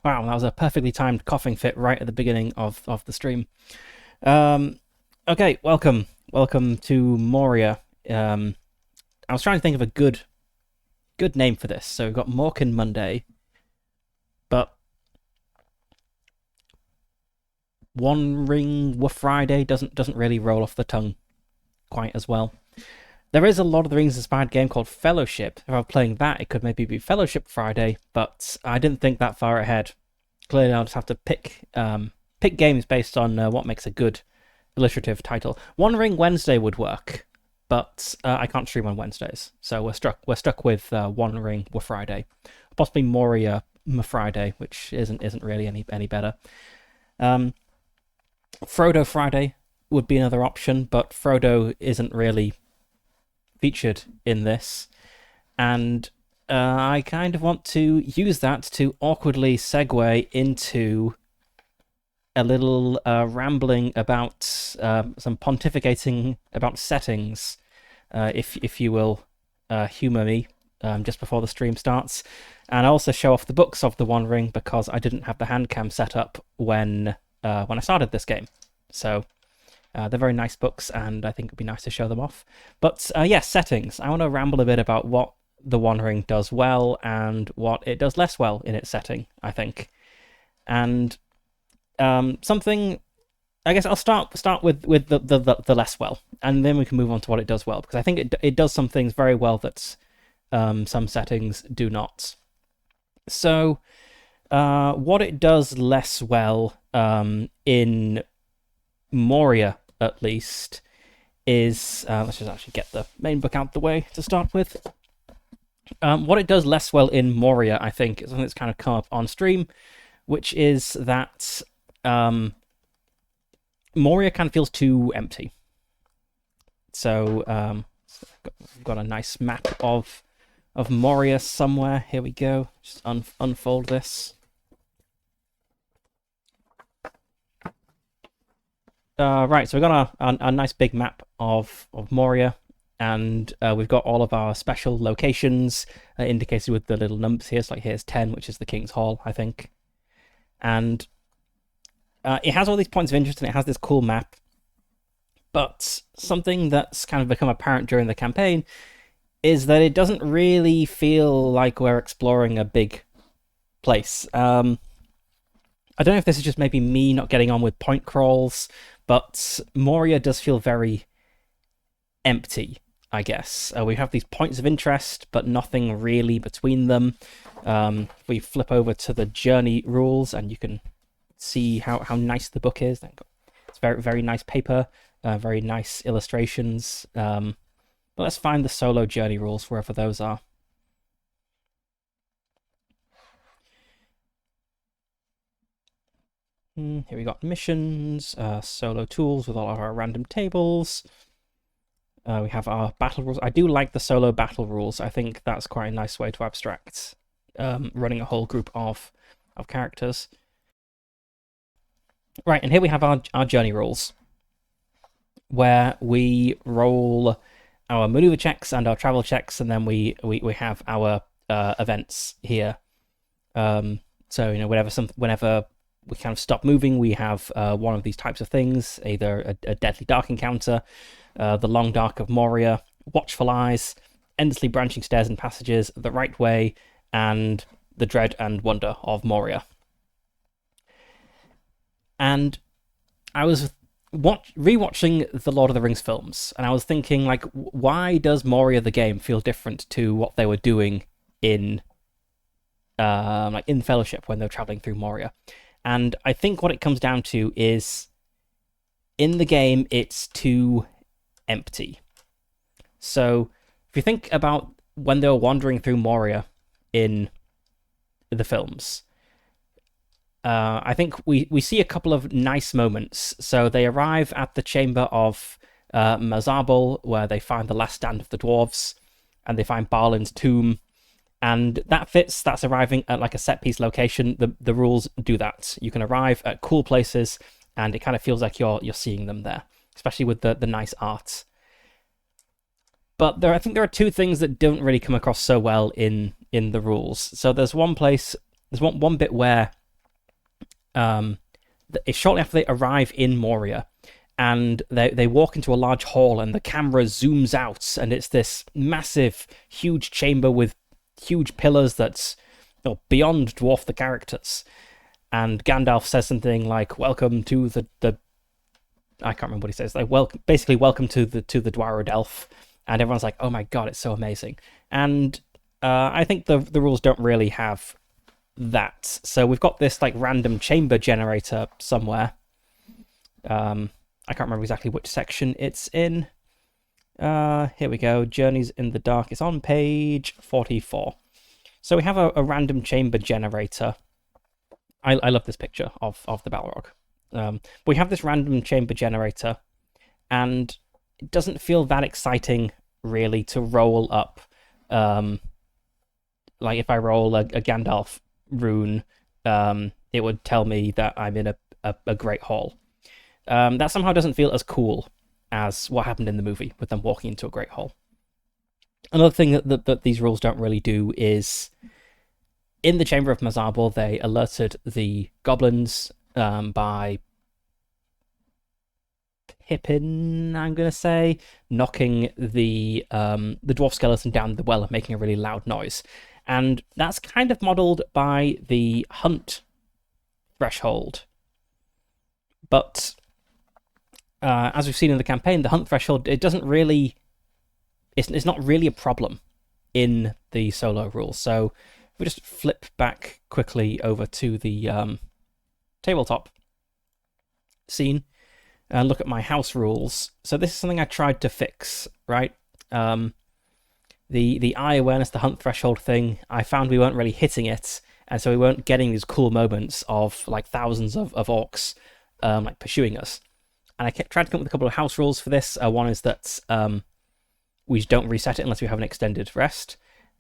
Wow, that was a perfectly timed coughing fit right at the beginning of the stream. Um, okay, welcome to Moria. Um, I was trying to think of a good name for this. So we've got Morkin Monday, but One Ring Friday doesn't really roll off the tongue quite as well. There is a Lord of the Rings inspired game called Fellowship. If I were playing that, it could maybe be Fellowship Friday, but I didn't think that far ahead. Clearly, I'll just have to pick games based on what makes a good alliterative title. One Ring Wednesday would work, but I can't stream on Wednesdays, so we're stuck with One Ring Friday, possibly Moria Friday, which isn't really any better. Um, Frodo Friday would be another option, but Frodo isn't really featured in this, and I kind of want to use that to awkwardly segue into a little rambling about some pontificating about settings, if you will humour me just before the stream starts, and also show off the books of the One Ring because I didn't have the hand cam set up when I started this game. So they're very nice books, and I think it'd be nice to show them off. But yes, settings. I want to ramble a bit about what the One Ring does well and what it does less well in its setting, I think. And something, I guess I'll start with the less well, and then we can move on to what it does well, because I think it does some things very well that some settings do not. So what it does less well in Moria, at least, is let's just actually get the main book out the way to start with. What it does less well in Moria, I think, is something that's kind of come up on stream, which is that Moria kind of feels too empty. So we've got a nice map of Moria somewhere. Here we go. Just unfold this. Right, so we've got a nice big map of Moria, and we've got all of our special locations indicated with the little numbers here. So like here's 10, which is the King's Hall, I think. And it has all these points of interest, and it has this cool map. But something that's kind of become apparent during the campaign is that it doesn't really feel like we're exploring a big place. I don't know if this is just maybe me not getting on with point crawls, but Moria does feel very empty, I guess. We have these points of interest, but nothing really between them. We flip over to the journey rules, and you can see how nice the book is. It's very nice paper, very nice illustrations. But let's find the solo journey rules wherever those are. Here we got missions, solo tools with all of our random tables. We have our battle rules. I do like the solo battle rules. I think that's quite a nice way to abstract running a whole group of characters. Right, and here we have our journey rules, where we roll our maneuver checks and our travel checks, and then we have our events here. So whenever we kind of stop moving, we have one of these types of things, either a deadly dark encounter, the long dark of Moria, watchful eyes, endlessly branching stairs and passages, the right way, and the dread and wonder of Moria. And I was rewatching the Lord of the Rings films, and I was thinking, like, why does Moria the game feel different to what they were doing in in Fellowship when they were traveling through Moria? And I think what it comes down to is, in the game, it's too empty. So if you think about when they were wandering through Moria in the films, I think we see a couple of nice moments. So they arrive at the chamber of Mazarbul, where they find the last stand of the dwarves, and they find Balin's tomb. And that fits. That's arriving at like a set piece location. The rules do that. You can arrive at cool places, and it kind of feels like you're seeing them there, especially with the nice art. But I think there are two things that don't really come across so well in the rules. So there's one bit where It's shortly after they arrive in Moria, and they walk into a large hall, and the camera zooms out, and it's this massive, huge chamber with huge pillars that's beyond dwarf the characters. And Gandalf says something like, "Welcome to the I can't remember what he says. Like, basically, welcome to the Dwarrowed Elf." And everyone's like, "Oh my god, it's so amazing!" And I think the rules don't really have that. So we've got this like random chamber generator somewhere. I can't remember exactly which section it's in. Here we go. Journeys in the Dark. It's on page 44. So we have a random chamber generator. I love this picture of the Balrog. We have this random chamber generator, and it doesn't feel that exciting, really, to roll up. Like, if I roll a Gandalf rune, it would tell me that I'm in a great hall. That somehow doesn't feel as cool as what happened in the movie with them walking into a great hall. Another thing that these rules don't really do is, in the Chamber of Mazarbor, they alerted the goblins by Pippin, I'm going to say, knocking the dwarf skeleton down the well and making a really loud noise. And that's kind of modelled by the hunt threshold. But as we've seen in the campaign, the hunt threshold, it doesn't really... It's not really a problem in the solo rules. So we just flip back quickly over to the tabletop scene and look at my house rules. So this is something I tried to fix, right? The eye awareness, the hunt threshold thing, I found we weren't really hitting it, and so we weren't getting these cool moments of like thousands of orcs like pursuing us. And I kept trying to come up with a couple of house rules for this. One is that we don't reset it unless we have an extended rest.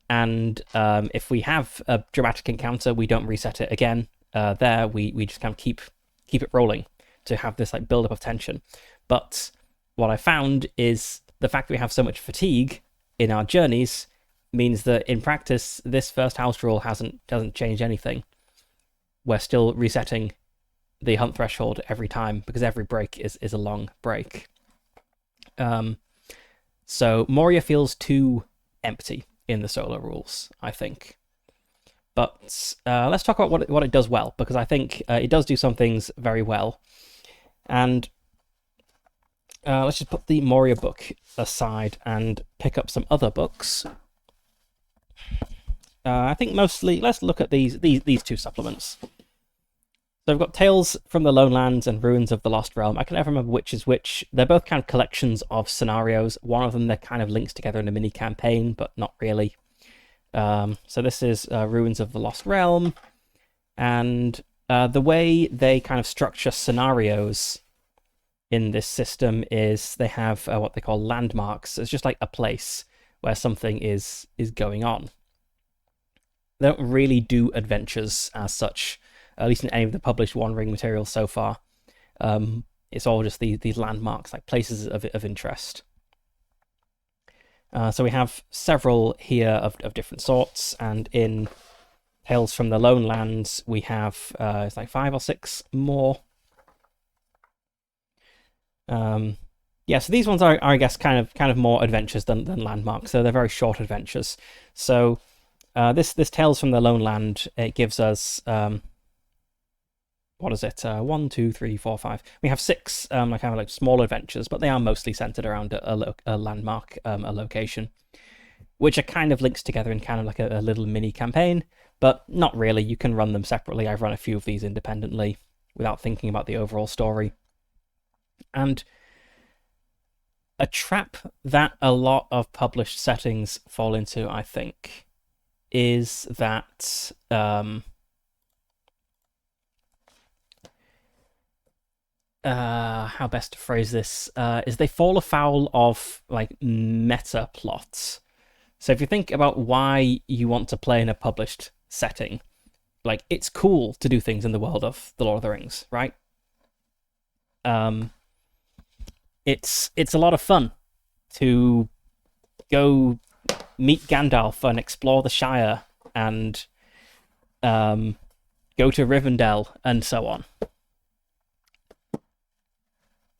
And if we have a dramatic encounter, we don't reset it again. We just kind of keep it rolling to have this like build up of tension. But what I found is the fact that we have so much fatigue in our journeys means that in practice, this first house rule doesn't change anything. We're still resetting the hunt threshold every time because every break is a long break. So Moria feels too empty in the solo rules, I think. But let's talk about what it does well, because I think it does do some things very well. And let's just put the Moria book aside and pick up some other books. I think mostly, let's look at these two supplements. So we've got Tales from the Lone Lands and Ruins of the Lost Realm. I can never remember which is which. They're both kind of collections of scenarios. One of them, they're kind of links together in a mini campaign, but not really. So this is Ruins of the Lost Realm. And the way they kind of structure scenarios in this system is they have what they call landmarks. It's just like a place where something is going on. They don't really do adventures as such, at least in any of the published One Ring materials so far. It's all just these landmarks, like places of interest. So we have several here of different sorts, and in Tales from the Lone Lands we have it's like 5 or 6 more. Yeah, so these ones are I guess kind of more adventures than landmarks. So they're very short adventures. So this Tales from the Lone Land, it gives us what is it? 1, 2, 3, 4, 5. We have 6 like kind of like small adventures, but they are mostly centered around a landmark, a location, which are kind of linked together in kind of like a little mini campaign, but not really. You can run them separately. I've run a few of these independently without thinking about the overall story. And a trap that a lot of published settings fall into, I think, is that how best to phrase this, is they fall afoul of like meta plots. So if you think about why you want to play in a published setting, like it's cool to do things in the world of The Lord of the Rings, right? It's a lot of fun to go meet Gandalf and explore the Shire and go to Rivendell, and so on.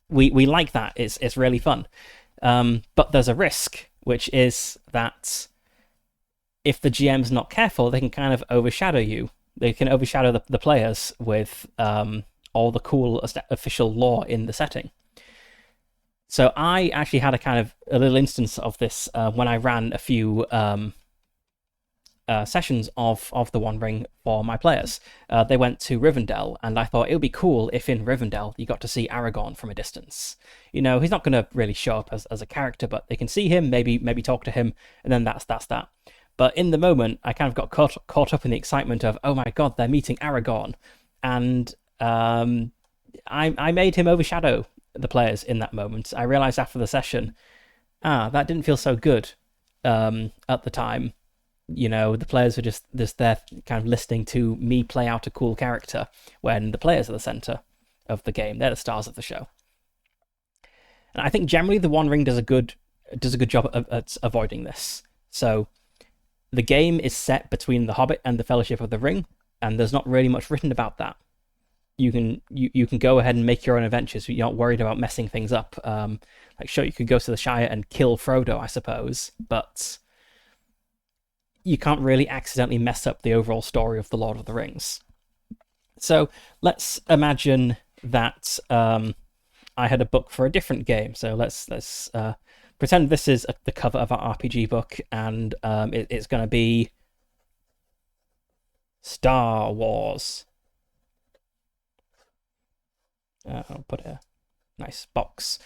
We like that. It's really fun. But there's a risk, which is that if the GM's not careful, they can kind of overshadow you. They can overshadow the players with all the cool official lore in the setting. So I actually had a little instance of this when I ran a few sessions of the One Ring for my players. They went to Rivendell, and I thought it would be cool if in Rivendell you got to see Aragorn from a distance. You know, he's not going to really show up as a character, but they can see him, maybe talk to him, and then that's that. But in the moment, I kind of got caught up in the excitement of, oh my god, they're meeting Aragorn, and I made him overshadow the players in that moment. I realized after the session, that didn't feel so good at the time. You know, the players were just there kind of listening to me play out a cool character when the players are the center of the game. They're the stars of the show. And I think generally the One Ring does a good job at avoiding this. So the game is set between the Hobbit and the Fellowship of the Ring, and there's not really much written about that. You can go ahead and make your own adventures. You're not worried about messing things up. Like, sure, you could go to the Shire and kill Frodo, I suppose, but you can't really accidentally mess up the overall story of the Lord of the Rings. So let's imagine that I had a book for a different game. So let's pretend this is the cover of our RPG book, and it's going to be Star Wars. I'll put a nice box.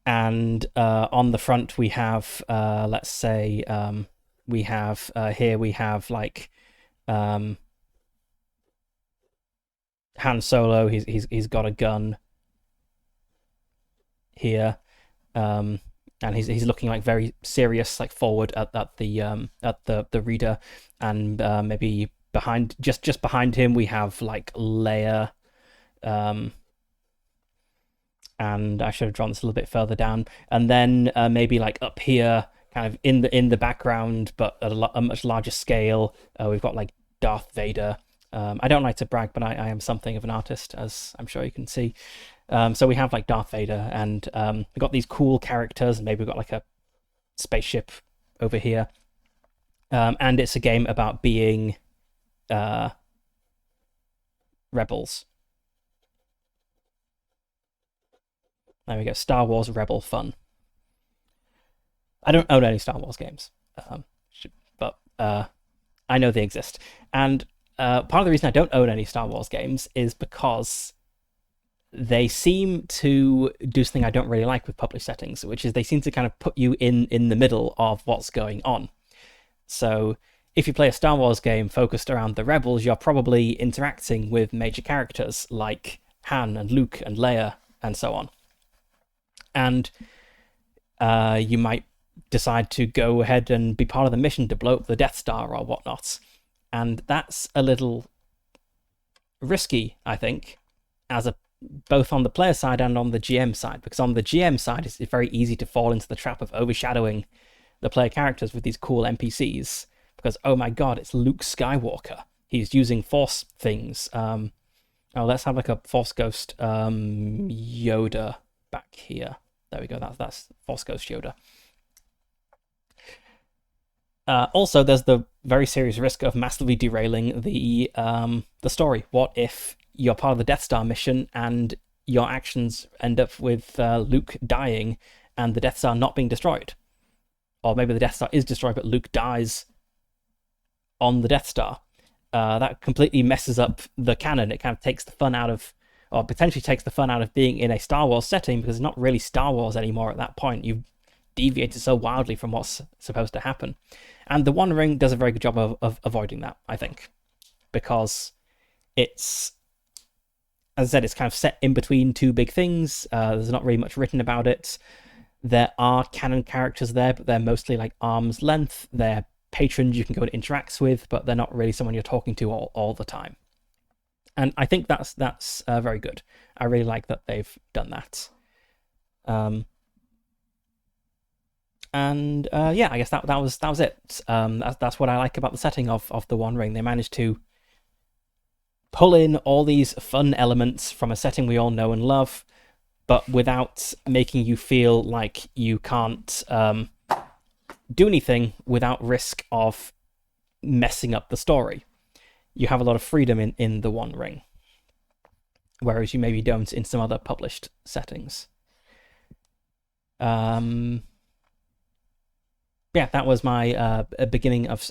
And on the front we have, let's say, we have here we have like Han Solo. He's got a gun here, and he's looking like very serious, like forward at the reader, and maybe just behind him we have like Leia. And I should have drawn this a little bit further down, and then maybe like up here, kind of in the background, but at a much larger scale, we've got like Darth Vader. I don't like to brag, but I am something of an artist, as I'm sure you can see. So we have like Darth Vader, and we've got these cool characters, and maybe we've got like a spaceship over here, and it's a game about being rebels. There we go, Star Wars Rebel Fun. I don't own any Star Wars games, but I know they exist. And part of the reason I don't own any Star Wars games is because they seem to do something I don't really like with published settings, which is they seem to kind of put you in the middle of what's going on. So if you play a Star Wars game focused around the Rebels, you're probably interacting with major characters like Han and Luke and Leia and so on. And you might decide to go ahead and be part of the mission to blow up the Death Star or whatnot. And that's a little risky, I think, both on the player side and on the GM side. Because on the GM side, it's very easy to fall into the trap of overshadowing the player characters with these cool NPCs. Because, oh my god, it's Luke Skywalker. He's using Force things. Let's have like a Force Ghost Yoda back here. There we go. That's Force Ghost Yoda. Also, there's the very serious risk of massively derailing the story. What if you're part of the Death Star mission and your actions end up with Luke dying and the Death Star not being destroyed? Or maybe the Death Star is destroyed, but Luke dies on the Death Star. That completely messes up the canon. It kind of takes the fun out of, or potentially takes the fun out of being in a Star Wars setting, because it's not really Star Wars anymore at that point. You've deviated so wildly from what's supposed to happen. And the One Ring does a very good job of avoiding that, I think, because it's, as I said, it's kind of set in between two big things. There's not really much written about it. There are canon characters there, but they're mostly like arm's length. They're patrons you can go and interact with, but they're not really someone you're talking to all the time. And I think that's very good. I really like that they've done that. And And yeah, I guess that was it. That's what I like about the setting of the One Ring. They managed to pull in all these fun elements from a setting we all know and love, but without making you feel like you can't do anything without risk of messing up the story. You have a lot of freedom in the One Ring, whereas you maybe don't in some other published settings. Yeah, that was my beginning of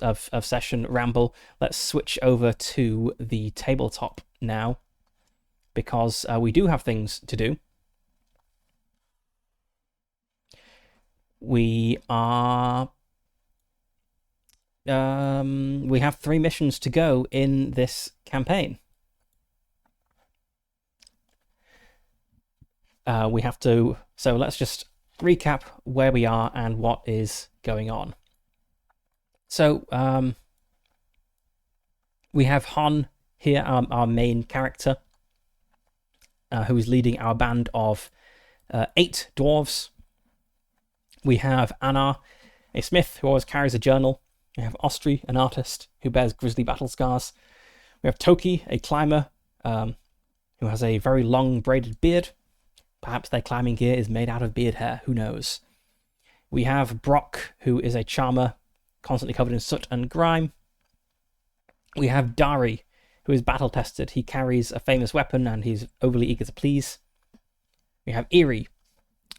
session ramble. Let's switch over to the tabletop now, because we do have things to do. We are... we have 3 missions to go in this campaign. We have to... So let's just recap where we are and what is going on. So we have Han here, our main character, who is leading our band of 8 dwarves. We have Anar, a smith who always carries a journal. We have Ostri, an artist who bears grisly battle scars. We have Toki, a climber, who has a very long braided beard. Perhaps their climbing gear is made out of beard hair, who knows. We have Brock, who is a charmer, constantly covered in soot and grime. We have Dari, who is battle-tested. He carries a famous weapon and he's overly eager to please. We have Eerie,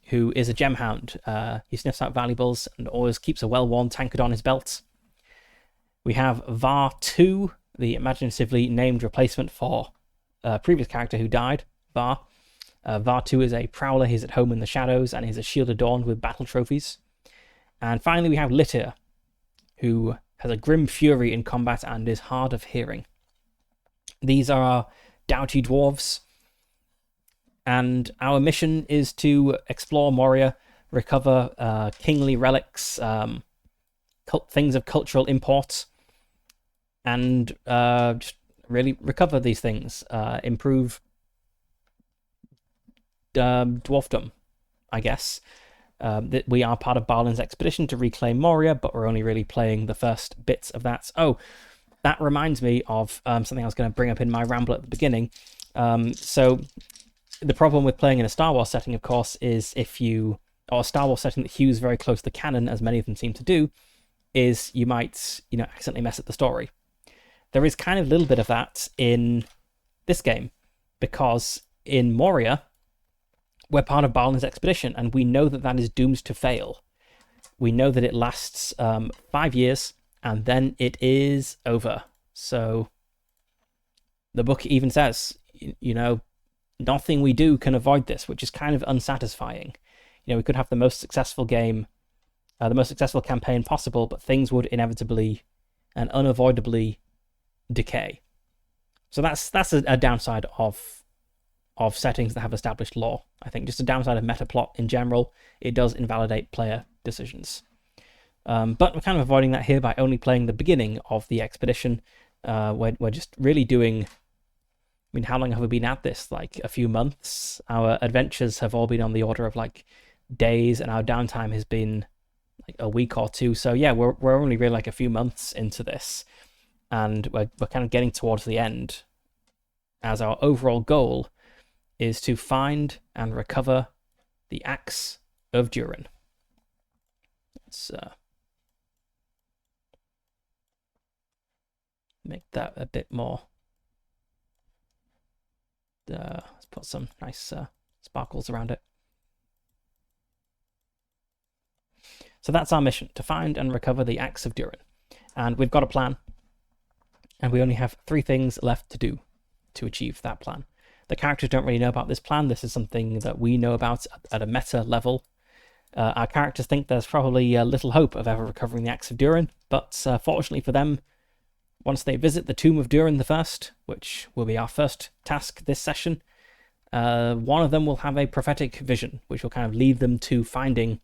who is a gemhound. He sniffs out valuables and always keeps a well-worn tankard on his belt. We have Var 2, the imaginatively named replacement for a previous character who died, Var. Var 2 is a prowler. He's at home in the shadows and he's a shield adorned with battle trophies. And finally we have Litir, who has a grim fury in combat and is hard of hearing. These are our doughty dwarves, and our mission is to explore Moria, recover kingly relics, things of cultural import, and just really recover these things, improve dwarfdom, I guess. That we are part of Balin's expedition to reclaim Moria, but we're only really playing the first bits of that. Oh, that reminds me of something I was going to bring up in my ramble at the beginning. So the problem with playing in a Star Wars setting, of course, is or a Star Wars setting that hews very close to the canon, as many of them seem to do, is you might, accidentally mess up the story. There is kind of a little bit of that in this game, because in Moria, we're part of Balin's expedition, and we know that that is doomed to fail. We know that it lasts 5 years, and then it is over. So the book even says, nothing we do can avoid this, which is kind of unsatisfying. We could have the most successful game, the most successful campaign possible, but things would inevitably and unavoidably decay. So that's a downside of settings that have established lore. I think just a downside of meta plot in general. It does invalidate player decisions. But we're kind of avoiding that here by only playing the beginning of the expedition. We're just really doing... how long have we been at this? Like a few months? Our adventures have all been on the order of like days, and our downtime has been like a week or two. So yeah, we're only really like a few months into this, and we're kind of getting towards the end, as our overall goal is to find and recover the Axe of Durin. Let's make that a bit more... let's put some nice sparkles around it. So that's our mission, to find and recover the Axe of Durin. And we've got a plan, and we only have 3 things left to do to achieve that plan. The characters don't really know about this plan. This is something that we know about at a meta level. Our characters think there's probably little hope of ever recovering the Axe of Durin, but fortunately for them, once they visit the Tomb of Durin the First, which will be our first task this session, one of them will have a prophetic vision, which will kind of lead them to finding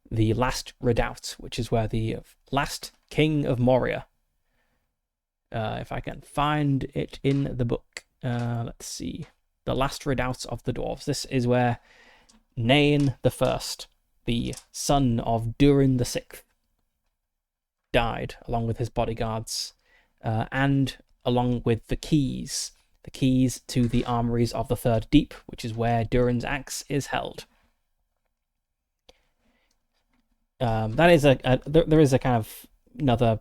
the last redoubt, which is where the last king of Moria, if I can find it in the book, let's see, the last redoubt of the dwarves. This is where Nain the First the son of Durin the Sixth, died along with his bodyguards, and along with the keys to the armories of the Third Deep, which is where Durin's axe is held. That is there is a kind of another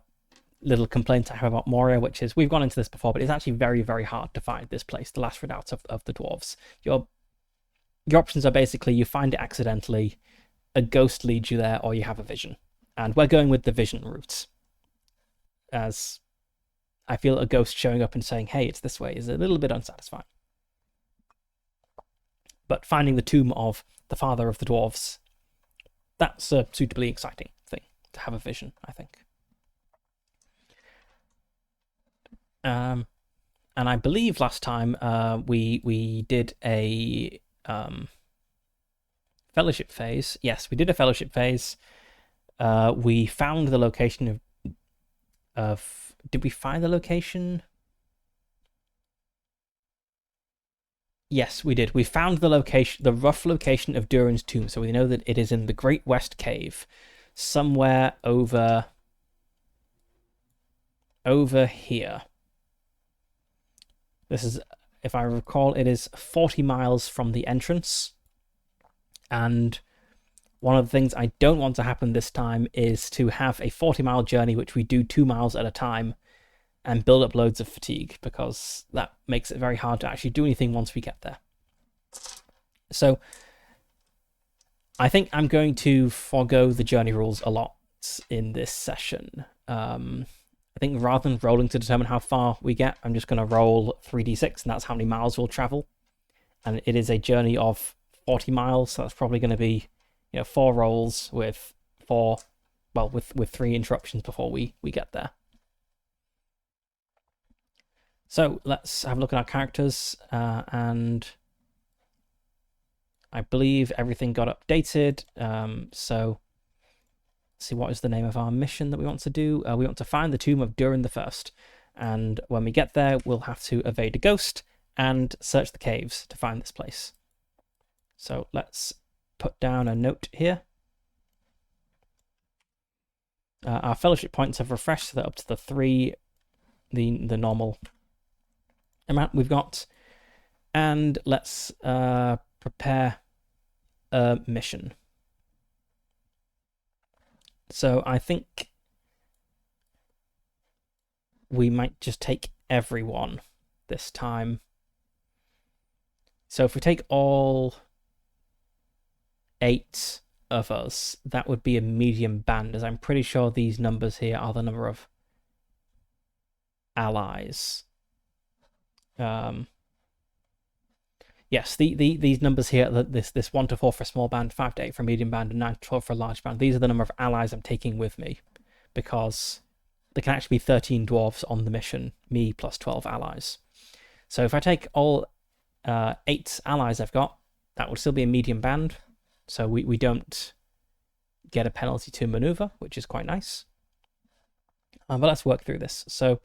little complaint I have about Moria, which is, we've gone into this before, but it's actually very, very hard to find this place, the last redoubt of the dwarves. Your options are basically you find it accidentally, a ghost leads you there, or you have a vision. And we're going with the vision route, as I feel a ghost showing up and saying, hey, it's this way, is a little bit unsatisfying. But finding the tomb of the father of the dwarves, that's a suitably exciting thing to have a vision, I think. And I believe last time we did a fellowship phase. Yes, we did a fellowship phase. We found the location of did we find the location? Yes, we did. We found the location, the rough location of Durin's tomb. So we know that it is in the Great West Cave, somewhere over here. This is, if I recall, it is 40 miles from the entrance. And one of the things I don't want to happen this time is to have a 40-mile journey, which we do 2 miles at a time, and build up loads of fatigue, because that makes it very hard to actually do anything once we get there. So I think I'm going to forego the journey rules a lot in this session. I think rather than rolling to determine how far we get, I'm just going to roll 3d6, and that's how many miles we'll travel. And it is a journey of 40 miles, so that's probably going to be, 4 rolls with 3 interruptions before we get there. So let's have a look at our characters, and I believe everything got updated. So let's see, what is the name of our mission that we want to do? We want to find the tomb of Durin the First, and when we get there, we'll have to evade a ghost and search the caves to find this place. So let's put down a note here. Our fellowship points have refreshed, so they're up to the 3, the normal amount we've got. And let's prepare a mission. So I think we might just take everyone this time. So if we take all 8 of us, that would be a medium band, as I'm pretty sure these numbers here are the number of allies. Yes, these numbers here, this 1 to 4 for a small band, 5 to 8 for a medium band, and 9 to 12 for a large band. These are the number of allies I'm taking with me, because there can actually be 13 dwarves on the mission, me plus 12 allies. So if I take all 8 allies I've got, that would still be a medium band, so we don't get a penalty to maneuver, which is quite nice. But let's work through this. So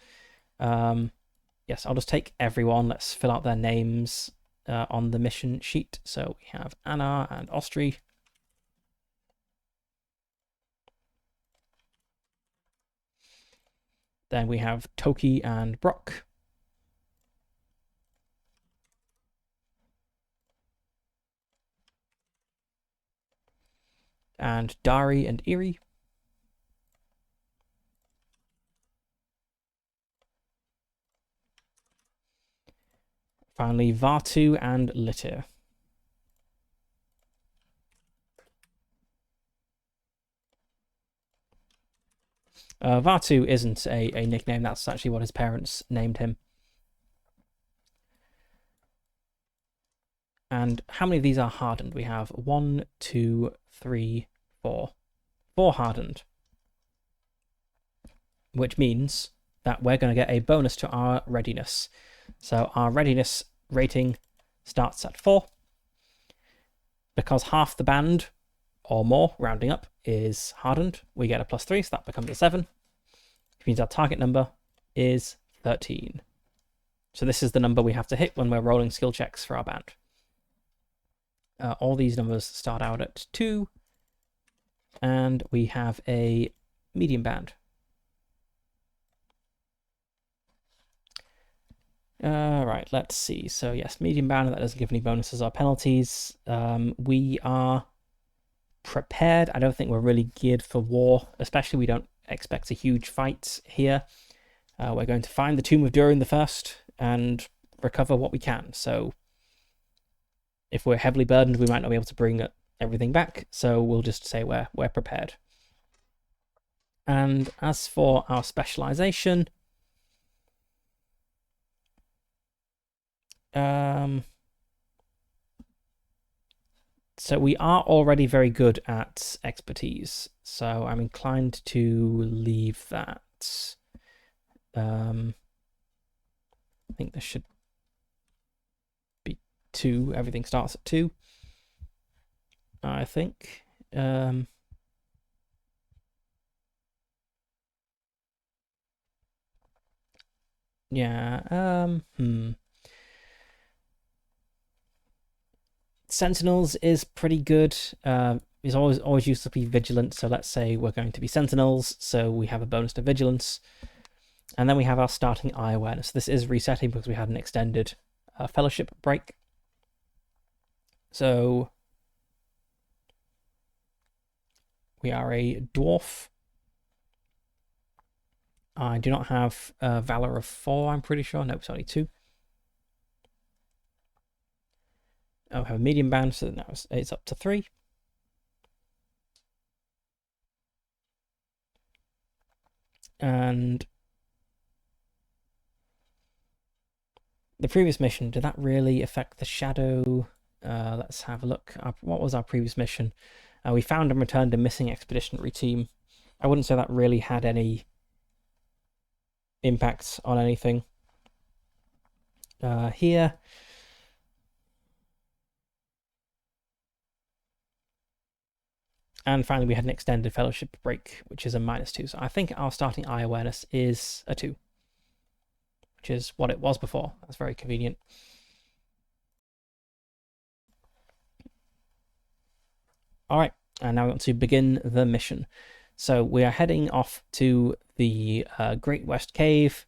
yes, I'll just take everyone. Let's fill out their names on the mission sheet. So we have Anna and Ostri. Then we have Toki and Brock. And Dari and Iri. Finally, Vartu and Litir. Vartu isn't a nickname, that's actually what his parents named him. And how many of these are hardened? We have 1, 2, 3, 4. 4 hardened. Which means that we're going to get a bonus to our readiness. So our readiness rating starts at 4. Because half the band, or more, rounding up, is hardened, we get a +3, so that becomes a 7. Which means our target number is 13. So this is the number we have to hit when we're rolling skill checks for our band. All these numbers start out at 2, And we have a medium band. Right, let's see. So yes, medium band, that doesn't give any bonuses or penalties. We are prepared. I don't think we're really geared for war, especially we don't expect a huge fight here. We're going to find the tomb of Durin the First and recover what we can. So if we're heavily burdened, we might not be able to bring everything back. So we'll just say we're prepared. And as for our specialization, so we are already very good at expertise. So I'm inclined to leave that. I think there should be 2. Everything starts at 2. I think. Yeah. Sentinels is pretty good. It's always used to be vigilant. So let's say we're going to be sentinels. So we have a bonus to vigilance. And then we have our starting eye awareness. This is resetting because we had an extended fellowship break. So we are a dwarf. I do not have Valor of 4, I'm pretty sure. No, it's only 2. I have a medium band, so now it's up to 3. And the previous mission, did that really affect the shadow? Let's have a look. What was our previous mission? We found and returned a missing expeditionary team. I wouldn't say that really had any impacts on anything. Here. And finally, we had an extended fellowship break, which is a -2. So I think our starting eye awareness is a 2, which is what it was before. That's very convenient. All right, and now we want to begin the mission. So we are heading off to the Great West Cave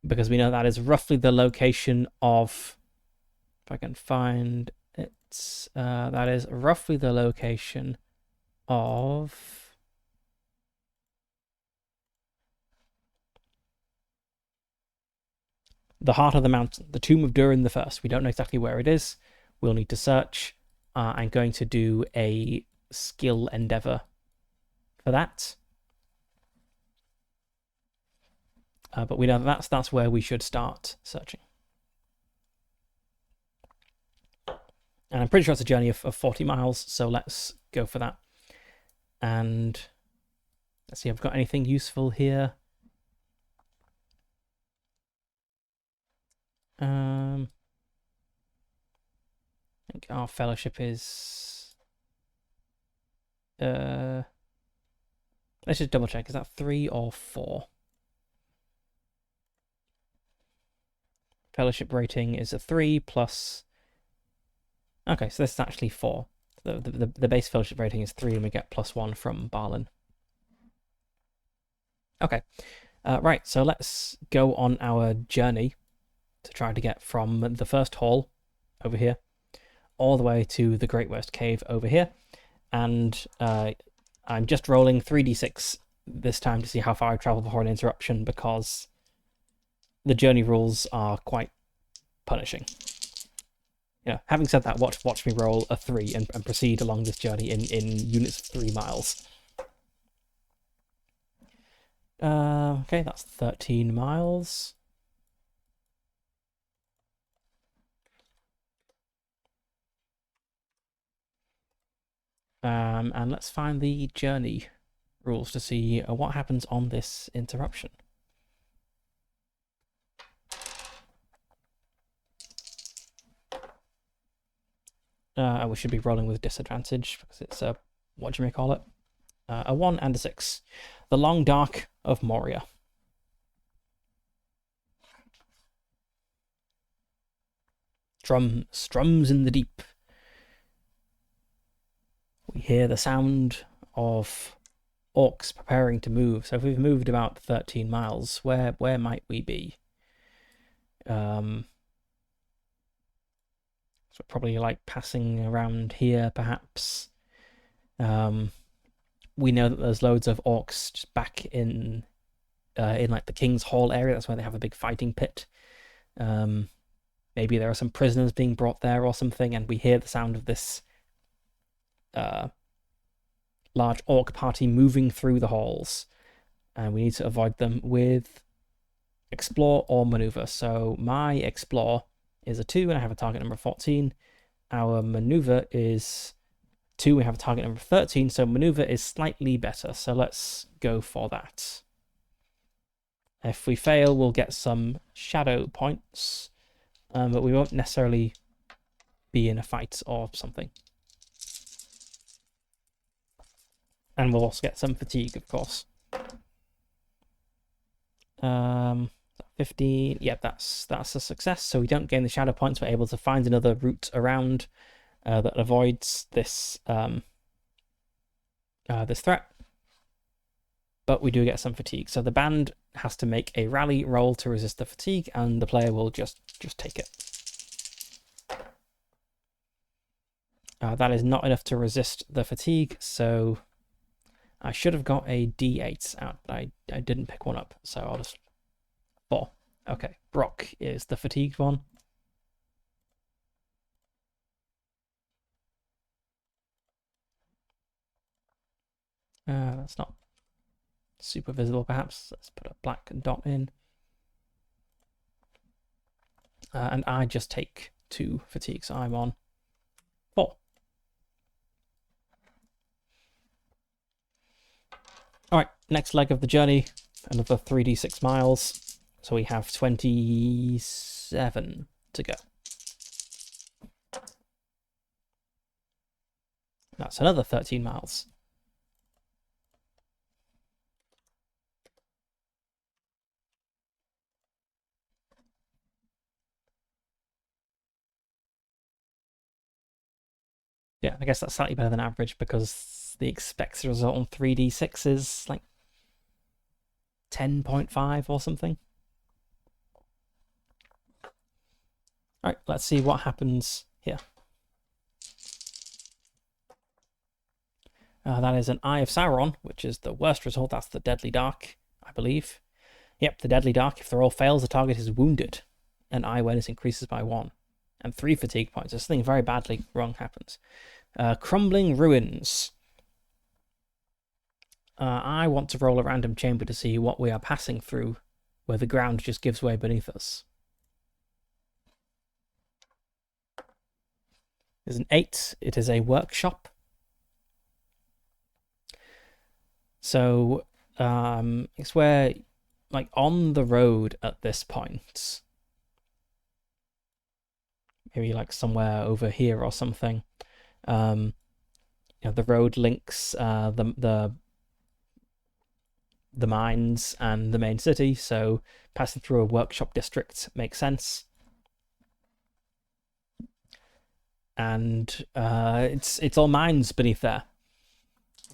because we know that is roughly the location of, if I can find it, that is roughly the location of the heart of the mountain, the tomb of Durin the First. We don't know exactly where it is. We'll need to search. I'm going to do a skill endeavor for that. But we know that's where we should start searching. And I'm pretty sure it's a journey of 40 miles, so let's go for that. And let's see if I've got anything useful here. I think our fellowship is... let's just double check. Is that 3 or 4? Fellowship rating is a 3 plus... Okay, so this is actually 4. The base fellowship rating is 3 and we get +1 from Barlin. Okay, right, so let's go on our journey to try to get from the first hall over here all the way to the Great West Cave over here. And I'm just rolling 3d6 this time to see how far I travel before an interruption because the journey rules are quite punishing. Yeah, having said that, watch me roll a 3 and proceed along this journey in units of 3 miles. Okay, that's 13 miles. And let's find the journey rules to see what happens on this interruption. We should be rolling with disadvantage because it's a, what do you may call it? A 1 and a 6. The Long Dark of Moria. Strums in the deep. we hear the sound of orcs preparing to move. So if we've moved about 13 miles, where might we be? So probably like passing around here, perhaps. We know that there's loads of orcs just back in like the King's Hall area. That's where they have a big fighting pit. Maybe there are some prisoners being brought there or something, and we hear the sound of this large orc party moving through the halls, and we need to avoid them with explore or maneuver. So my explore is a 2, and I have a target number 14. Our maneuver is 2, we have a target number 13, so maneuver is slightly better, so let's go for that. If we fail, we'll get some shadow points, but we won't necessarily be in a fight or something. And we'll also get some fatigue, of course. 15, yep, that's a success. So we don't gain the shadow points. We're able to find another route around that avoids this this threat. But we do get some fatigue. So the band has to make a rally roll to resist the fatigue, and the player will just take it. That is not enough to resist the fatigue, so I should have got a D8 out, but I didn't pick one up, so I'll just... 4. Okay, Brock is the fatigued one. That's not super visible, perhaps. Let's put a black dot in. And I just take 2 fatigue, so I'm on 4. Alright, next leg of the journey, another 3d6 miles. So we have 27 to go. That's another 13 miles. Yeah, I guess that's slightly better than average because the expected result on 3d6 is like 10.5 or something. Alright, let's see what happens here. That is an Eye of Sauron, which is the worst result. That's the Deadly Dark, I believe. Yep, the Deadly Dark. If the roll fails, the target is wounded, and eye awareness increases by 1. And 3 fatigue points. If something very badly wrong happens. Crumbling Ruins. I want to roll a random chamber to see what we are passing through, where the ground just gives way beneath us. There's an 8. It is a workshop. So it's where, like, on the road at this point, maybe like somewhere over here or something, you know, the road links the mines and the main city, so passing through a workshop district makes sense. And it's all mines beneath there.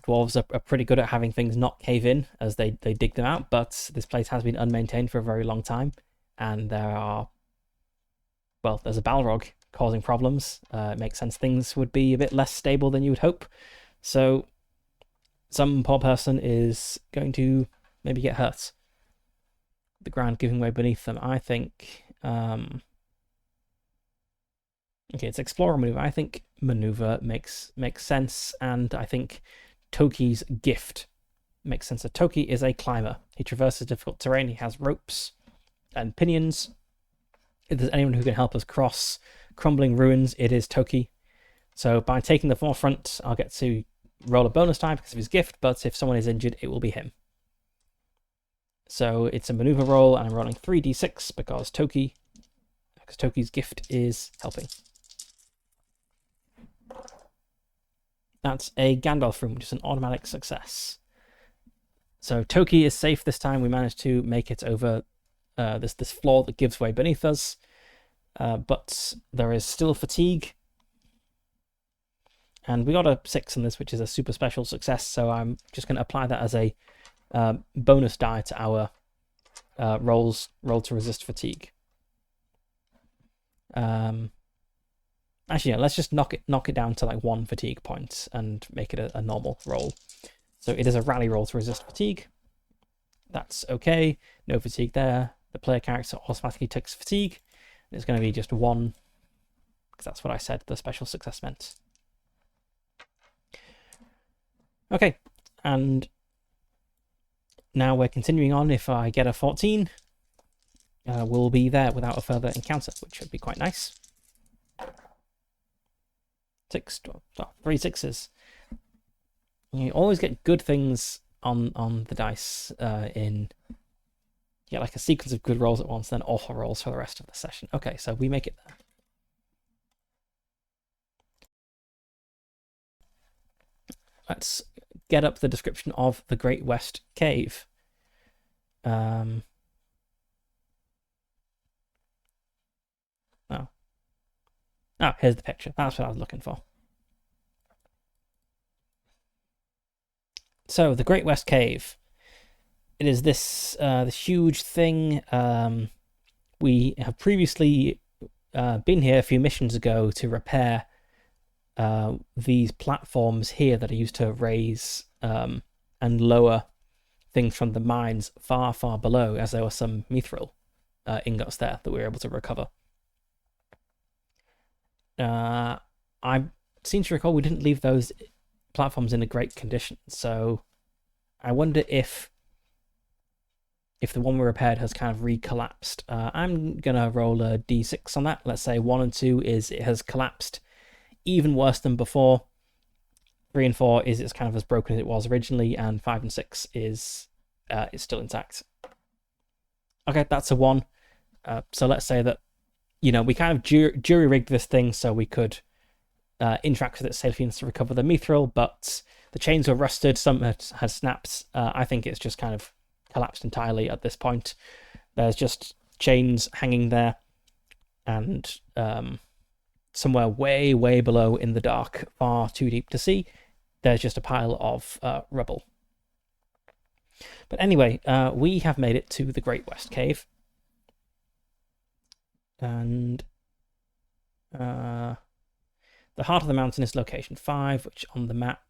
Dwarves are pretty good at having things not cave in as they dig them out, but this place has been unmaintained for a very long time, and there's a Balrog causing problems. It makes sense things would be a bit less stable than you would hope. So some poor person is going to maybe get hurt. The ground giving way beneath them. I think... Okay, it's explore or maneuver. I think maneuver makes sense, and I think Toki's gift makes sense. So Toki is a climber. He traverses difficult terrain. He has ropes and pinions. If there's anyone who can help us cross crumbling ruins, it is Toki. So by taking the forefront, I'll get to roll a bonus die because of his gift, but if someone is injured, it will be him. So it's a maneuver roll, and I'm rolling 3d6 because Toki's gift is helping. That's a Gandalf room, which is an automatic success. So Toki is safe this time. We managed to make it over this floor that gives way beneath us. But there is still fatigue. And we got a 6 on this, which is a super special success, so I'm just going to apply that as a bonus die to our roll to resist fatigue. Actually, yeah, let's just knock it down to like 1 fatigue point and make it a normal roll. So it is a rally roll to resist fatigue. That's okay. No fatigue there. The player character automatically takes fatigue. It's going to be just 1, because that's what I said the special success meant. Okay, and now we're continuing on. If I get a 14, we'll be there without a further encounter, which would be quite nice. 3 6s. You always get good things on the dice in like a sequence of good rolls at once, then awful rolls for the rest of the session. Okay, so we make it there. Let's get up the description of the Great West Cave. Oh, here's the picture. That's what I was looking for. So the Great West Cave. It is this huge thing. We have previously been here a few missions ago to repair these platforms here that are used to raise and lower things from the mines far, far below, as there were some mithril ingots there that we were able to recover. I seem to recall we didn't leave those platforms in a great condition, so I wonder if the one we repaired has kind of re-collapsed. I'm gonna roll a d6 on that. Let's say 1 and 2 is it has collapsed even worse than before. 3 and 4 is it's kind of as broken as it was originally, and 5 and 6 is it's still intact. Okay, that's a 1. So let's say that, we kind of jury-rigged this thing so we could interact with it safely and to recover the mithril, but the chains were rusted, some had snapped. I think it's just kind of collapsed entirely at this point. There's just chains hanging there, and somewhere way, way below in the dark, far too deep to see, there's just a pile of rubble. But anyway, we have made it to the Great West Cave. And the heart of the mountain is location 5, which on the map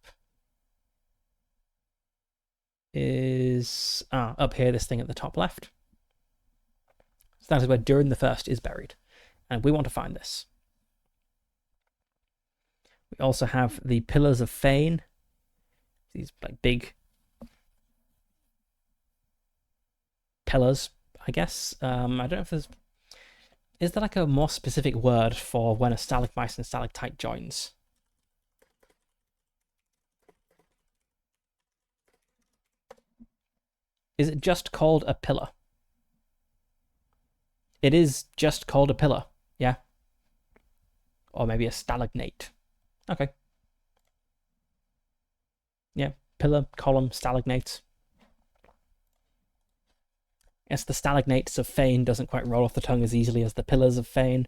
is up here, this thing at the top left. So that is where Durin the First is buried, and we want to find this. We also have the Pillars of Fane, these like big pillars, I guess. I don't know if there's... Is there like a more specific word for when a stalagmite and stalactite joins? Is it just called a pillar? It is just called a pillar, yeah? Or maybe a stalagnate. Okay. Yeah, pillar, column, stalagnate. Yes, the stalagnates of Fane doesn't quite roll off the tongue as easily as the Pillars of Fane.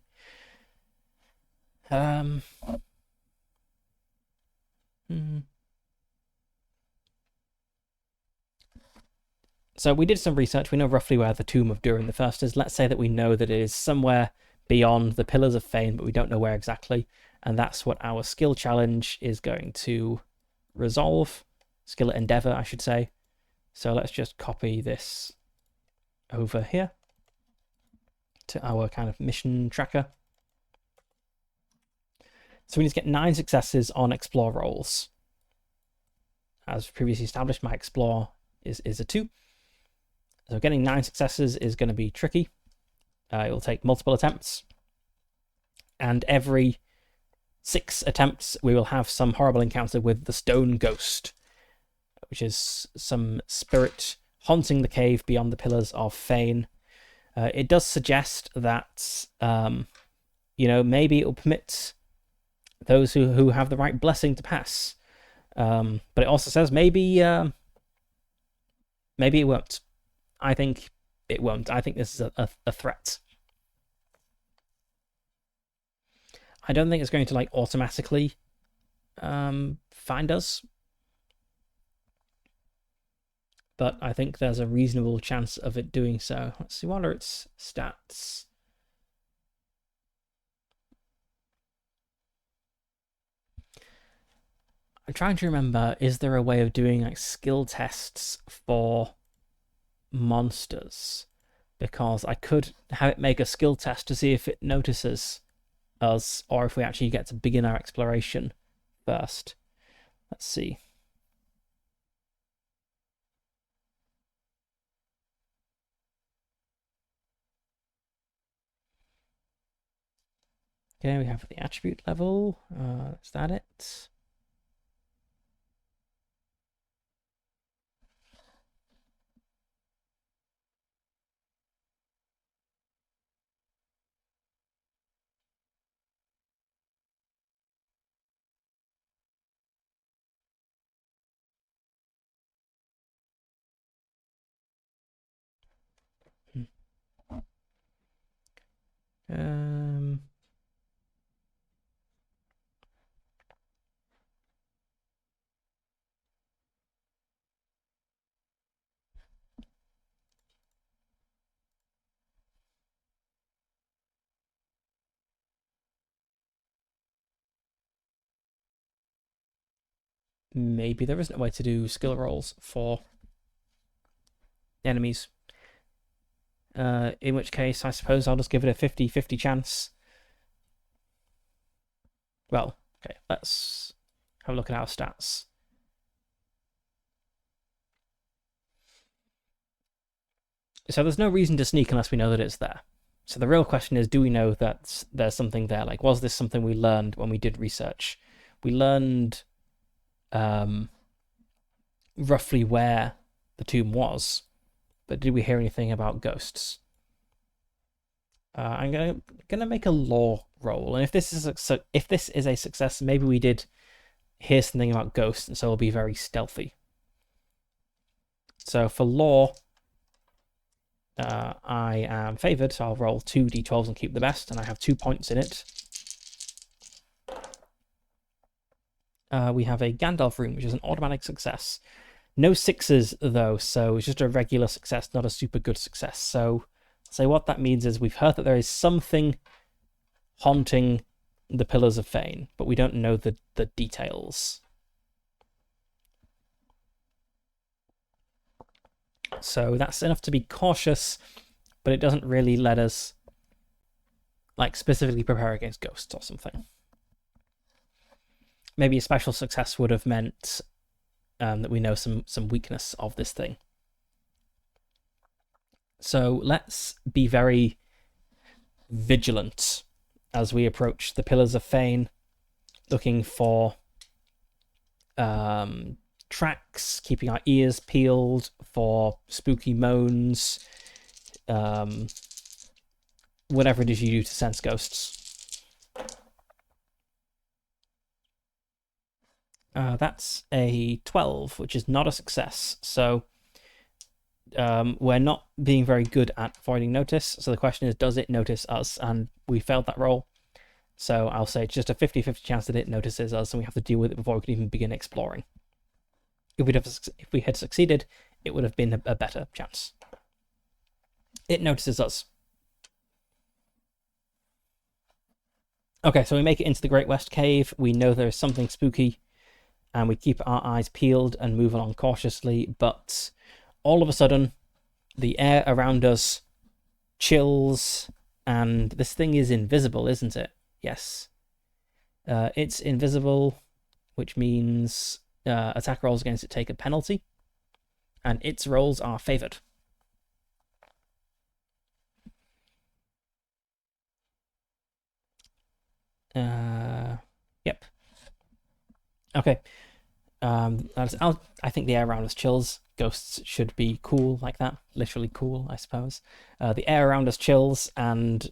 So we did some research. We know roughly where the tomb of Durin the First is. Let's say that we know that it is somewhere beyond the Pillars of Fane, but we don't know where exactly. And that's what our skill challenge is going to resolve. Skill endeavor, I should say. So let's just copy this over here to our kind of mission tracker. So we need to get 9 successes on explore rolls. As previously established, my explore is a 2. So getting 9 successes is going to be tricky. It will take multiple attempts. And every 6 attempts, we will have some horrible encounter with the Stone Ghost, which is some spirit haunting the cave beyond the Pillars of Fane. It does suggest that, maybe it will permit those who have the right blessing to pass. But it also says maybe it won't. I think it won't. I think this is a threat. I don't think it's going to like automatically find us. But I think there's a reasonable chance of it doing so. Let's see, what are its stats? I'm trying to remember, is there a way of doing like skill tests for monsters? Because I could have it make a skill test to see if it notices us, or if we actually get to begin our exploration first. Let's see. Okay, we have the attribute level. Is that it? Um, maybe there isn't a way to do skill rolls for enemies. In which case, I suppose I'll just give it a 50-50 chance. Well, okay, let's have a look at our stats. So there's no reason to sneak unless we know that it's there. So the real question is, do we know that there's something there? Like, was this something we learned when we did research? We learned roughly where the tomb was, but did we hear anything about ghosts? I'm gonna make a lore roll, and if this is a success, maybe we did hear something about ghosts, and so we'll be very stealthy. So for lore, I am favored, so I'll roll 2 d12s and keep the best, and I have 2 points in it. We have a Gandalf rune, which is an automatic success. No 6s though, so it's just a regular success, not a super good success. So what that means is we've heard that there is something haunting the Pillars of Fane, but we don't know the details. So that's enough to be cautious, but it doesn't really let us like specifically prepare against ghosts or something. Maybe a special success would have meant that we know some weakness of this thing. So let's be very vigilant as we approach the Pillars of Fane, looking for tracks, keeping our ears peeled for spooky moans, whatever it is you do to sense ghosts. That's a 12, which is not a success. So we're not being very good at avoiding notice. So the question is, does it notice us? And we failed that roll. So I'll say it's just a 50-50 chance that it notices us, and we have to deal with it before we can even begin exploring. If we had succeeded, it would have been a better chance. It notices us. Okay, so we make it into the Great West Cave. We know there is something spooky, and we keep our eyes peeled and move along cautiously, but all of a sudden, the air around us chills, and this thing is invisible, isn't it? Yes. It's invisible, which means attack rolls against it take a penalty, and its rolls are favored. Yep. Okay. I think the air around us chills. Ghosts should be cool like that. Literally cool, I suppose. The air around us chills, and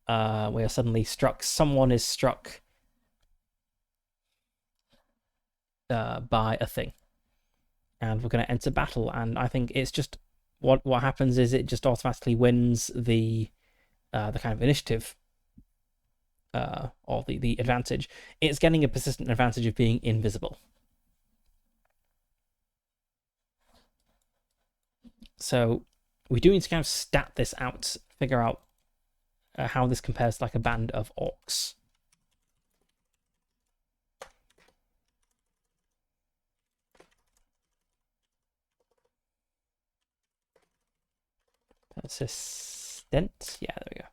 we are suddenly struck. Someone is struck by a thing, and we're going to enter battle. And I think it's just what happens is it just automatically wins the kind of initiative or the advantage. It's getting a persistent advantage of being invisible. So we do need to kind of stat this out, figure out how this compares to like a band of orcs. Persistent. Yeah, there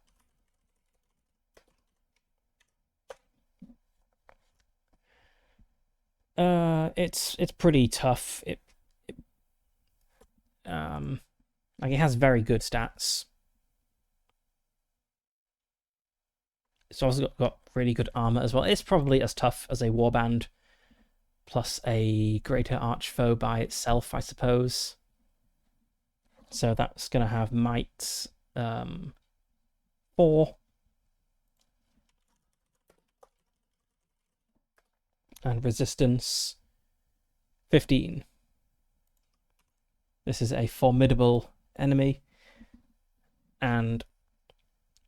we go. It's pretty tough. Like it has very good stats. It's also got really good armor as well. It's probably as tough as a warband plus a greater archfoe by itself, I suppose. So that's going to have might 4 and resistance 15. This is a formidable enemy, and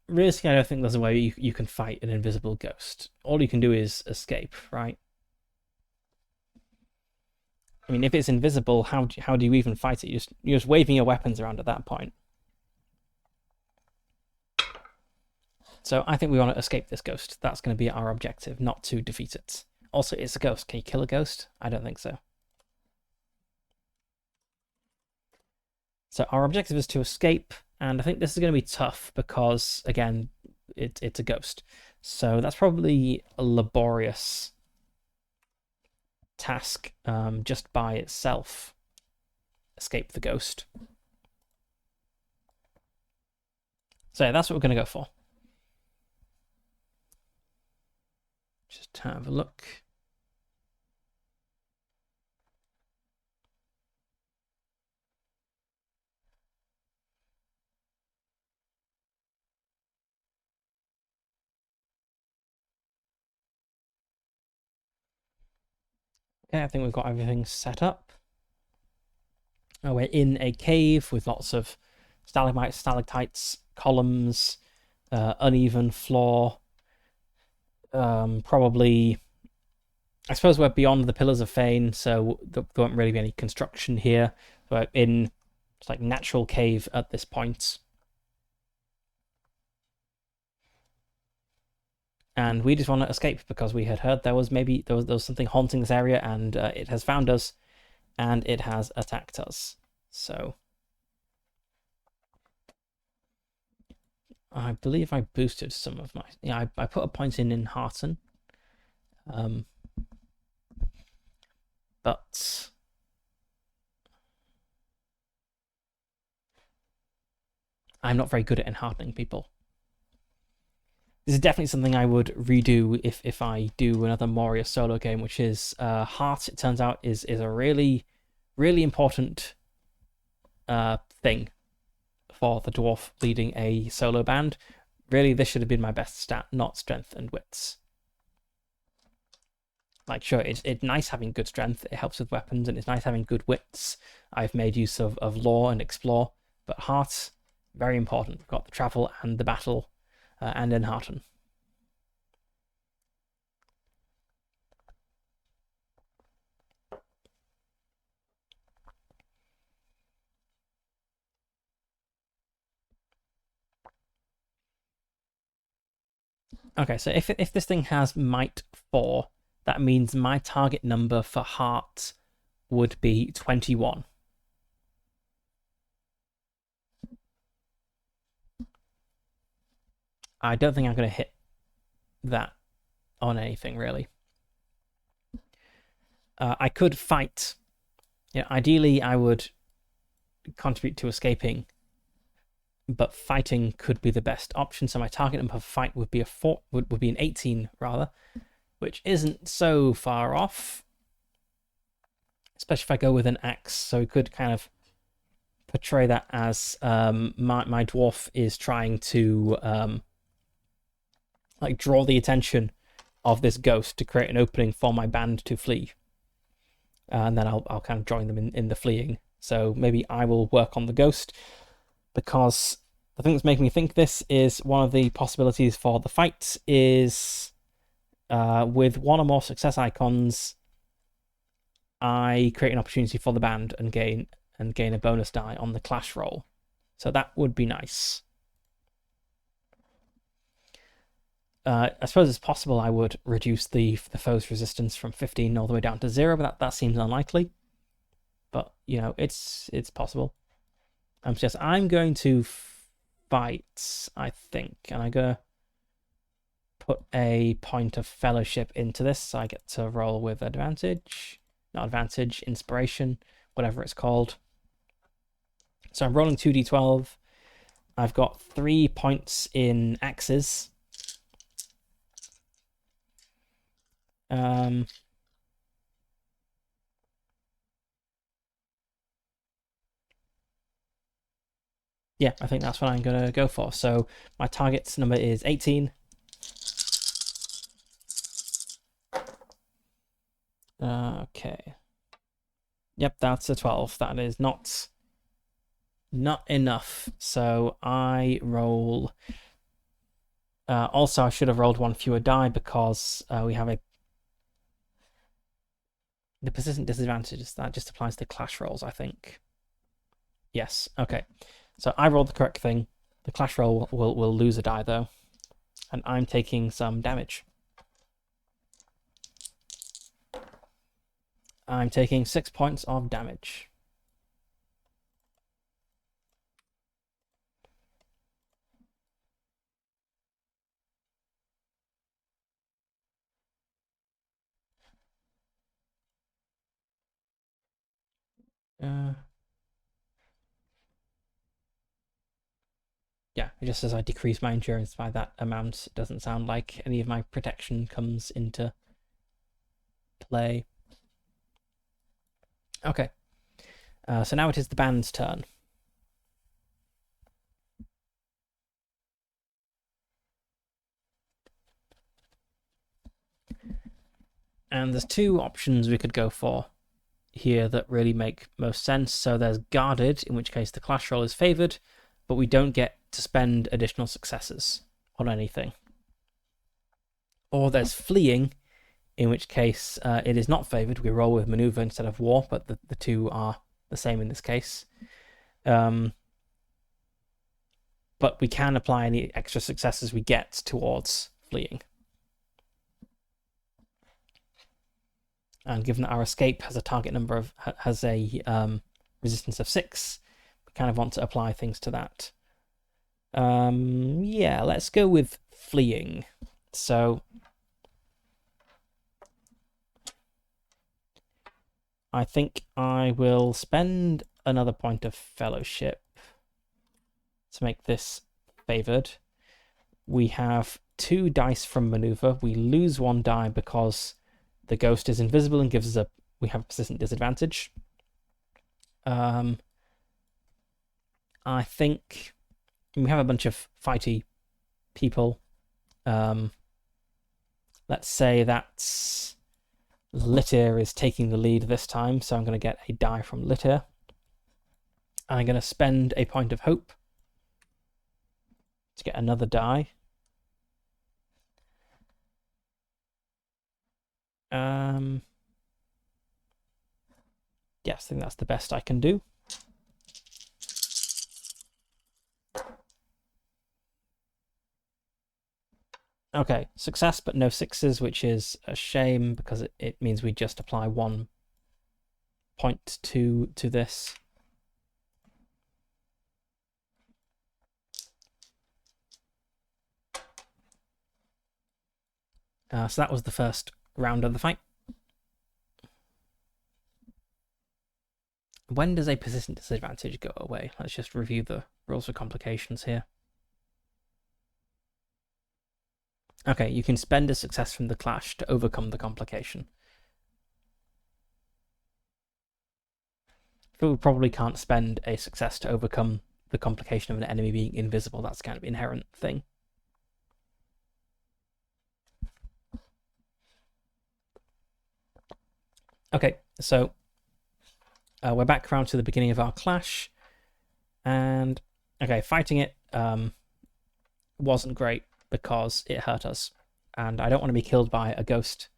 realistically, I don't think there's a way you can fight an invisible ghost. All you can do is escape, right? I mean, if it's invisible, how do you even fight it? You're just waving your weapons around at that point. So I think we want to escape this ghost. That's going to be our objective, not to defeat it. Also, it's a ghost. Can you kill a ghost? I don't think so. So our objective is to escape, and I think this is going to be tough because, again, it's a ghost. So that's probably a laborious task just by itself. Escape the ghost. So yeah, that's what we're going to go for. Just have a look. Okay, I think we've got everything set up. We're in a cave with lots of stalagmites, stalactites, columns, uneven floor. Probably, I suppose we're beyond the Pillars of Fane, so there won't really be any construction here. We're in just like natural cave at this point. And we just want to escape because we had heard there was something haunting this area, and it has found us, and it has attacked us. So I believe I boosted some of my... Yeah, I put a point in Hearten. But I'm not very good at enheartening people. This is definitely something I would redo if I do another Moria solo game, which is Heart, it turns out, is a really, really important thing for the dwarf leading a solo band. Really, this should have been my best stat, not strength and wits. Like, sure, it's nice having good strength, it helps with weapons, and it's nice having good wits. I've made use of lore and explore, but Heart, very important. We've got the travel and the battle, and in Hearten. Okay, so if this thing has might 4, that means my target number for Heart would be 21. I don't think I'm going to hit that on anything, really. I could fight. Ideally, I would contribute to escaping, but fighting could be the best option. So my target number for fight would be would be an 18 rather, which isn't so far off. Especially if I go with an axe, so we could kind of portray that as my dwarf is trying to like draw the attention of this ghost to create an opening for my band to flee, and then I'll kind of join them in the fleeing. So maybe I will work on the ghost because The thing that's making me think this is one of the possibilities for the fight is with one or more success icons, I create an opportunity for the band and gain a bonus die on the clash roll. So that would be nice. I suppose it's possible I would reduce the foe's resistance from 15 all the way down to 0, but that seems unlikely. But you know, it's possible. I'm going to fight, I think, and I'm gonna put a point of fellowship into this, so I get to roll with advantage. Not advantage, inspiration, whatever it's called. So I'm rolling 2d12. I've got 3 points in axes. Yeah, I think that's what I'm gonna go for. So my target's number is 18. Okay. Yep, that's a 12. That is not enough. So I roll. Also, I should have rolled one fewer die because we have the persistent disadvantages. That just applies to clash rolls, I think. Yes. Okay. So I rolled the correct thing. The clash roll will lose a die though, and I'm taking some damage. I'm taking 6 points of damage. Yeah, just as I decrease my endurance by that amount, it doesn't sound like any of my protection comes into play. Okay. So now it is the band's turn. And there's 2 options we could go for here that really make most sense. So there's guarded, in which case the clash roll is favored, but we don't get to spend additional successes on anything. Or there's fleeing, in which case it is not favored. We roll with maneuver instead of war, but the 2 are the same in this case. But we can apply any extra successes we get towards fleeing. And given that our escape has a target number of has a resistance of 6, we kind of want to apply things to that. Yeah, let's go with fleeing. So I think I will spend another point of fellowship to make this favored. We have 2 dice from maneuver. We lose 1 die because the ghost is invisible and gives us we have a persistent disadvantage. I think we have a bunch of fighty people. Let's say that Litter is taking the lead this time, so I'm going to get a die from Litter. I'm going to spend a point of hope to get another die. Yes, I think that's the best I can do. Okay, success but no 6s, which is a shame because it means we just apply 1 point to this. So that was the first round of the fight. When does a persistent disadvantage go away? Let's just review the rules for complications here. Okay, you can spend a success from the clash to overcome the complication. But we probably can't spend a success to overcome the complication of an enemy being invisible. That's kind of an inherent thing. Okay, so we're back around to the beginning of our clash. And, okay, fighting it, wasn't great because it hurt us, and I don't want to be killed by a ghost.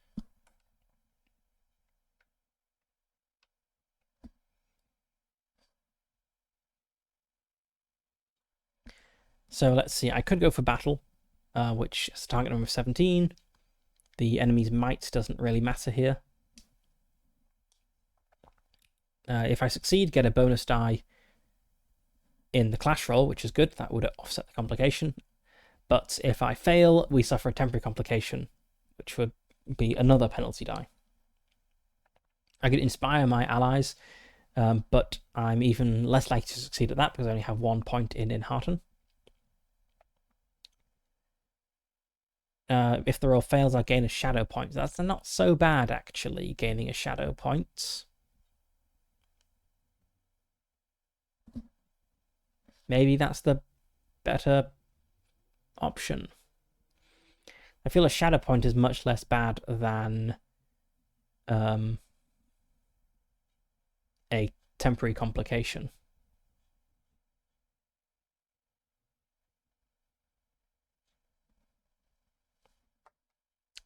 So let's see, I could go for battle, which is target number 17. The enemy's might doesn't really matter here. If I succeed, get a bonus die in the clash roll, which is good. That would offset the complication. But if I fail, we suffer a temporary complication, which would be another penalty die. I could inspire my allies, but I'm even less likely to succeed at that because I only have 1 point in Hearten. If the roll fails, I gain a shadow point. That's not so bad, actually, gaining a shadow point. Maybe that's the better option. I feel a shadow point is much less bad than a temporary complication.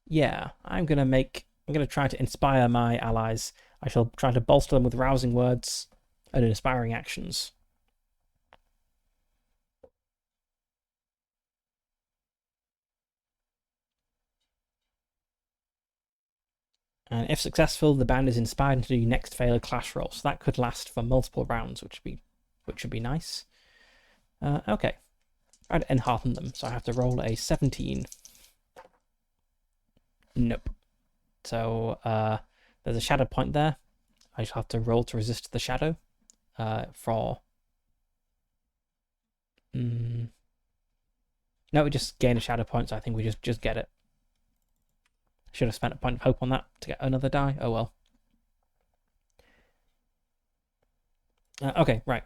Yeah, I'm gonna try to inspire my allies. I shall try to bolster them with rousing words and inspiring actions. And if successful, the band is inspired into the next failed clash roll. So that could last for multiple rounds, which would be nice. Okay. I'd enhearten them, so I have to roll a 17. Nope. So there's a shadow point there. I just have to roll to resist the shadow for... No, we just gain a shadow point, so I think we just get it. Should have spent a point of hope on that to get another die. Oh well. Okay, right.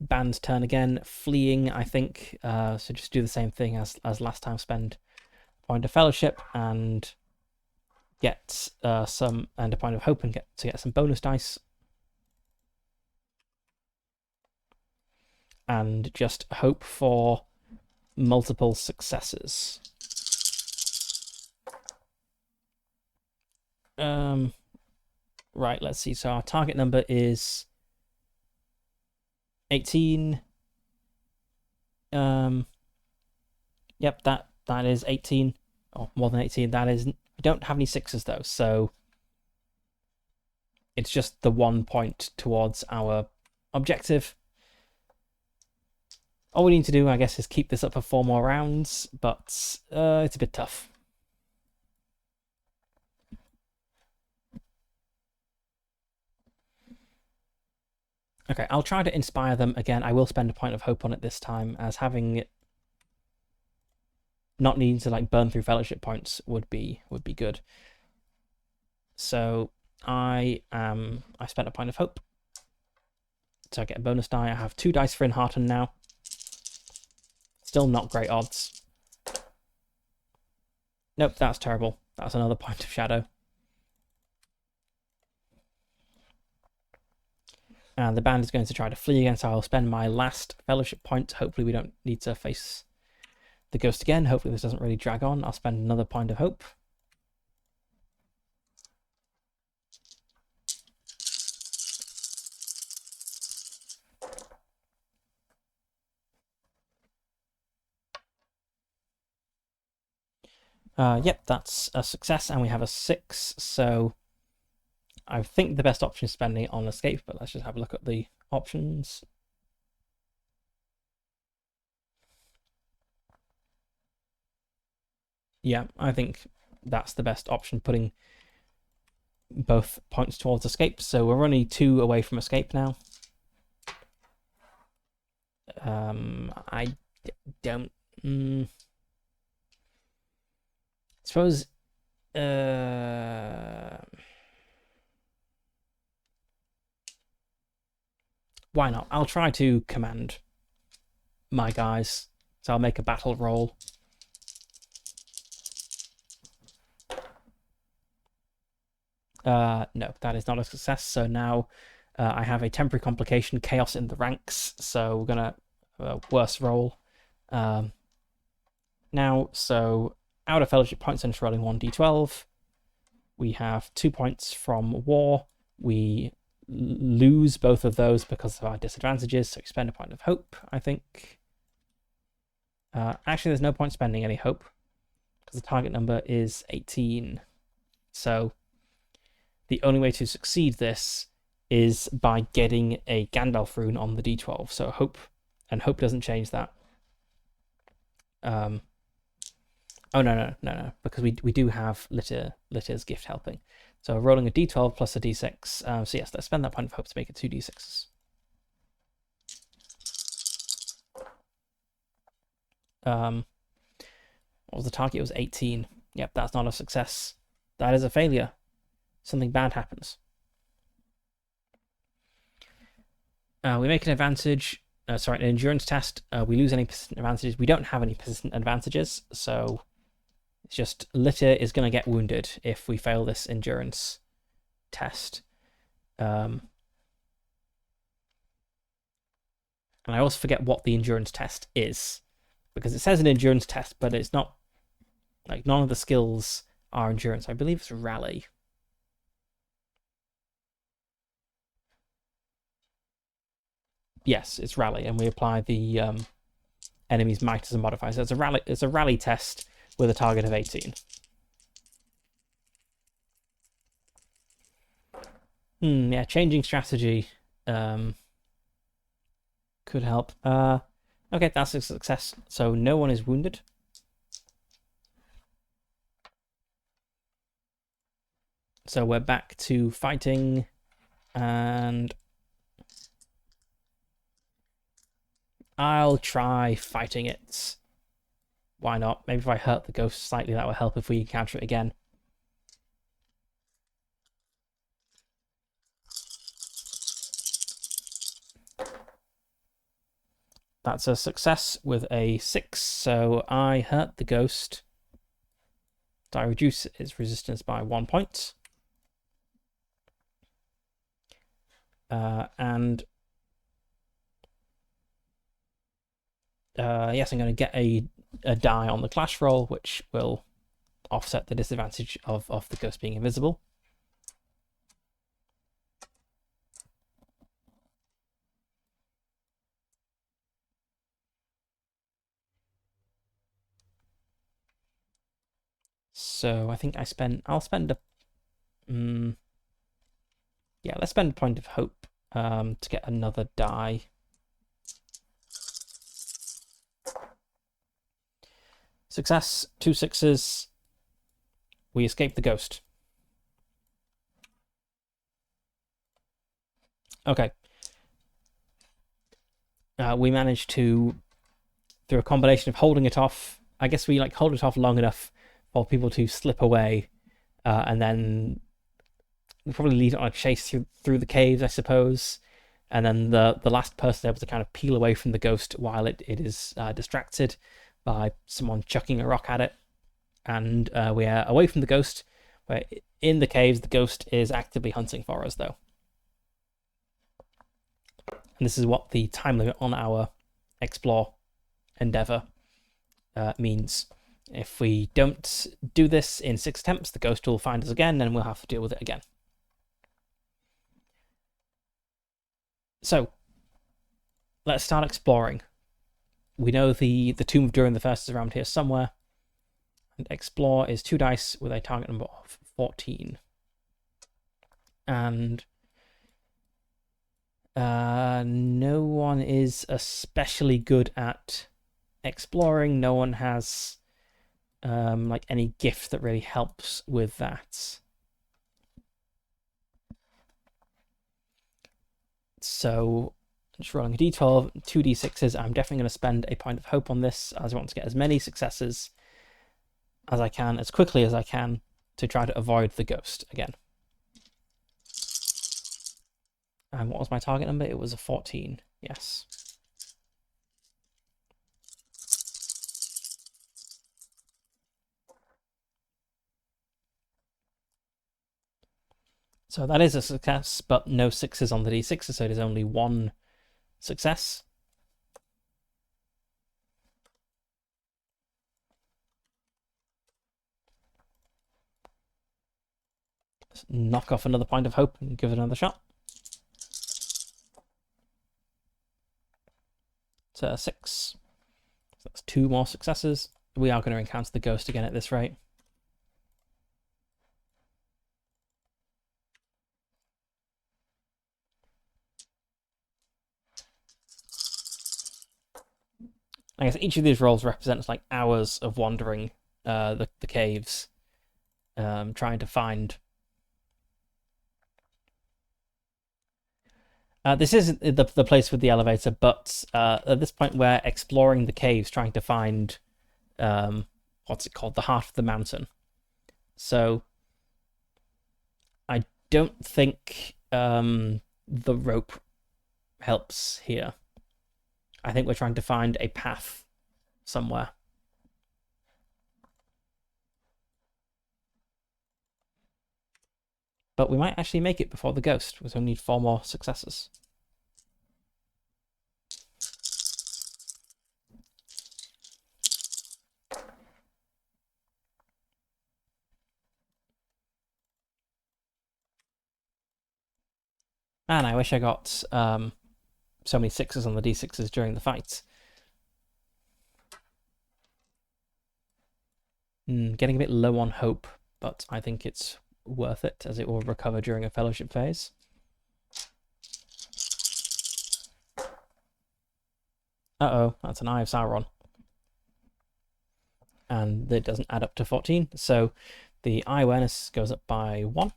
Band's turn again. Fleeing, I think. So just do the same thing as last time. Spend a point of fellowship and get a point of hope and get some bonus dice. And just hope for multiple successes. Right, let's see. So our target number is 18. Yep, that is 18, or more than 18. That is, we don't have any sixes though, so it's just the 1 point towards our objective. All we need to do, I guess, is keep this up for 4 more rounds, but it's a bit tough. Okay, I'll try to inspire them again. I will spend a point of hope on it this time, as having it not needing to like burn through fellowship points would be good. So I spent a point of hope. So I get a bonus die. I have 2 dice for Enhearten now. Still not great odds. Nope, that's terrible. That's another point of shadow. And the band is going to try to flee again, so I'll spend my last fellowship point. Hopefully we don't need to face the ghost again. Hopefully this doesn't really drag on. I'll spend another point of hope. Yep, that's a success, and we have a 6, so I think the best option is spending it on escape, but let's just have a look at the options. Yeah, I think that's the best option, putting both points towards escape. So we're only 2 away from escape now. I don't... suppose... why not? I'll try to command my guys. So I'll make a battle roll. No, that is not a success. So now I have a temporary complication, chaos in the ranks. So we're gonna worse roll. Now, so out of fellowship points and rolling 1d12. We have 2 points from war. We lose both of those because of our disadvantages, so we spend a point of hope, I think. Actually, there's no point spending any hope because the target number is 18. So the only way to succeed this is by getting a Gandalf rune on the d12. So hope, and hope doesn't change that. Oh, no, because we do have Litter's gift helping. So rolling a d12 plus a d6. So yes, let's spend that point of hope to make it 2 d6s. What was the target? It was 18. Yep, that's not a success. That is a failure. Something bad happens. We make an advantage. An endurance test. We lose any persistent advantages. We don't have any persistent advantages, so it's just Litter is going to get wounded if we fail this endurance test. And I also forget what the endurance test is, because it says an endurance test, but it's not, like, none of the skills are endurance. I believe it's rally. Yes, it's rally, and we apply the enemy's might as a modifier. So it's a rally test with a target of 18. Yeah, changing strategy could help. Okay, that's a success. So no one is wounded. So we're back to fighting, and I'll try fighting it. Why not? Maybe if I hurt the ghost slightly, that will help if we encounter it again. That's a success with a 6, so I hurt the ghost. So I reduce its resistance by 1 point. Yes, I'm going to get a die on the clash roll, which will offset the disadvantage of the ghost being invisible. So I think I'll spend a yeah, let's spend a point of hope to get another die. Success, 2 6s. We escape the ghost. Okay. We managed to, through a combination of holding it off, I guess we hold it off long enough for people to slip away, and then we probably lead it on a chase through the caves, I suppose. And then the last person able to kind of peel away from the ghost while it is distracted by someone chucking a rock at it. And we are away from the ghost. We're in the caves. The ghost is actively hunting for us, though. And this is what the time limit on our explore endeavor means. If we don't do this in 6 attempts, the ghost will find us again, and we'll have to deal with it again. So, let's start exploring. We know the Tomb of Durin the First is around here somewhere. And explore is 2 dice with a target number of 14. And no one is especially good at exploring. No one has any gift that really helps with that. So just rolling a d12, 2 d6s. I'm definitely going to spend a point of hope on this, as I want to get as many successes as I can, as quickly as I can, to try to avoid the ghost again. And what was my target number? It was a 14. Yes. So that is a success, but no 6s on the d6s, so it is only 1 success. Let's knock off another point of hope and give it another shot. So 6. So that's 2 more successes. We are going to encounter the ghost again at this rate. I guess each of these rolls represents like hours of wandering the caves, trying to find. This isn't the place with the elevator, but at this point we're exploring the caves, trying to find what's it called, the heart of the mountain. So I don't think the rope helps here. I think we're trying to find a path somewhere. But we might actually make it before the ghost. We only need 4 more successes. Man, I wish I got so many 6s on the d6s during the fight. Getting a bit low on hope, but I think it's worth it, as it will recover during a fellowship phase. Uh-oh, that's an Eye of Sauron. And it doesn't add up to 14, so the eye awareness goes up by 1.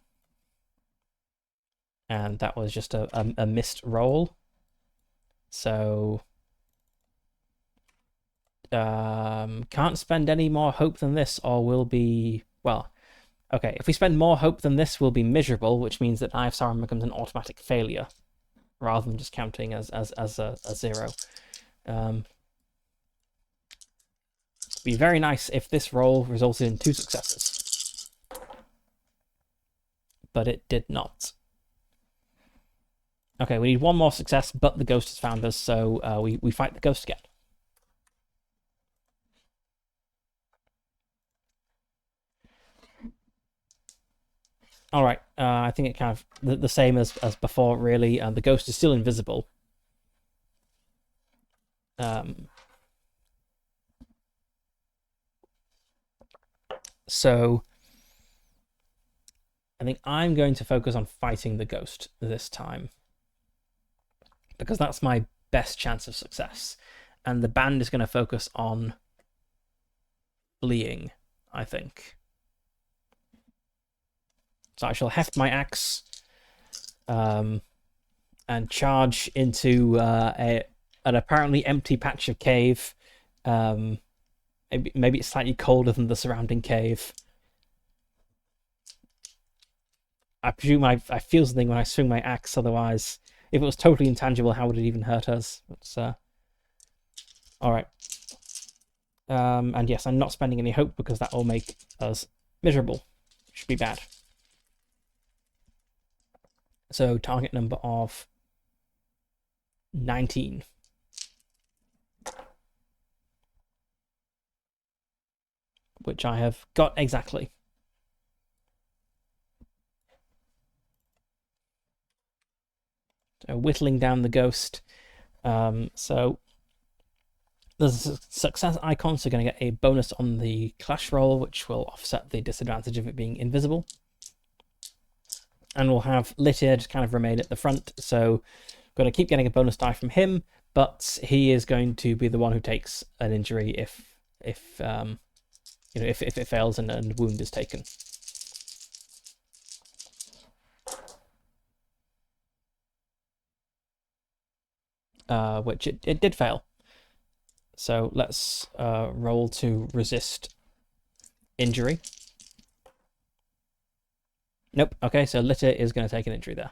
And that was just a missed roll. So can't spend any more hope than this, or we'll be, well, okay, if we spend more hope than this, we'll be miserable, which means that Eye of Sauron becomes an automatic failure, rather than just counting as a 0. It'd be very nice if this roll resulted in 2 successes. But it did not. Okay, we need 1 more success, but the ghost has found us, so we fight the ghost again. All right, I think it kind of the same as before, really. The ghost is still invisible. So I think I'm going to focus on fighting the ghost this time, because that's my best chance of success. And the band is going to focus on fleeing, I think. So I shall heft my axe and charge into an apparently empty patch of cave. Maybe it's slightly colder than the surrounding cave. I presume I feel something when I swing my axe, otherwise, if it was totally intangible, how would it even hurt us? Alright. And yes, I'm not spending any hope, because that will make us miserable. Should be bad. So target number of 19. Which I have got exactly. So whittling down the ghost. So the success icons are going to get a bonus on the clash roll, which will offset the disadvantage of it being invisible. And we'll have Litir just kind of remain at the front, so I'm going to keep getting a bonus die from him, but he is going to be the one who takes an injury if it fails and a wound is taken. Which it did fail. So let's roll to resist injury. Nope. Okay, so Litter is going to take an injury there.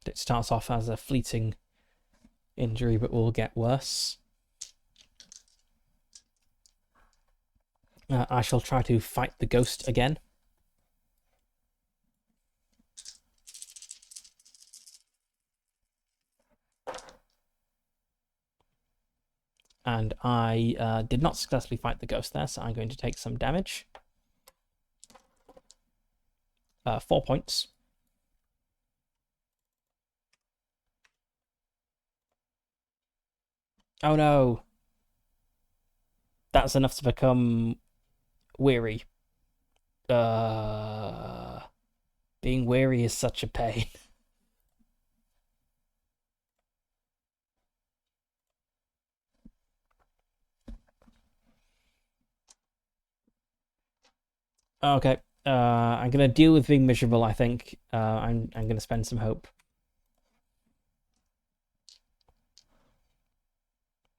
It starts off as a fleeting injury, but will get worse. I shall try to fight the ghost again. And I did not successfully fight the ghost there, so I'm going to take some damage. 4 points. Oh no! That's enough to become weary. Being weary is such a pain. Okay. I'm gonna deal with being miserable, I think. I'm gonna spend some hope.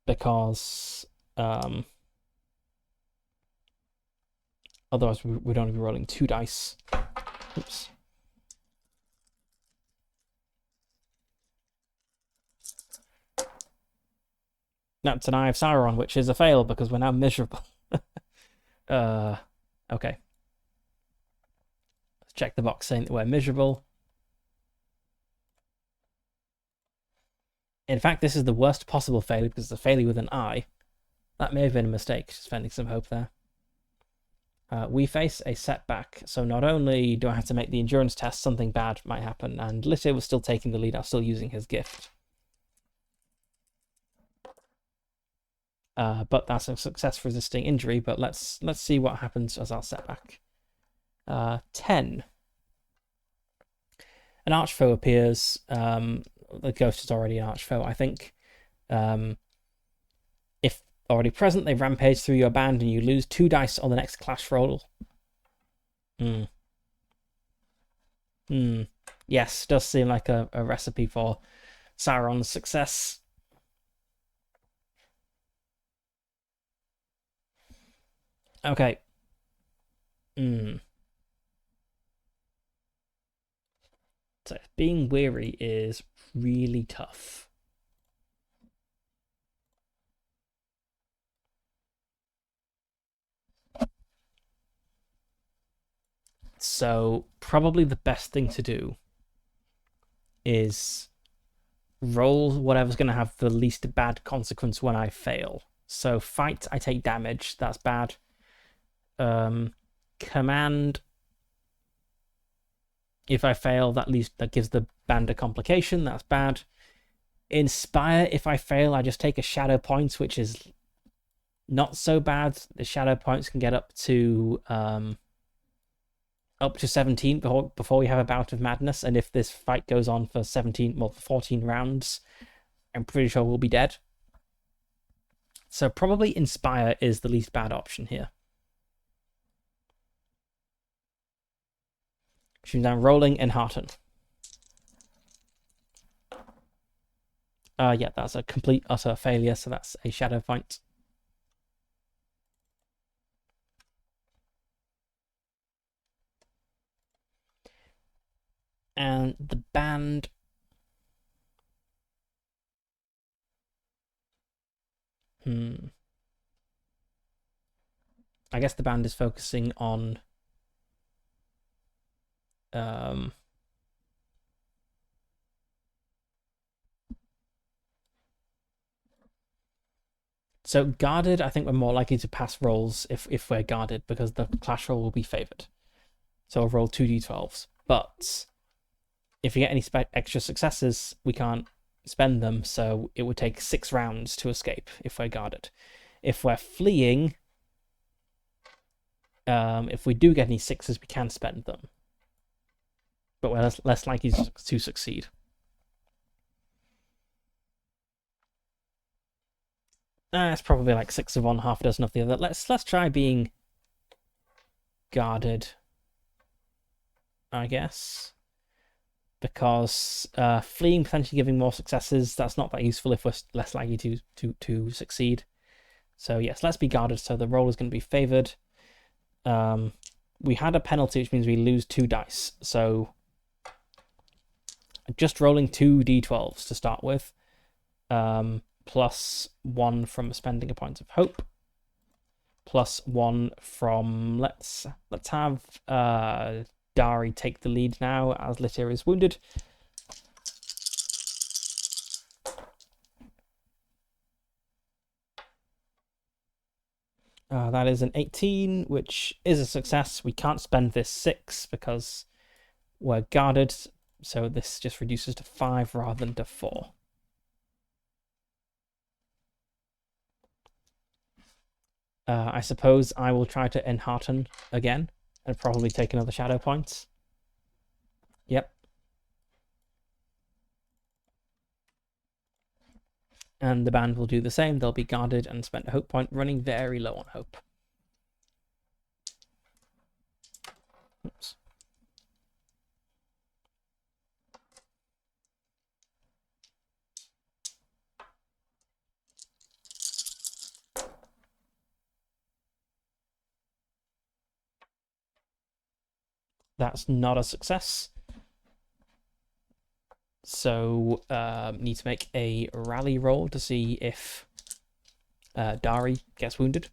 Because otherwise we'd only be rolling 2 dice. Oops. That's an Eye of Sauron, which is a fail because we're now miserable. Okay. Let's check the box saying that we're miserable. In fact, this is the worst possible failure because it's a failure with an eye. That may have been a mistake, spending some hope there. We face a setback, so not only do I have to make the endurance test, something bad might happen, and Litter was still taking the lead, I was still using his gift. But that's a success resisting injury, but let's see what happens as our setback. 10. An archfoe appears. The ghost is already an archfoe, I think. If already present, they rampage through your band and you lose 2 dice on the next clash roll. Yes, does seem like a recipe for Sauron's success. Okay. So being weary is really tough. So probably the best thing to do is roll whatever's going to have the least bad consequence when I fail. So fight, I take damage. That's bad. Command, if I fail, that gives the band a complication. That's bad. Inspire, if I fail, I just take a shadow point, which is not so bad. The shadow points can get up to 17 before we have a bout of madness, and if this fight goes on for 14 rounds, I'm pretty sure we'll be dead. So probably Inspire is the least bad option here. Which means I'm rolling and hearten. Yeah, that's a complete, utter failure, so that's a shadow point. And the band... I guess the band is focusing on... So guarded, I think we're more likely to pass rolls if we're guarded because the clash roll will be favored. So I'll roll 2d12s. But if we get any extra successes, we can't spend them, so it would take 6 rounds to escape if we're guarded. If we're fleeing, if we do get any 6s, we can spend them. But we're less likely to succeed. It's probably like 6 of one, half a dozen of the other. Let's try being guarded, I guess. Because fleeing potentially giving more successes, that's not that useful if we're less likely to succeed. So yes, let's be guarded. So the roll is going to be favored. We had a penalty, which means we lose 2 dice. So just rolling 2d12s to start with, plus 1 from spending a point of hope, plus 1 from let's have Dari take the lead now as Litter is wounded. That is an 18, which is a success. We can't spend this 6 because we're guarded, so this just reduces to 5 rather than to 4. I suppose I will try to enhearten again and probably take another shadow point. Yep. And the band will do the same. They'll be guarded and spend a hope point, running very low on hope. Oops. That's not a success. So need to make a rally roll to see if Dari gets wounded.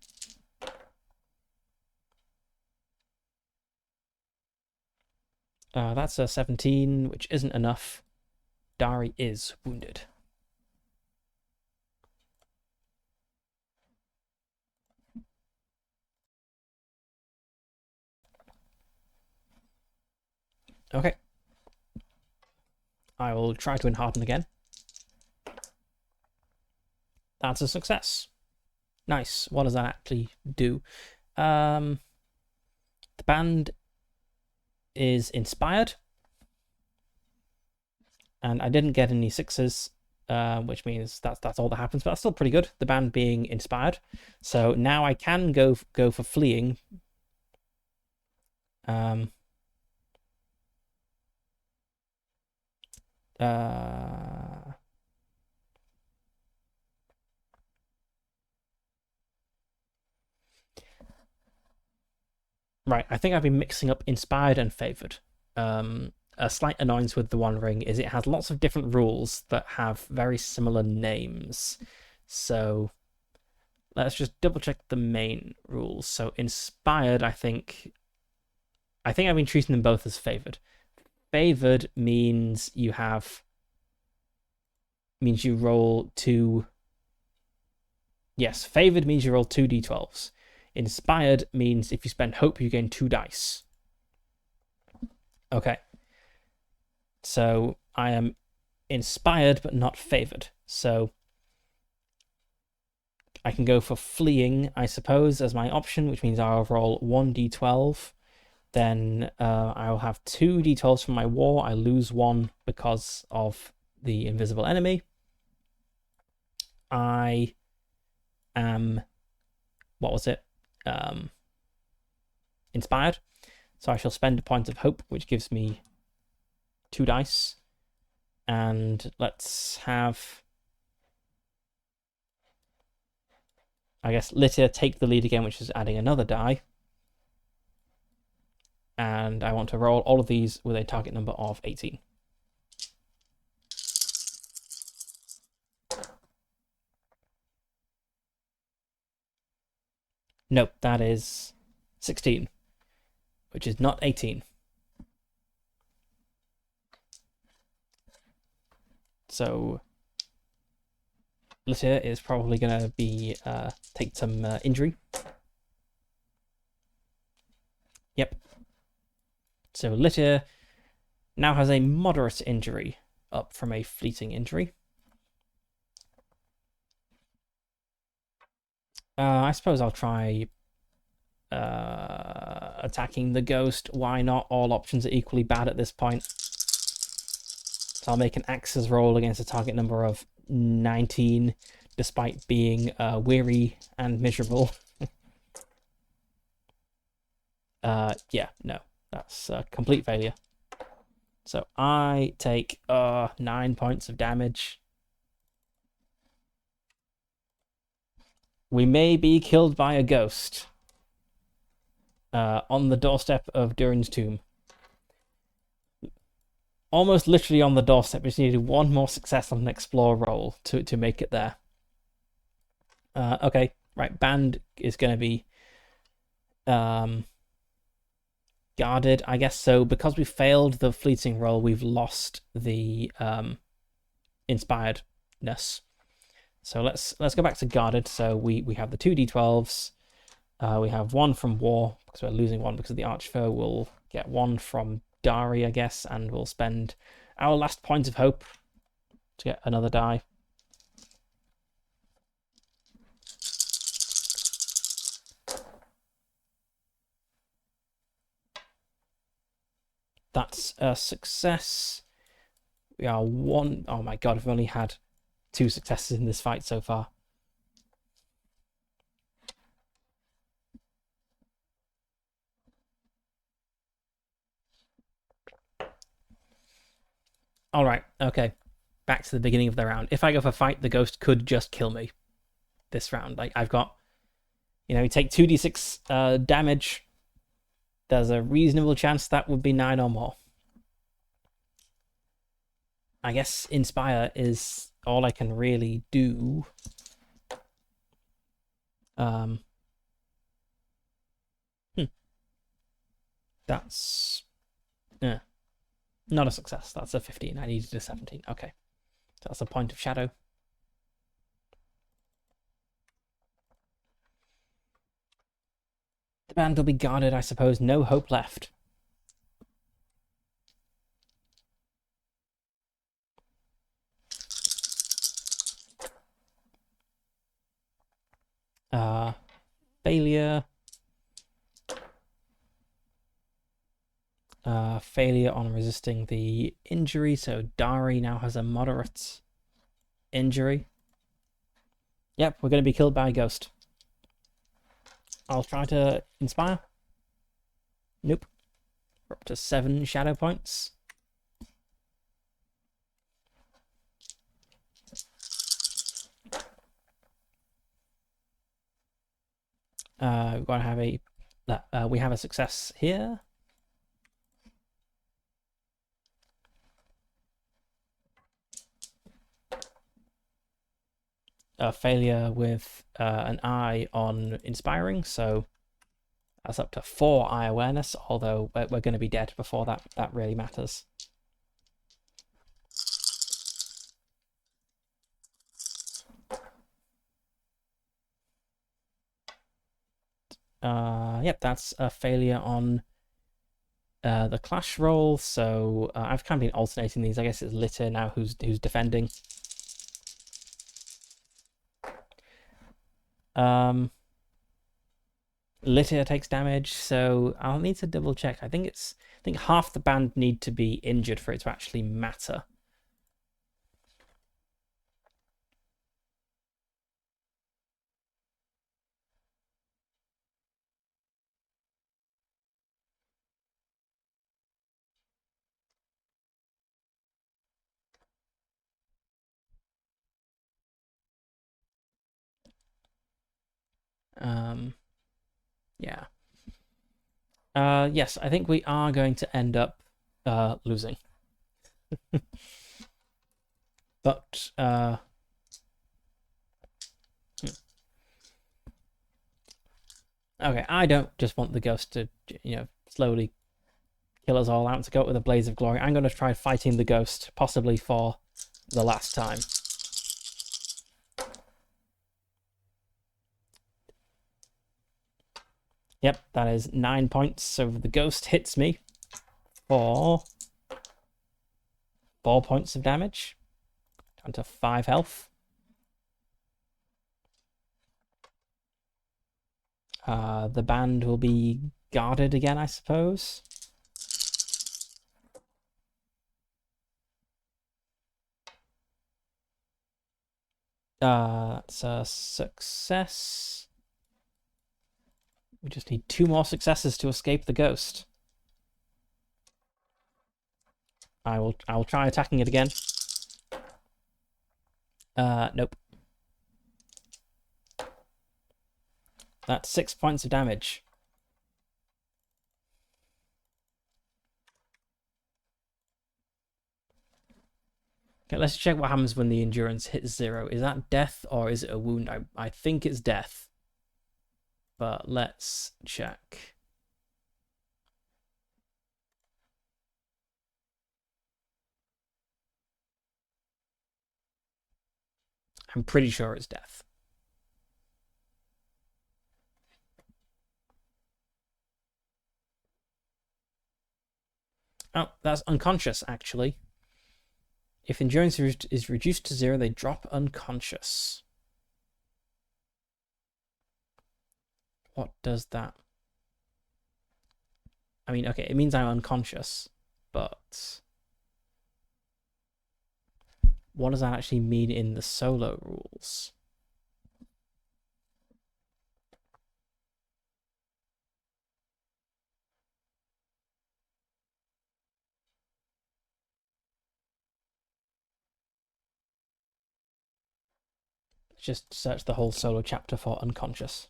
That's a 17, which isn't enough. Dari is wounded. Okay. I will try to enhearten again. That's a success. Nice. What does that actually do? The band is inspired. And I didn't get any 6s, which means that's all that happens, but that's still pretty good, the band being inspired. So now I can go for fleeing. Right, I think I've been mixing up inspired and favored. A slight annoyance with the One Ring is it has lots of different rules that have very similar names. So let's just double check the main rules. So inspired, I think I've been treating them both as favored. Favored means you roll 2. Yes, favored means you roll 2 d12s. Inspired means if you spend hope, you gain 2 dice. Okay. So I am inspired but not favored. So I can go for fleeing, I suppose, as my option, which means I'll roll 1 d12. Then I'll have 2 d12s from my war. I lose 1 because of the invisible enemy. I am, what was it? Inspired. So I shall spend a point of hope, which gives me 2 dice. And let's have, I guess, Lytia take the lead again, which is adding another die. And I want to roll all of these with a target number of 18. Nope, that is 16, which is not 18. So Lytia is probably going to be take some injury. Yep. So Lytia now has a moderate injury, up from a fleeting injury. I suppose I'll try attacking the ghost. Why not? All options are equally bad at this point. So I'll make an axes roll against a target number of 19, despite being weary and miserable. Yeah, no, that's a complete failure. So I take 9 points of damage. We may be killed by a ghost on the doorstep of Durin's tomb. Almost literally on the doorstep. We just needed 1 more success on an explore roll to make it there. Okay, right. Band is going to be guarded, I guess. So because we failed the fleeting roll, we've lost the inspiredness. So let's go back to guarded. So we have the 2 d12s. We have one from War, because we're losing one because of the Archfoe. We'll get one from Dari, I guess, and we'll spend our last point of hope to get another die. That's a success. We are one. Oh my god, I've only had 2 successes in this fight so far. All right, okay. Back to the beginning of the round. If I go for fight, the ghost could just kill me this round. Like, I've got, you take 2d6 damage. There's a reasonable chance that would be 9 or more. I guess Inspire is all I can really do. That's not a success. That's a 15. I needed a 17. Okay. So that's a point of shadow. The band will be guarded, I suppose. No hope left. Failure. Failure on resisting the injury. So Dari now has a moderate injury. Yep, we're going to be killed by a ghost. I'll try to inspire. Nope. We're up to 7 shadow points. We've got to have we have a success here. A failure with an eye on inspiring, so that's up to 4 eye awareness, although we're going to be dead before that really matters. Yep, that's a failure on the clash roll, so I've kind of been alternating these. I guess it's Litter now who's defending. Litter takes damage, so I'll need to double check. I think half the band need to be injured for it to actually matter. Yeah. Yes, I think we are going to end up losing. But okay, I don't just want the ghost to, slowly kill us all out to go with a blaze of glory. I'm going to try fighting the ghost, possibly for the last time. Yep, that is 9 points. So the ghost hits me for 4 points of damage, down to 5 health. The band will be guarded again, I suppose. That's a success. We just need 2 more successes to escape the ghost. I will try attacking it again. Nope. That's 6 points of damage. Okay, let's check what happens when the endurance hits 0. Is that death or is it a wound? I think it's death. But let's check. I'm pretty sure it's death. Oh, that's unconscious, actually. If endurance is reduced to 0, they drop unconscious. What does that? I mean, okay, it means I'm unconscious, but what does that actually mean in the solo rules? Just search the whole solo chapter for unconscious.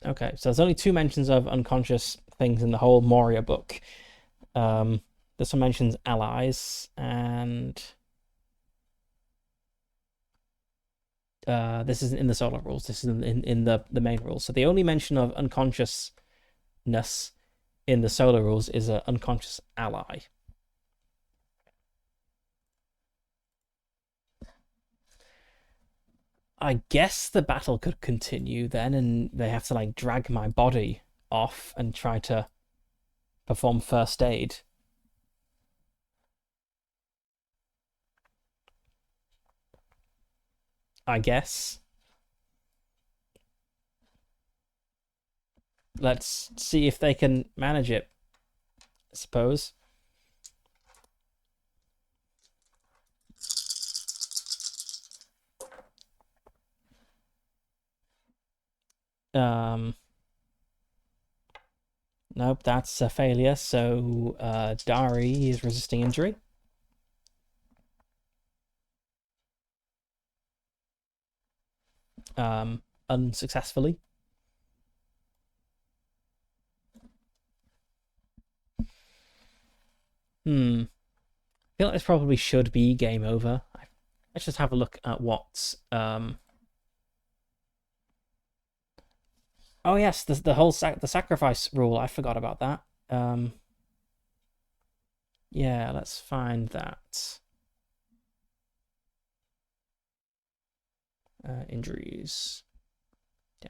Okay, so there's only 2 mentions of unconscious things in the whole Moria book. This one mentions allies, and this isn't in the solo rules. This is in the main rules. So the only mention of unconsciousness in the solo rules is an unconscious ally. I guess the battle could continue then, and they have to like drag my body off and try to perform first aid. I guess. Let's see if they can manage it, I suppose. Um, nope, that's a failure. So Dari is resisting injury. Unsuccessfully. I feel like this probably should be game over. Let's just have a look at what. Oh yes, the whole the sacrifice rule. I forgot about that. Yeah, let's find that. Injuries. Yeah.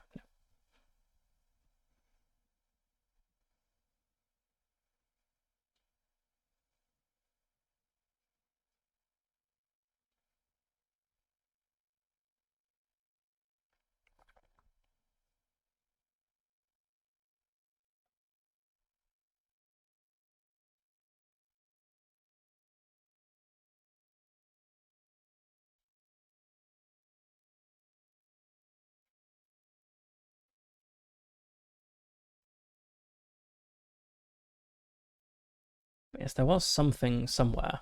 Yes, there was something somewhere.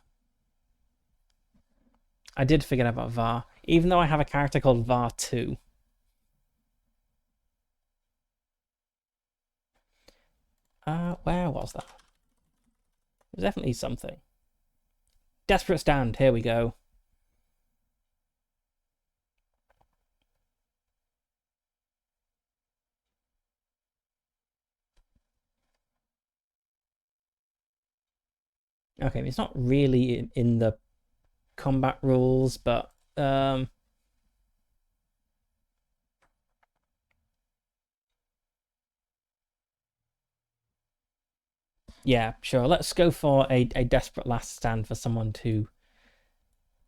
I did forget about VAR, even though I have a character called VAR 2. Where was that? It was definitely something. Desperate Stand, here we go. Okay, it's not really in the combat rules, but yeah, sure. Let's go for a desperate last stand for someone to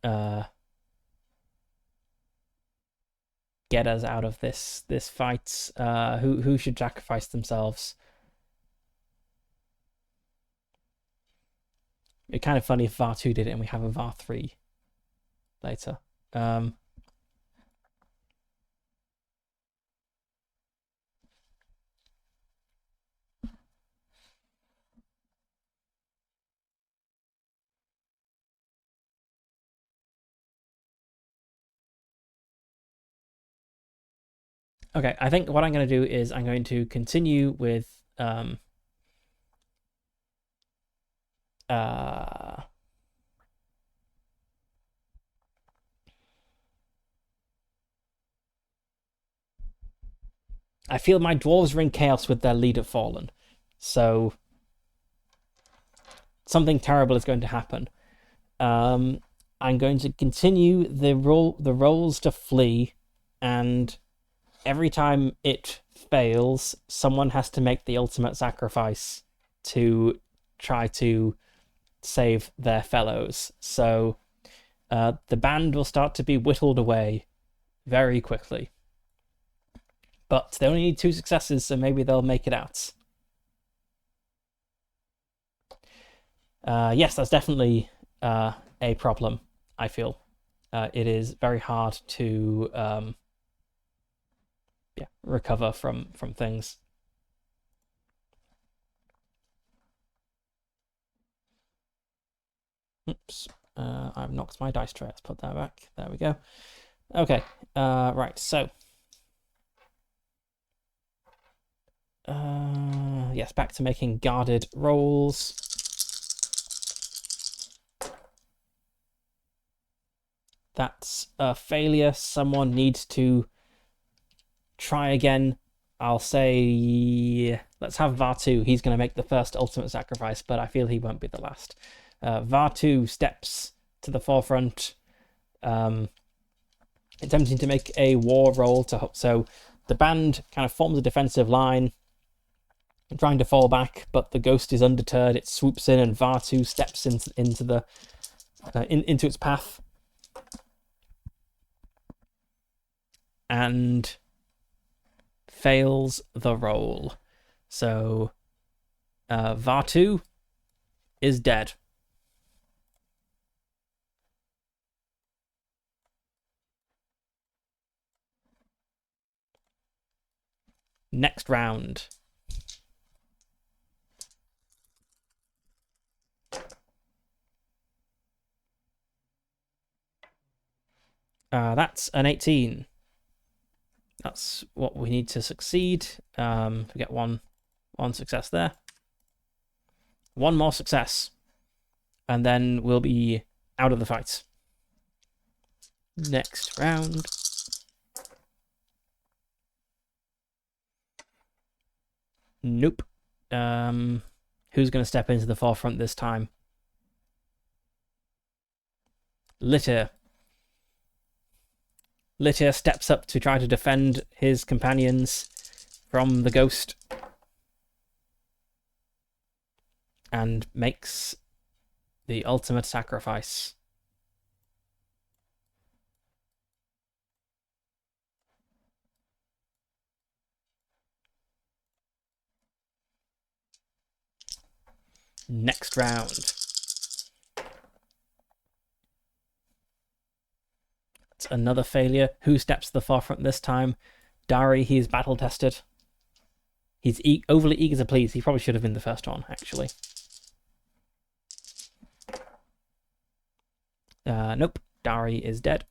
uh get us out of this fight. Who should sacrifice themselves? It's kind of funny if VAR 2 did it and we have a VAR 3 later. Okay, I think what I'm going to do is I'm going to continue with uh I feel my dwarves are in chaos with their leader fallen. So something terrible is going to happen. I'm going to continue the rolls to flee, and every time it fails, someone has to make the ultimate sacrifice to try to save their fellows. So the band will start to be whittled away very quickly. But they only need 2 successes, so maybe they'll make it out. Yes, that's definitely a problem, I feel. It is very hard to recover from things. Oops, I've knocked my dice tray. Let's put that back. There we go. Okay, right, so. Yes, back to making guarded rolls. That's a failure. Someone needs to try again. I'll say, let's have Vartu. He's going to make the first ultimate sacrifice, but I feel he won't be the last. Vartu steps to the forefront, attempting to make a war roll. So the band kind of forms a defensive line, trying to fall back, but the ghost is undeterred. It swoops in, and Vartu steps into its path. And fails the roll. So Vartu is dead. Next round. That's an 18. That's what we need to succeed. We get one success there. One more success. And then we'll be out of the fight. Next round. Nope. Who's going to step into the forefront this time? Litter. Litter steps up to try to defend his companions from the ghost and makes the ultimate sacrifice. Next round. It's another failure. Who steps to the forefront this time? Dari, he's battle tested. He's overly eager to please. He probably should have been the first one, actually. Nope. Dari is dead.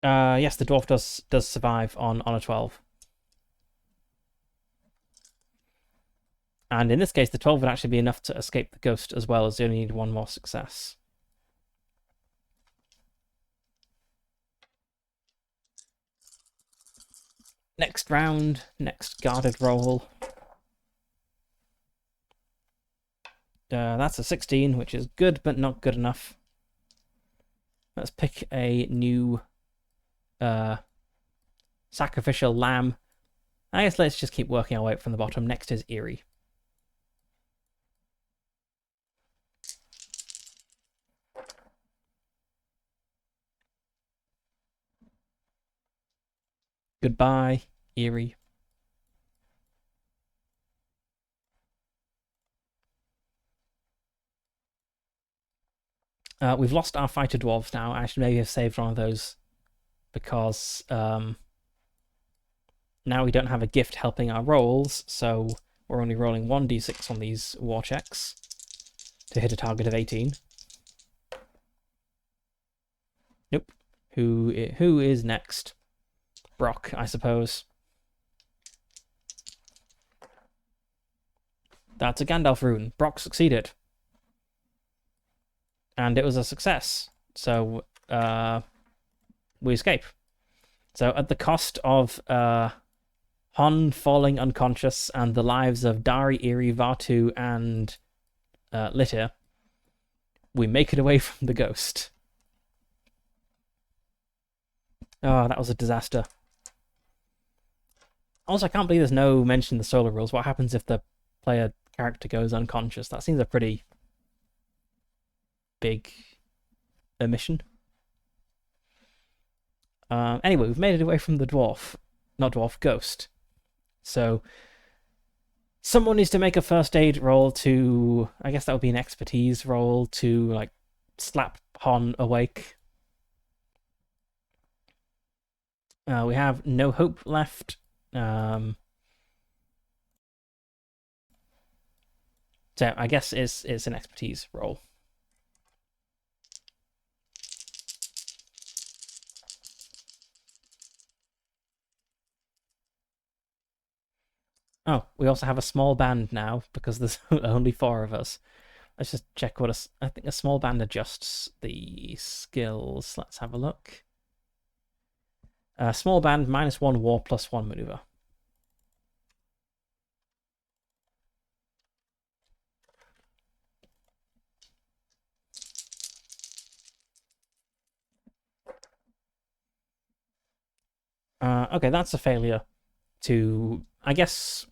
Yes, the dwarf does survive on a 12. And in this case, the 12 would actually be enough to escape the ghost as well, as they only need one more success. Next round, next guarded roll. That's a 16, which is good, but not good enough. Let's pick a new sacrificial lamb. I guess let's just keep working our way up from the bottom. Next is Eerie. Goodbye, Eerie. We've lost our fighter dwarves now. I should maybe have saved one of those because now we don't have a gift helping our rolls, so we're only rolling 1d6 on these war checks to hit a target of 18. Nope. Who is next? Brock, I suppose. That's a Gandalf rune. Brock succeeded. And it was a success. So we escape. So at the cost of Hon falling unconscious and the lives of Dari, Iri, Vartu, and Litter, we make it away from the ghost. Oh, that was a disaster. Also, I can't believe there's no mention in the solo rules. What happens if the player character goes unconscious? That seems a pretty big omission. Anyway, we've made it away from the ghost. So someone needs to make a first aid roll to, I guess that would be an expertise roll to like slap Hon awake. We have no hope left. So I guess it's an expertise roll. Oh, we also have a small band now because there's only 4 of us. Let's just check what I think a small band adjusts the skills. Let's have a look. Small band, -1 war, +1 maneuver. Okay, that's a failure to, I guess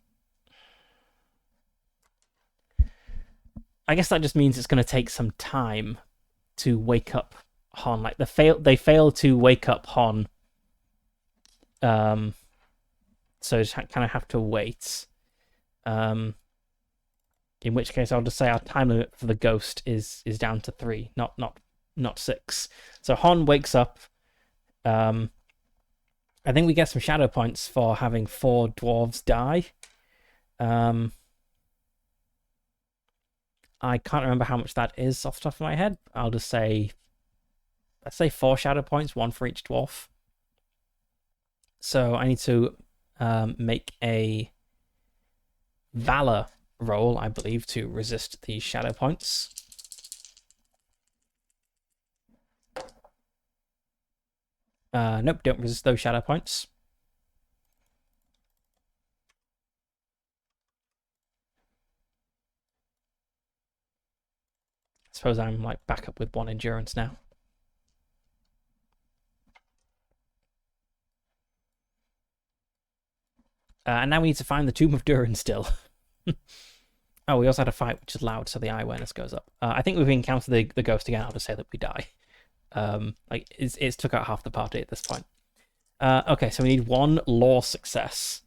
that just means it's going to take some time to wake up Hon. Like they fail to wake up Hon. So just kind of have to wait. In which case, I'll just say our time limit for the ghost is down to 3, not 6. So Hon wakes up. I think we get some shadow points for having 4 dwarves die. I can't remember how much that is off the top of my head. I'll just say, let's say 4 shadow points, 1 for each dwarf. So I need to make a Valor roll, I believe, to resist these shadow points. Nope, don't resist those shadow points. I suppose I'm like back up with 1 endurance now. And now we need to find the Tomb of Durin still. Oh, we also had a fight, which is loud, so the eye awareness goes up. I think we've encountered the ghost again. I'll just say that we die. Like it's took out half the party at this point. Okay, so we need 1 law success,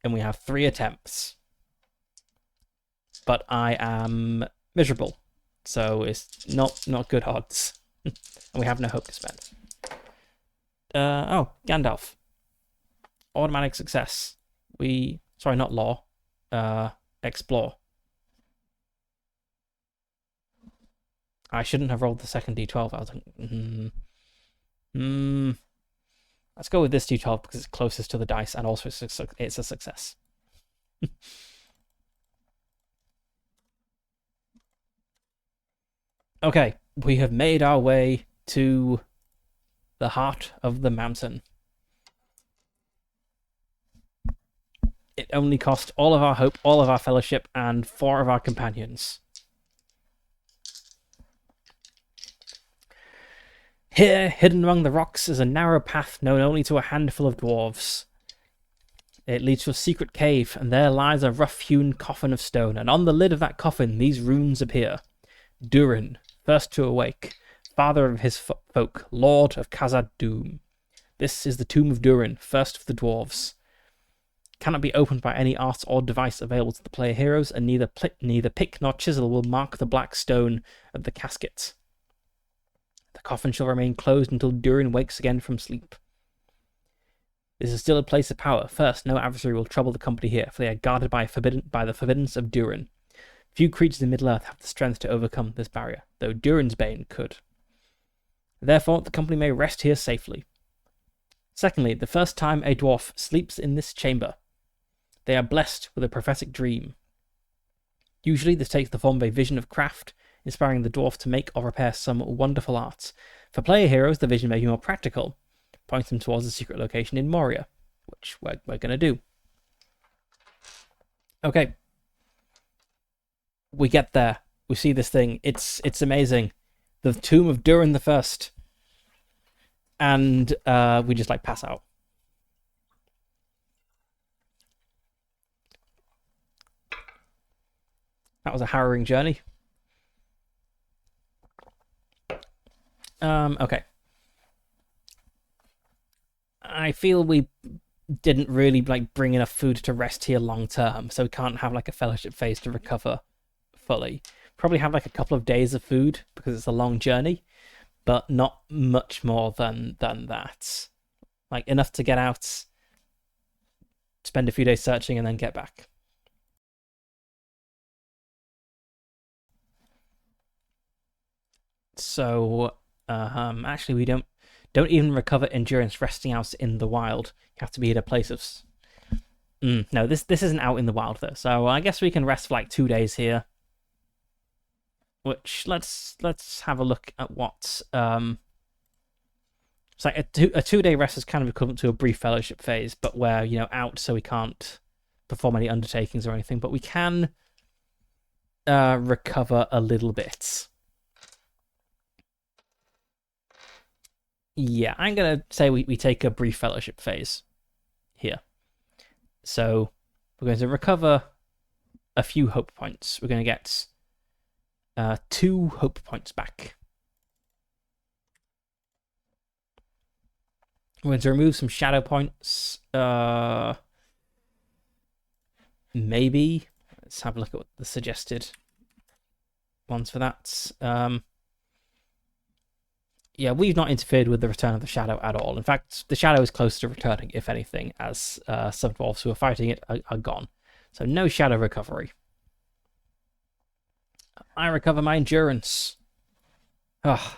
and we have 3 attempts. But I am miserable, so it's not good odds, and we have no hope to spend. Oh, Gandalf. Automatic success. Sorry, not law. Explore. I shouldn't have rolled the second d12. I was like, let's go with this d12 because it's closest to the dice and also it's a success. Okay, we have made our way to the heart of the mountain. It only cost all of our hope, all of our fellowship, and 4 of our companions. Here, hidden among the rocks, is a narrow path known only to a handful of dwarves. It leads to a secret cave, and there lies a rough-hewn coffin of stone, and on the lid of that coffin these runes appear. Durin, first to awake, father of his folk, lord of Khazad-dûm. This is the tomb of Durin, first of the dwarves. Cannot be opened by any art or device available to the player heroes, and neither pick nor chisel will mark the black stone of the casket. The coffin shall remain closed until Durin wakes again from sleep. This is still a place of power. First, no adversary will trouble the company here, for they are guarded by the forbiddance of Durin. Few creatures in Middle-earth have the strength to overcome this barrier, though Durin's Bane could. Therefore, the company may rest here safely. Secondly, the first time a dwarf sleeps in this chamber, they are blessed with a prophetic dream. Usually this takes the form of a vision of craft, inspiring the dwarf to make or repair some wonderful art. For player heroes, the vision may be more practical. points them towards the secret location in Moria, which we're going to do. Okay. We get there. We see this thing. It's amazing. The tomb of Durin the First. And we just like pass out. That was a harrowing journey. Okay. I feel we didn't really like bring enough food to rest here long term, so we can't have like a fellowship phase to recover fully. Probably have like a couple of days of food because it's a long journey, but not much more than that. Like enough to get out, spend a few days searching, and then get back. So, actually, we don't even recover endurance resting out in the wild. You have to be at a place of. No, this isn't out in the wild though. So I guess we can rest for like 2 days here. Which let's have a look at what it's like a 2 day rest is kind of equivalent to a brief fellowship phase, but we're out, so we can't perform any undertakings or anything, but we can recover a little bit. Yeah, I'm gonna say we take a brief fellowship phase here. So we're going to recover a few hope points. We're going to get 2 hope points back. We're going to remove some shadow points. Maybe. Let's have a look at what the suggested ones for that. Yeah, we've not interfered with the return of the shadow at all. In fact, the shadow is close to returning, if anything, as some dwarves who are fighting it are gone. So no shadow recovery. I recover my endurance. Ugh.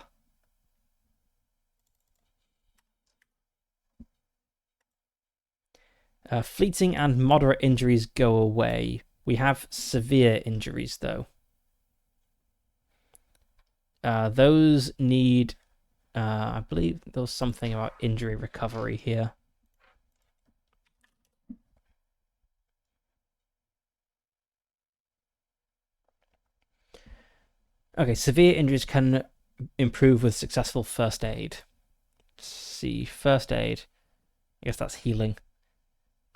Fleeting and moderate injuries go away. We have severe injuries, though. Those need... I believe there was something about injury recovery here. Okay, severe injuries can improve with successful first aid. Let's see, first aid. I guess that's healing.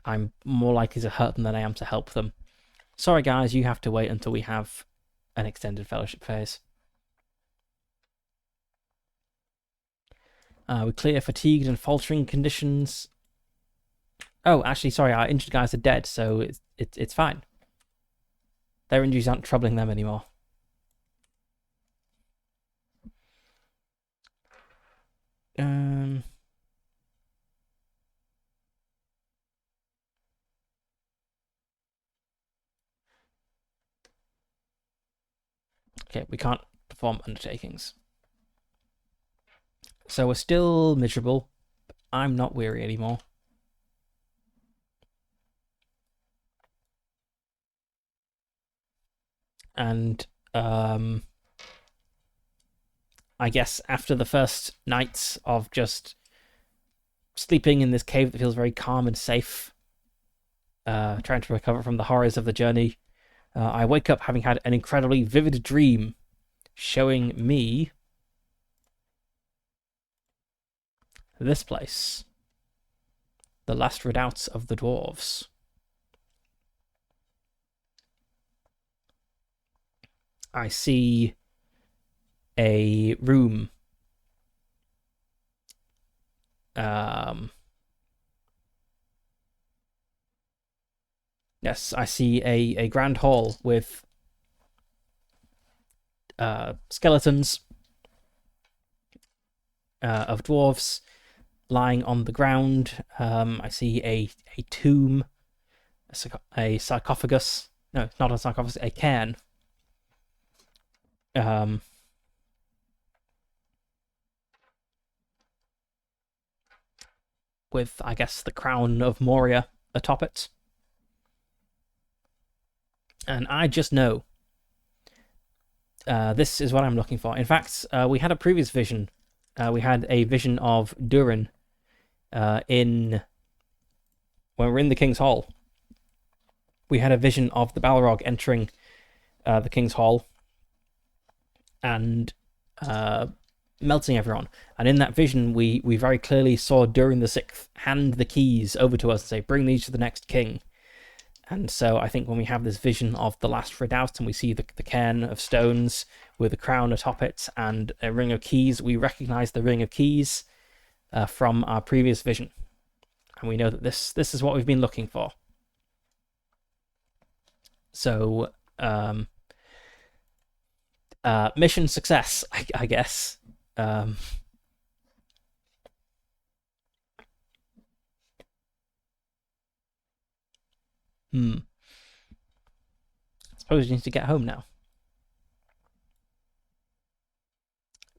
I'm more likely to hurt them than I am to help them. Sorry, guys, you have to wait until we have an extended fellowship phase. We clear fatigued and faltering conditions. Oh, actually, sorry, our injured guys are dead, so it's fine. Their injuries aren't troubling them anymore. Okay, we can't perform undertakings. So we're still miserable. I'm not weary anymore. And I guess after the first nights of just sleeping in this cave that feels very calm and safe, trying to recover from the horrors of the journey, I wake up having had an incredibly vivid dream showing me this place, the last redoubts of the dwarves. I see a room. Yes, I see a grand hall with skeletons of dwarves lying on the ground. I see a tomb, a sarcophagus. No, not a sarcophagus, a cairn. With, I guess, the crown of Moria atop it. And I just know this is what I'm looking for. In fact, we had a previous vision. We had a vision of Durin in when we're in the King's Hall, we had a vision of the Balrog entering the King's Hall and melting everyone. And in that vision, we very clearly saw Durin the Sixth hand the keys over to us and say, "Bring these to the next king." And so I think when we have this vision of the last redoubt and we see the cairn of stones with a crown atop it and a ring of keys, we recognize the ring of keys from our previous vision. And we know that this is what we've been looking for. So, mission success, I guess. I suppose you need to get home now.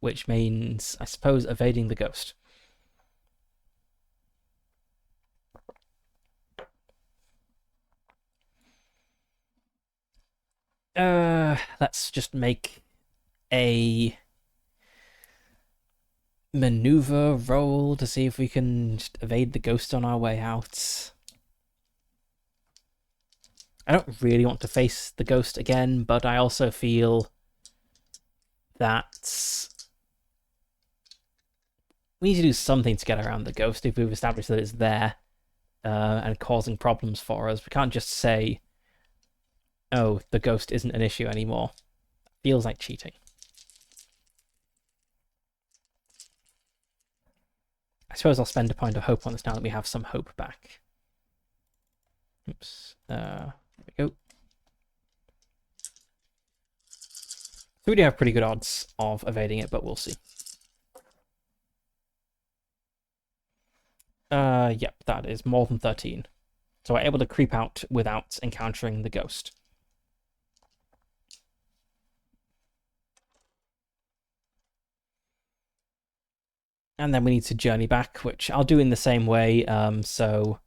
Which means, I suppose, evading the ghost. Let's just make a maneuver roll to see if we can just evade the ghost on our way out. I don't really want to face the ghost again, but I also feel that we need to do something to get around the ghost if we've established that it's there and causing problems for us. We can't just say, oh, the ghost isn't an issue anymore. Feels like cheating. I suppose I'll spend a point of hope on this now that we have some hope back. Oops. There we go. So we do have pretty good odds of evading it, but we'll see. Yep, that is more than 13. So we're able to creep out without encountering the ghost. And then we need to journey back, which I'll do in the same way. So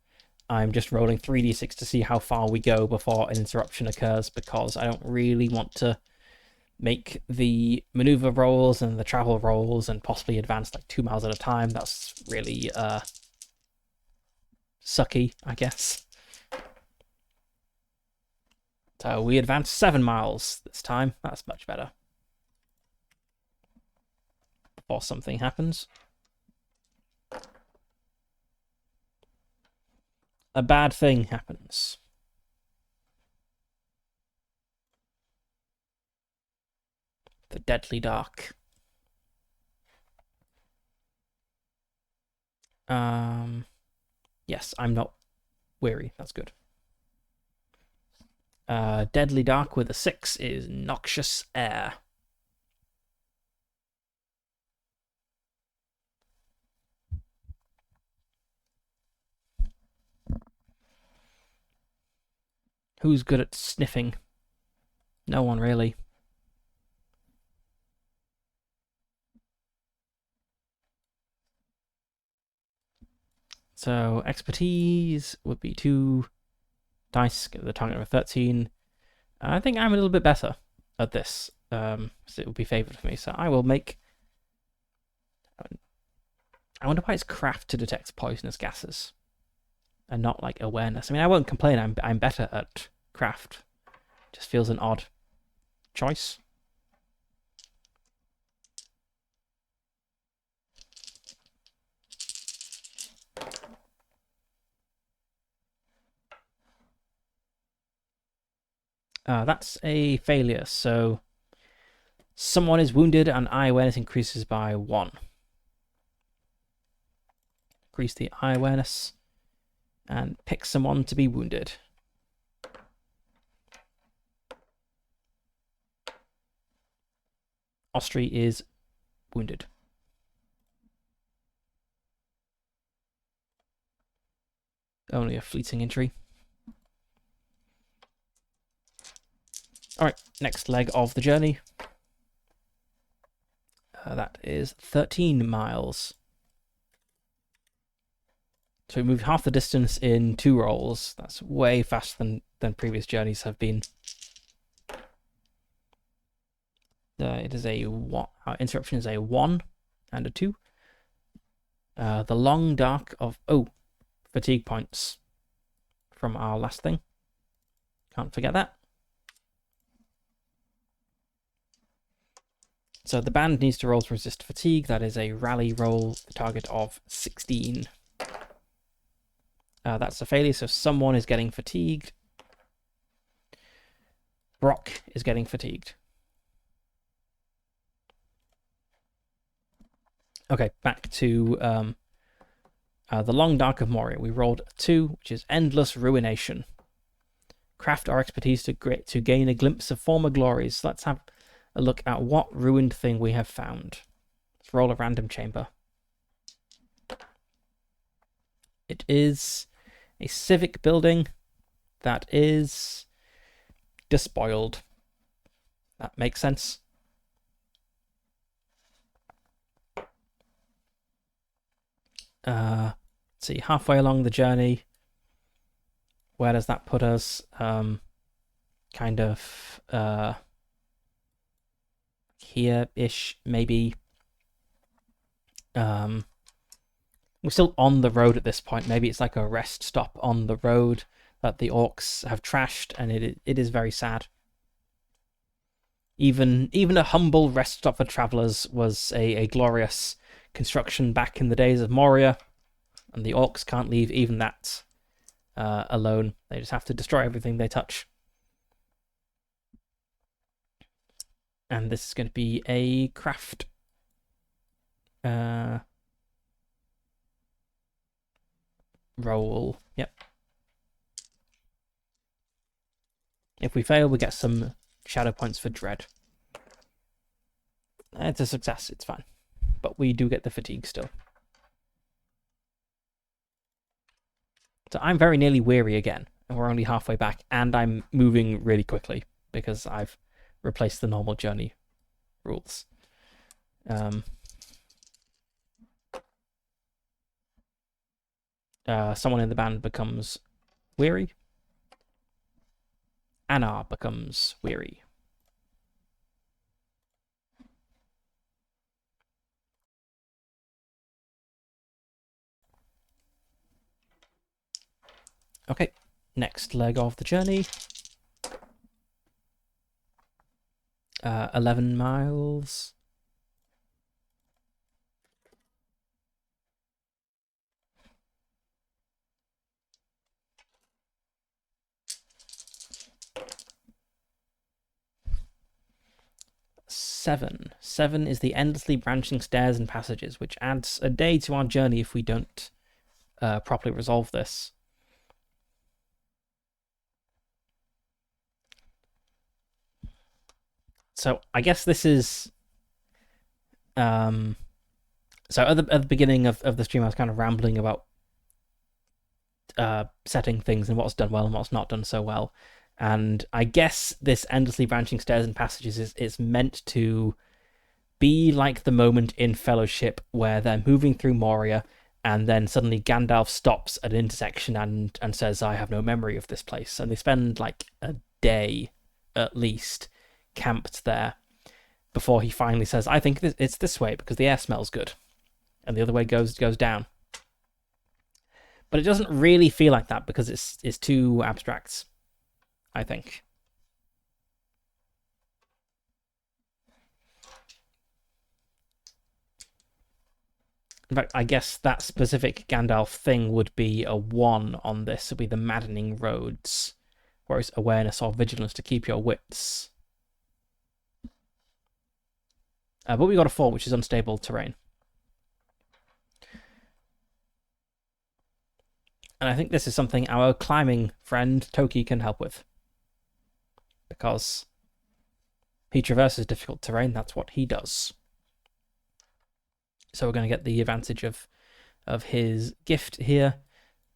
I'm just rolling 3d6 to see how far we go before an interruption occurs, because I don't really want to make the maneuver rolls and the travel rolls and possibly advance like 2 miles at a time. That's really sucky, I guess. So we advance 7 miles this time. That's much better. Before something happens. A bad thing happens. The deadly dark. Yes, I'm not weary. That's good. Deadly dark with a 6 is noxious air. Who's good at sniffing? No one really. So expertise would be 2 dice, get the target number 13. I think I'm a little bit better at this, so it would be favored for me. So I will make. I wonder why it's craft to detect poisonous gases, and not like awareness. I mean, I won't complain. I'm better at craft. Just feels an odd choice. That's a failure, so someone is wounded and eye awareness increases by 1. Increase the eye awareness and pick someone to be wounded. Ostry is wounded. Only a fleeting injury. Alright, next leg of the journey. That is 13 miles. So we moved half the distance in 2 rolls. That's way faster than previous journeys have been. It is a 1. Our interruption is a 1 and a 2. The long dark of... Oh, fatigue points from our last thing. Can't forget that. So the band needs to roll to resist fatigue. That is a rally roll, the target of 16. That's a failure, so someone is getting fatigued. Brock is getting fatigued. Okay, back to the Long Dark of Moria. We rolled a 2, which is Endless Ruination. Craft our expertise to gain a glimpse of former glories. Let's have a look at what ruined thing we have found. Let's roll a random chamber. It is a civic building that is despoiled. That makes sense. Let's see, halfway along the journey, where does that put us? Kind of here-ish, maybe. We're still on the road at this point. Maybe it's like a rest stop on the road that the orcs have trashed, and it is very sad. Even a humble rest stop for travelers was a glorious construction back in the days of Moria, and the orcs can't leave even that alone. They just have to destroy everything they touch. And this is going to be a craft roll. Yep. If we fail, we get some shadow points for dread. It's a success, it's fine. But we do get the fatigue still. So I'm very nearly weary again, and we're only halfway back, and I'm moving really quickly because I've replaced the normal journey rules. Someone in the band becomes weary. Anna becomes weary. Okay, next leg of the journey. 11 miles. Seven is the endlessly branching stairs and passages, which adds a day to our journey if we don't properly resolve this. So I guess this is so at the beginning of the stream I was kind of rambling about setting things and what's done well and what's not done so well. And I guess this endlessly branching stairs and passages is meant to be like the moment in Fellowship where they're moving through Moria and then suddenly Gandalf stops at an intersection and says, I have no memory of this place. And they spend like a day at least camped there before he finally says, I think it's this way because the air smells good. And the other way goes down. But it doesn't really feel like that because it's too abstract, I think. In fact, I guess that specific Gandalf thing would be a 1 on this. It would be the maddening roads, where it's awareness or vigilance to keep your wits. But we got a 4, which is unstable terrain. And I think this is something our climbing friend Toki can help with. Because he traverses difficult terrain, that's what he does. So we're going to get the advantage of his gift here.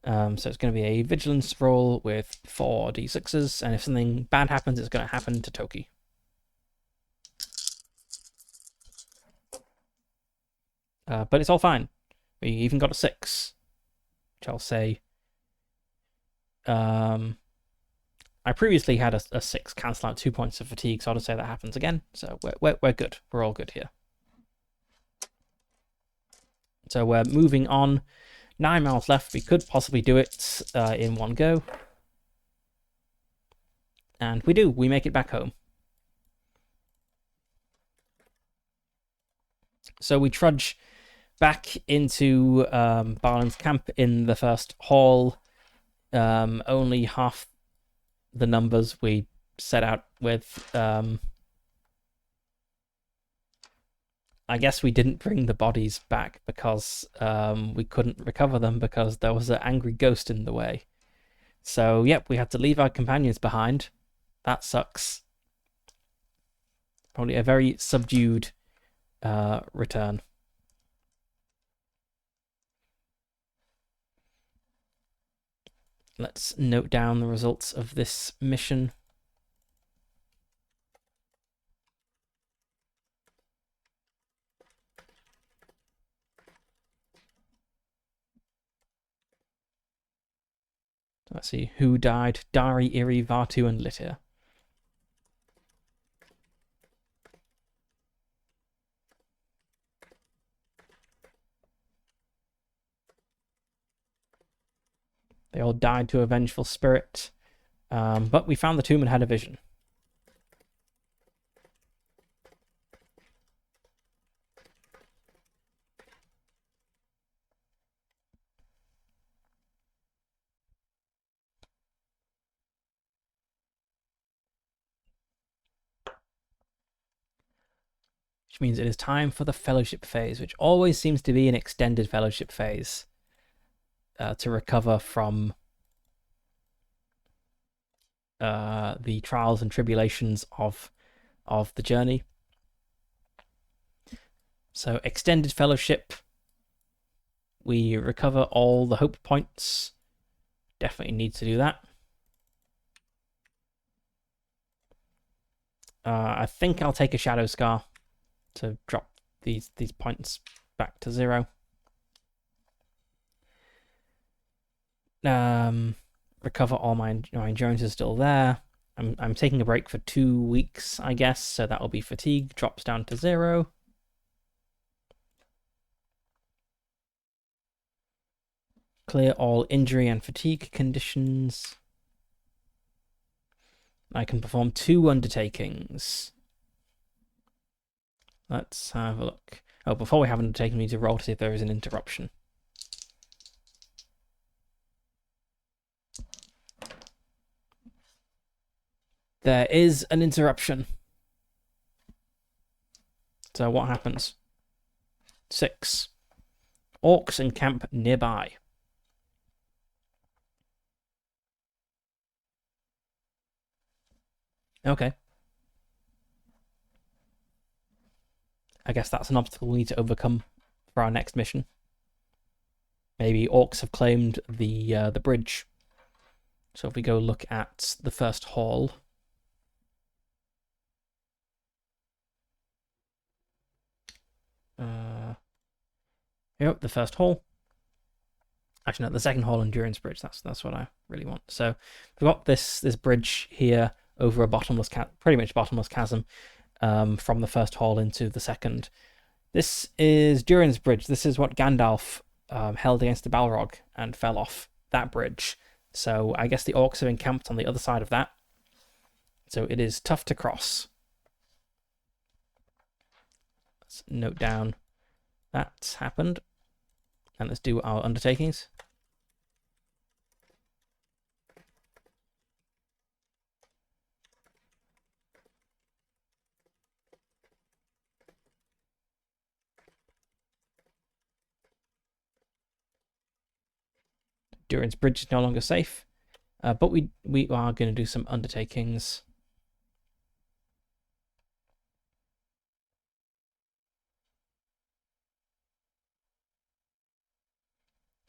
So it's going to be a vigilance roll with 4 d6s, and if something bad happens, it's going to happen to Toki. But it's all fine. We even got a 6, which I'll say. I previously had a 6 cancel out 2 points of fatigue, so I'll just say that happens again. So we're good. We're all good here. So we're moving on. 9 miles left. We could possibly do it in one go. And we do. We make it back home. So we trudge back into Barlin's camp in the first hall. Only half the numbers we set out with. I guess we didn't bring the bodies back because we couldn't recover them because there was an angry ghost in the way. So, yep, we had to leave our companions behind. That sucks. Probably a very subdued return. Let's note down the results of this mission. Let's see who died. Dari, Iri, Vartu, and Litir. They all died to a vengeful spirit. But we found the tomb and had a vision. Which means it is time for the fellowship phase, which always seems to be an extended fellowship phase to recover from the trials and tribulations of the journey. So extended fellowship, we recover all the hope points. Definitely need to do that. I think I'll take a shadow scar to drop these points back to 0. Recover all my endurance is still there. I'm taking a break for 2 weeks, I guess, so that will be fatigue, drops down to 0. Clear all injury and fatigue conditions. I can perform 2 undertakings. Let's have a look. Oh, before we have an undertaking, we need to roll to see if there is an interruption. There is an interruption. So what happens? 6. Orcs encamp nearby. Okay. I guess that's an obstacle we need to overcome for our next mission. Maybe orcs have claimed the bridge. So if we go look at the first hall. Yep, the first hall. Actually, no, the second hall and Durin's bridge. That's what I really want. So we've got this bridge here over a pretty much bottomless chasm from the first hall into the second. This is Durin's bridge. This is what Gandalf held against the Balrog and fell off that bridge. So I guess the orcs have encamped on the other side of that. So it is tough to cross. Let's note down that's happened. And let's do our undertakings. Durin's bridge is no longer safe, but we are going to do some undertakings.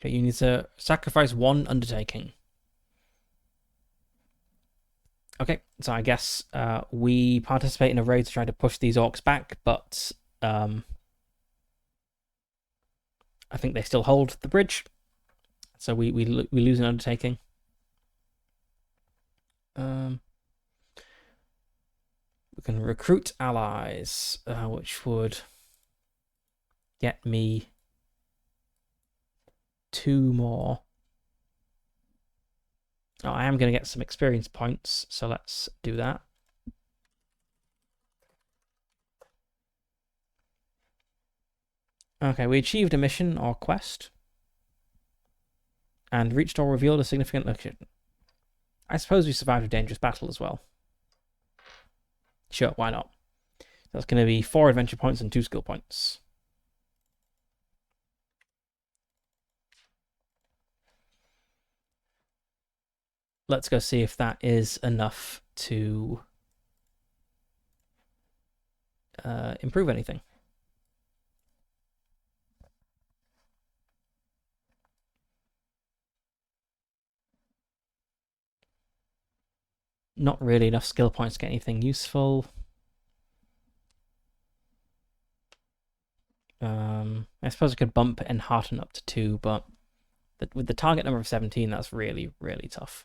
Okay, you need to sacrifice 1 undertaking. Okay, so I guess we participate in a raid to try to push these orcs back, but I think they still hold the bridge. So we lose an undertaking. We can recruit allies, which would get me 2 more. Oh, I am going to get some experience points, so let's do that. Okay, we achieved a mission or quest. And reached or revealed a significant location. I suppose we survived a dangerous battle as well. Sure, why not? That's going to be 4 adventure points and 2 skill points. Let's go see if that is enough to improve anything. Not really enough skill points to get anything useful. I suppose I could bump and hearten up to 2, but with the target number of 17, that's really, really tough.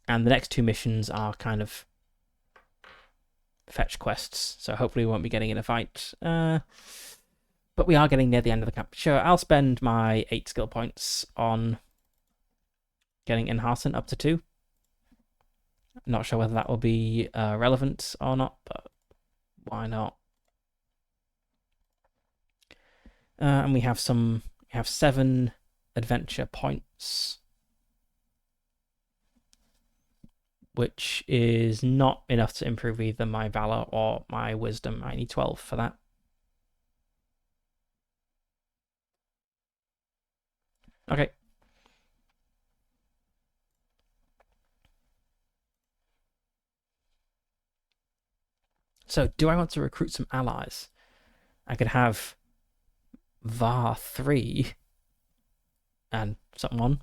And the next 2 missions are kind of fetch quests, so hopefully we won't be getting in a fight. But we are getting near the end of the camp. Sure, I'll spend my 8 skill points on getting Enhancement up to 2. Not sure whether that will be relevant or not, but why not? And we have 7 adventure points, which is not enough to improve either my valor or my wisdom. I need 12 for that. Okay. So, do I want to recruit some allies? I could have VAR 3 and someone.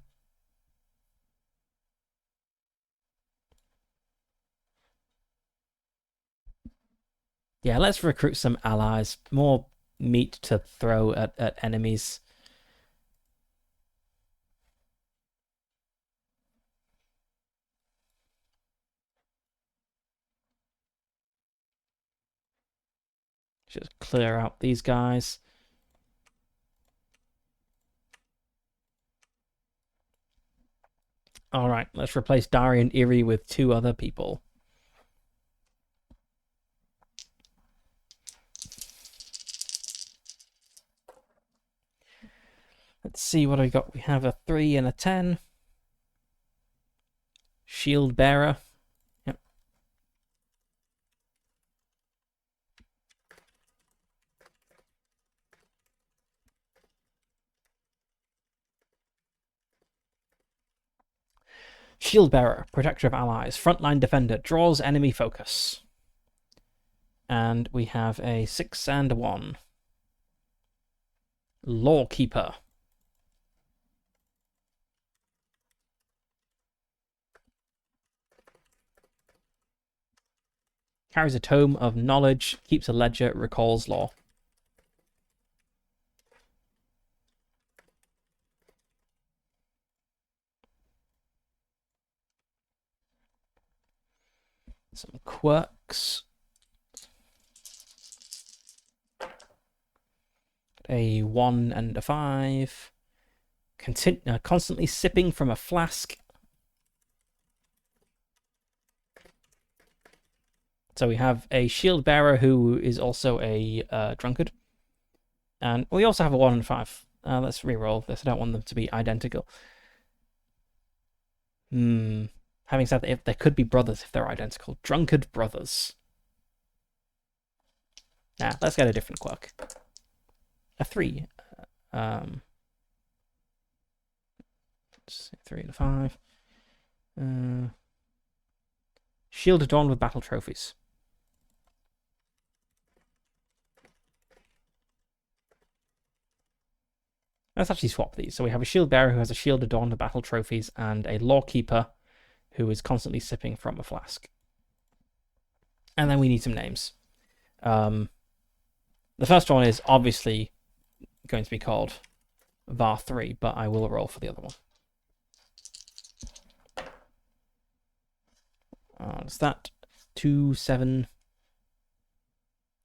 Yeah, let's recruit some allies. More meat to throw at enemies. Just clear out these guys. Alright, let's replace Dari and Iri with 2 other people. Let's see what I got. We have a 3 and a 10. Shield bearer. Yep. Shield bearer, protector of allies, frontline defender, draws enemy focus. And we have a 6 and a 1. Lawkeeper. Carries a tome of knowledge, keeps a ledger, recalls law. Some quirks. A 1 and a 5. Constantly sipping from a flask. So we have a shield bearer who is also a drunkard. And we also have a 1 and 5. Let's re-roll this. I don't want them to be identical. Having said that, if there could be brothers if they're identical. Drunkard brothers. Nah, let's get a different quirk. A 3. 3 and a 5. Shield adorned with battle trophies. Let's actually swap these. So we have a shield bearer who has a shield adorned with battle trophies and a lawkeeper who is constantly sipping from a flask. And then we need some names. The first one is obviously going to be called VAR 3, but I will roll for the other one. What's that? 2, 7.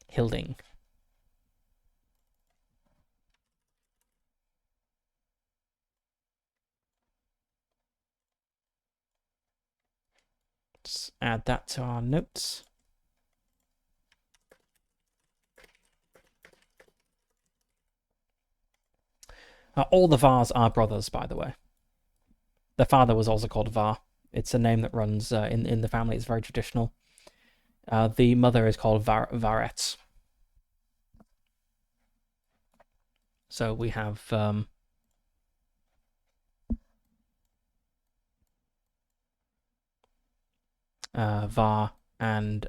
Hilding. Let's add that to our notes. All the Vars are brothers, by the way. Their father was also called Var. It's a name that runs in the family. It's very traditional. The mother is called Varet. So we have Var and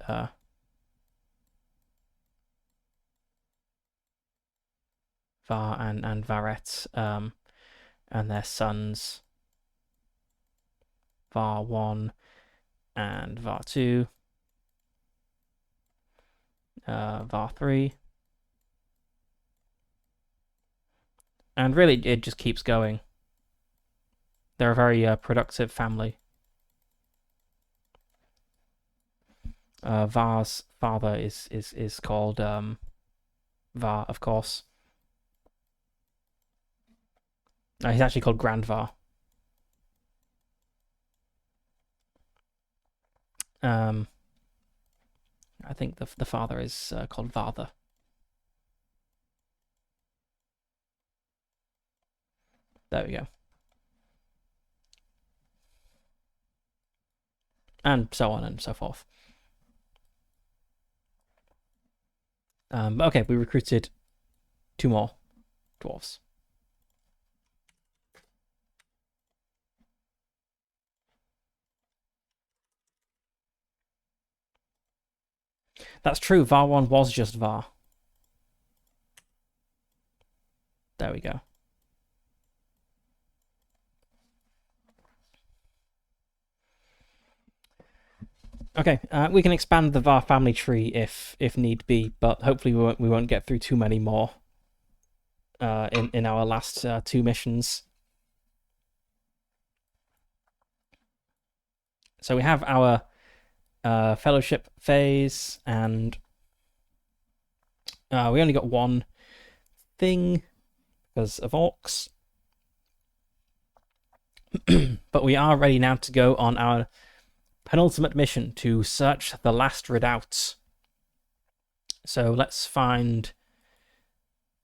Varet, and their sons Var 1 and Var 2, Var 3, and really it just keeps going. They're a very productive family. Var's father is called Var, of course. He's actually called Grand Var. I think the father is called Varther. There we go. And so on and so forth. But okay, we recruited 2 more dwarves. That's true, Var 1 was just Var. There we go. Okay, we can expand the Var family tree if need be, but hopefully we won't get through too many more in our last 2 missions. So we have our fellowship phase, and we only got 1 thing because of orcs. But we are ready now to go on our penultimate mission to search the last redoubt. So let's find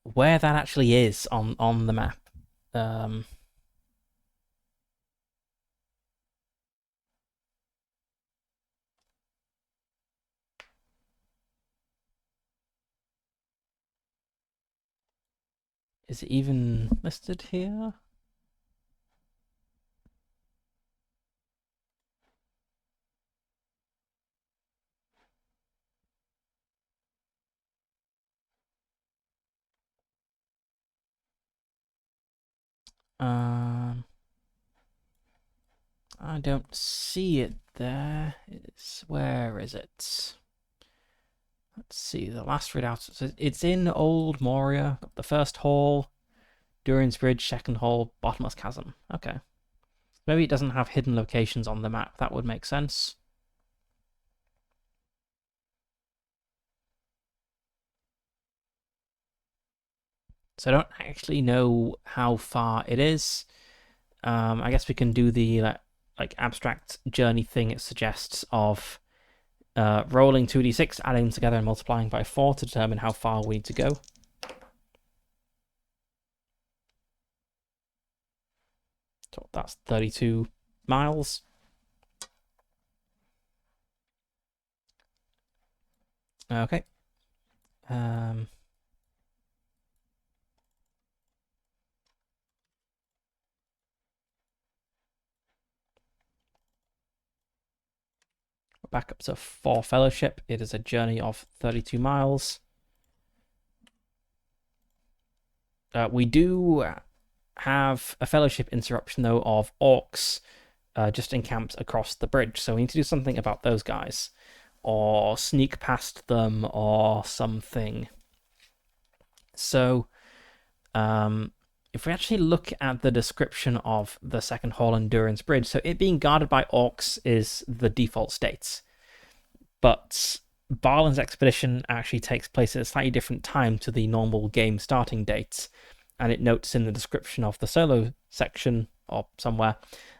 where that actually is on the map. Is it even listed here? I don't see it there. Where is it? Let's see, the last redoubt. It's in Old Moria. Got the first hall, Durin's Bridge, second hall, Bottomless Chasm. Okay. Maybe it doesn't have hidden locations on the map. That would make sense. So I don't actually know how far it is. I guess we can do the like abstract journey thing it suggests of rolling 2d6, adding them together and multiplying by 4 to determine how far we need to go. So that's 32 miles. Okay. Back up to 4 fellowship. It is a journey of 32 miles. We do have a fellowship interruption, though, of orcs just encamped across the bridge. So we need to do something about those guys, or sneak past them, or something. So if we actually look at the description of the second hall and Durin's Bridge, so it being guarded by orcs is the default state. But Barlin's expedition actually takes place at a slightly different time to the normal game starting date. And it notes in the description of the solo section, or somewhere,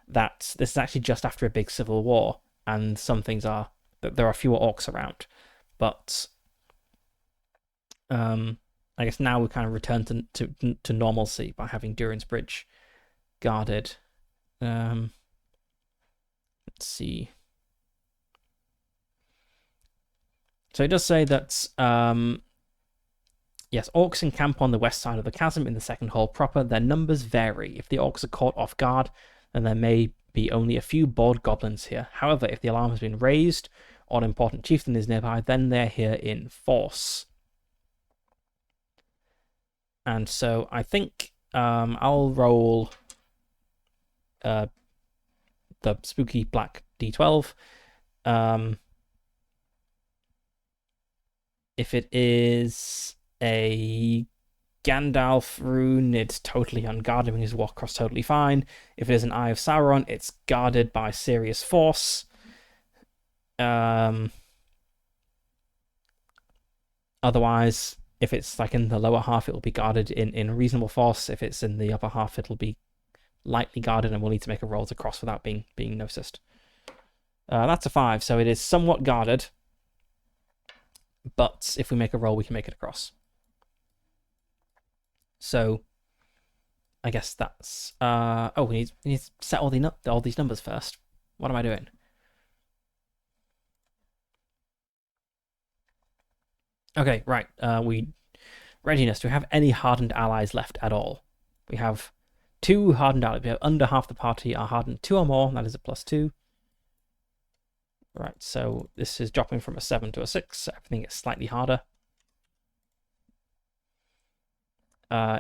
that this is actually just after a big civil war. and some things are that there are fewer orcs around. But I guess now we kind of return to normalcy by having Durin's Bridge guarded. Let's see. So it does say that yes, orcs encamp on the west side of the chasm in the second hall proper. Their numbers vary. If the orcs are caught off guard, then there may be only a few bored goblins here. However, if the alarm has been raised or an important chieftain is nearby, then they're here in force. And so I think I'll roll the spooky black d12. If it is a Gandalf rune, it's totally unguarded, means walk across totally fine. If it is an Eye of Sauron, it's guarded by serious force. Otherwise, if it's like in the lower half, it will be guarded in reasonable force. If it's in the upper half, it'll be lightly guarded, and we'll need to make a roll to cross without being noticed. That's a 5, so it is somewhat guarded. But if we make a roll, we can make it across. So I guess that's oh, we need to set all these numbers first. What am I doing? Okay, right. Readiness. Do we have any hardened allies left at all? We have 2 hardened allies. We have under half the party are hardened 2 or more. That is a +2. Right, so this is dropping from a 7 to a 6. So everything is slightly harder.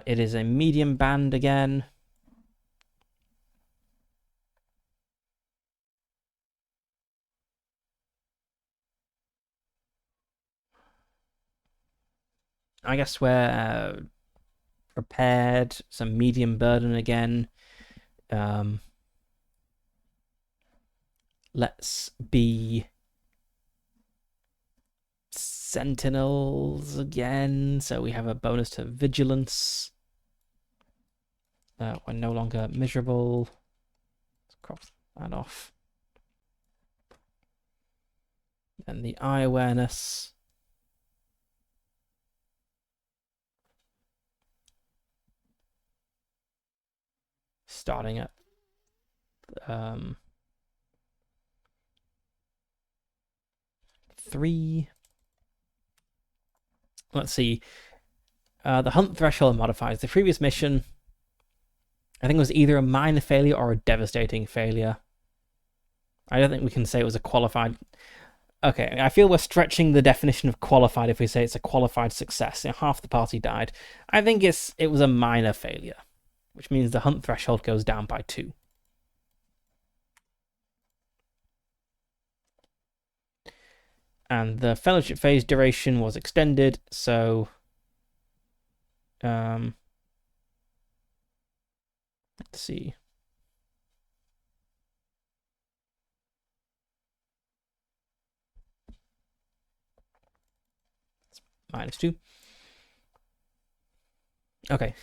It is a medium band again. I guess we're prepared. Some medium burden again. Let's be sentinels again. So we have a bonus to vigilance. We're no longer miserable. Let's cross that off. And the eye awareness. Starting at 3. Let's see. The hunt threshold modifiers. The previous mission, I think it was either a minor failure or a devastating failure. I don't think we can say it was a qualified. Okay, I feel we're stretching the definition of qualified if we say it's a qualified success. You know, half the party died. I think it was a minor failure, which means the hunt threshold goes down by 2. And the fellowship phase duration was extended, so let's see. It's -2. Okay.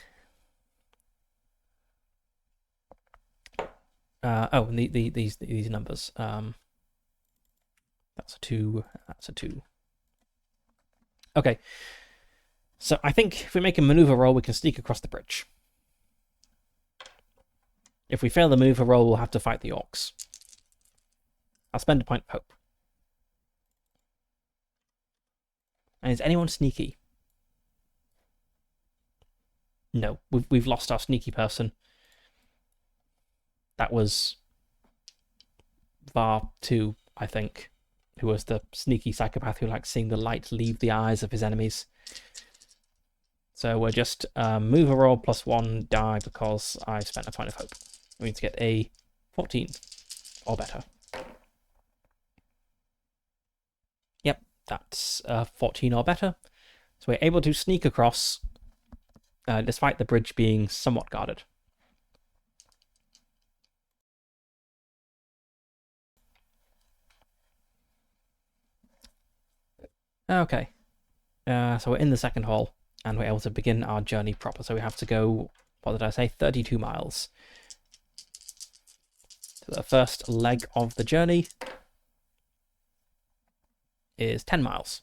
Oh, these numbers. That's a 2. That's a 2. Okay. So I think if we make a maneuver roll, we can sneak across the bridge. If we fail the maneuver roll, we'll have to fight the orcs. I'll spend a point of hope. And is anyone sneaky? No, we've lost our sneaky person. That was Var 2, I think, who was the sneaky psychopath who likes seeing the light leave the eyes of his enemies. So we're just move a roll +1 die because I spent a point of hope. We need to get a 14 or better. Yep, that's 14 or better. So we're able to sneak across despite the bridge being somewhat guarded. Okay, so we're in the second hall, and we're able to begin our journey proper. So we have to go, what did I say, 32 miles. So the first leg of the journey. is 10 miles.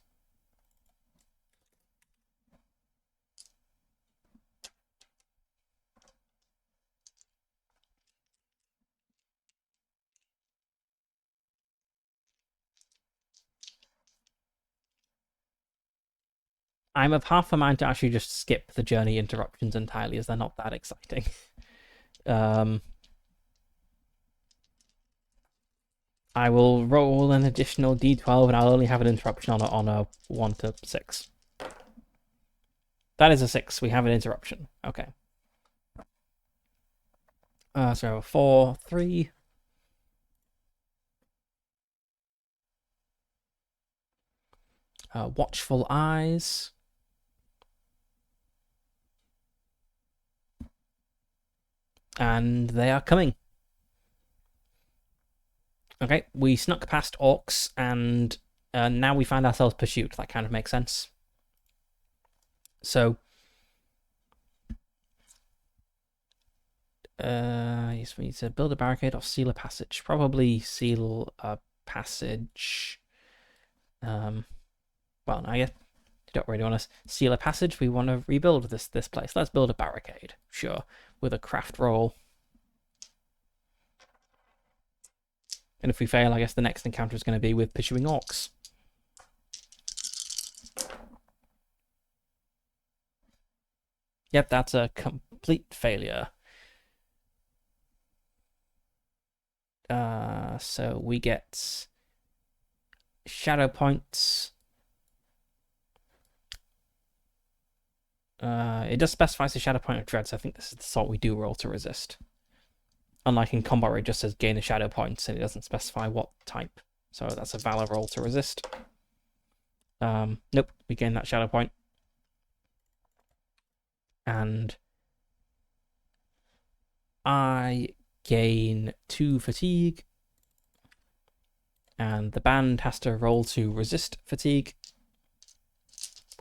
I'm of half a mind to actually just skip the journey interruptions entirely, as they're not that exciting. I will roll an additional d12, and I'll only have an interruption on a 1 to 6. That is a 6. We have an interruption. Okay. So 4, 3. Watchful eyes. And they are coming. Okay, we snuck past orcs, and now we find ourselves pursued. That kind of makes sense. So, yes, we need to build a barricade or seal a passage. Probably seal a passage. Well, I guess you don't really want to seal a passage. We want to rebuild this place. Let's build a barricade, sure, with a craft roll. And if we fail, I guess the next encounter is going to be with pursuing orcs. Yep, that's a complete failure. So we get shadow points. It does specify the shadow point of dread, so I think this is the sort we do roll to resist. Unlike in combat where it just says gain a shadow point, and it doesn't specify what type. So that's a valor roll to resist. Nope, we gain that shadow point. And I gain 2 fatigue. And the band has to roll to resist fatigue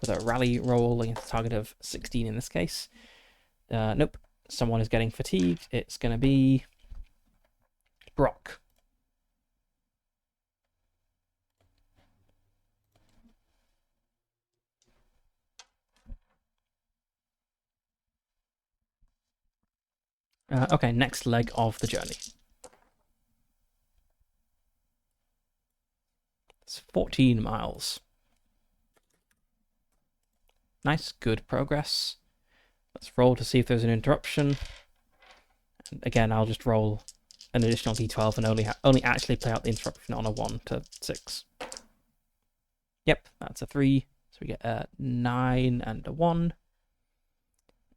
with a rally roll against a target of 16 in this case. Nope, someone is getting fatigued. It's going to be Brock. Okay, next leg of the journey. It's 14 miles. Nice, good progress. Let's roll to see if there's an interruption. And again, I'll just roll an additional d12 and only actually play out the interruption on a 1 to 6. Yep, that's a 3. So we get a 9 and a 1.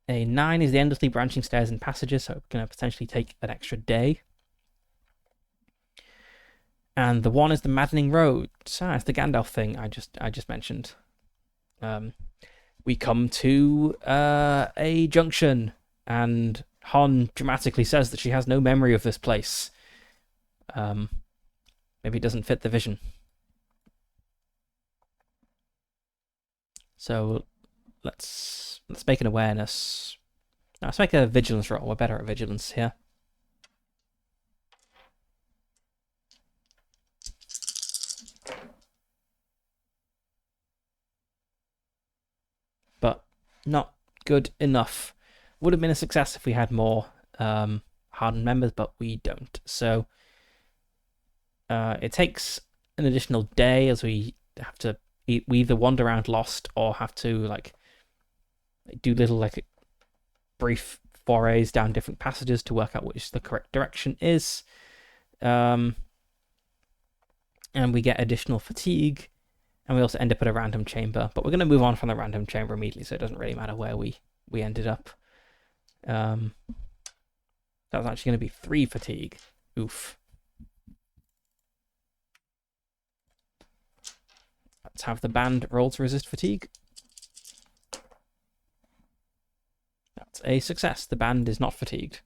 A 9 is the endlessly branching stairs and passages, so it's going to potentially take an extra day. And the 1 is the maddening road. So it's the Gandalf thing I just mentioned. We come to a junction, and Hon dramatically says that she has no memory of this place. Maybe it doesn't fit the vision. So let's make an awareness. No, let's make a vigilance roll. We're better at vigilance here. But not good enough. Would have been a success if we had more hardened members, but we don't. So it takes an additional day, as we have to we either wander around lost or have to do little brief forays down different passages to work out which the correct direction is. And we get additional fatigue, and we also end up at a random chamber. But we're going to move on from the random chamber immediately, so it doesn't really matter where we ended up. That was actually going to be 3 fatigue. Oof. Let's have the band roll to resist fatigue. That's a success. The band is not fatigued.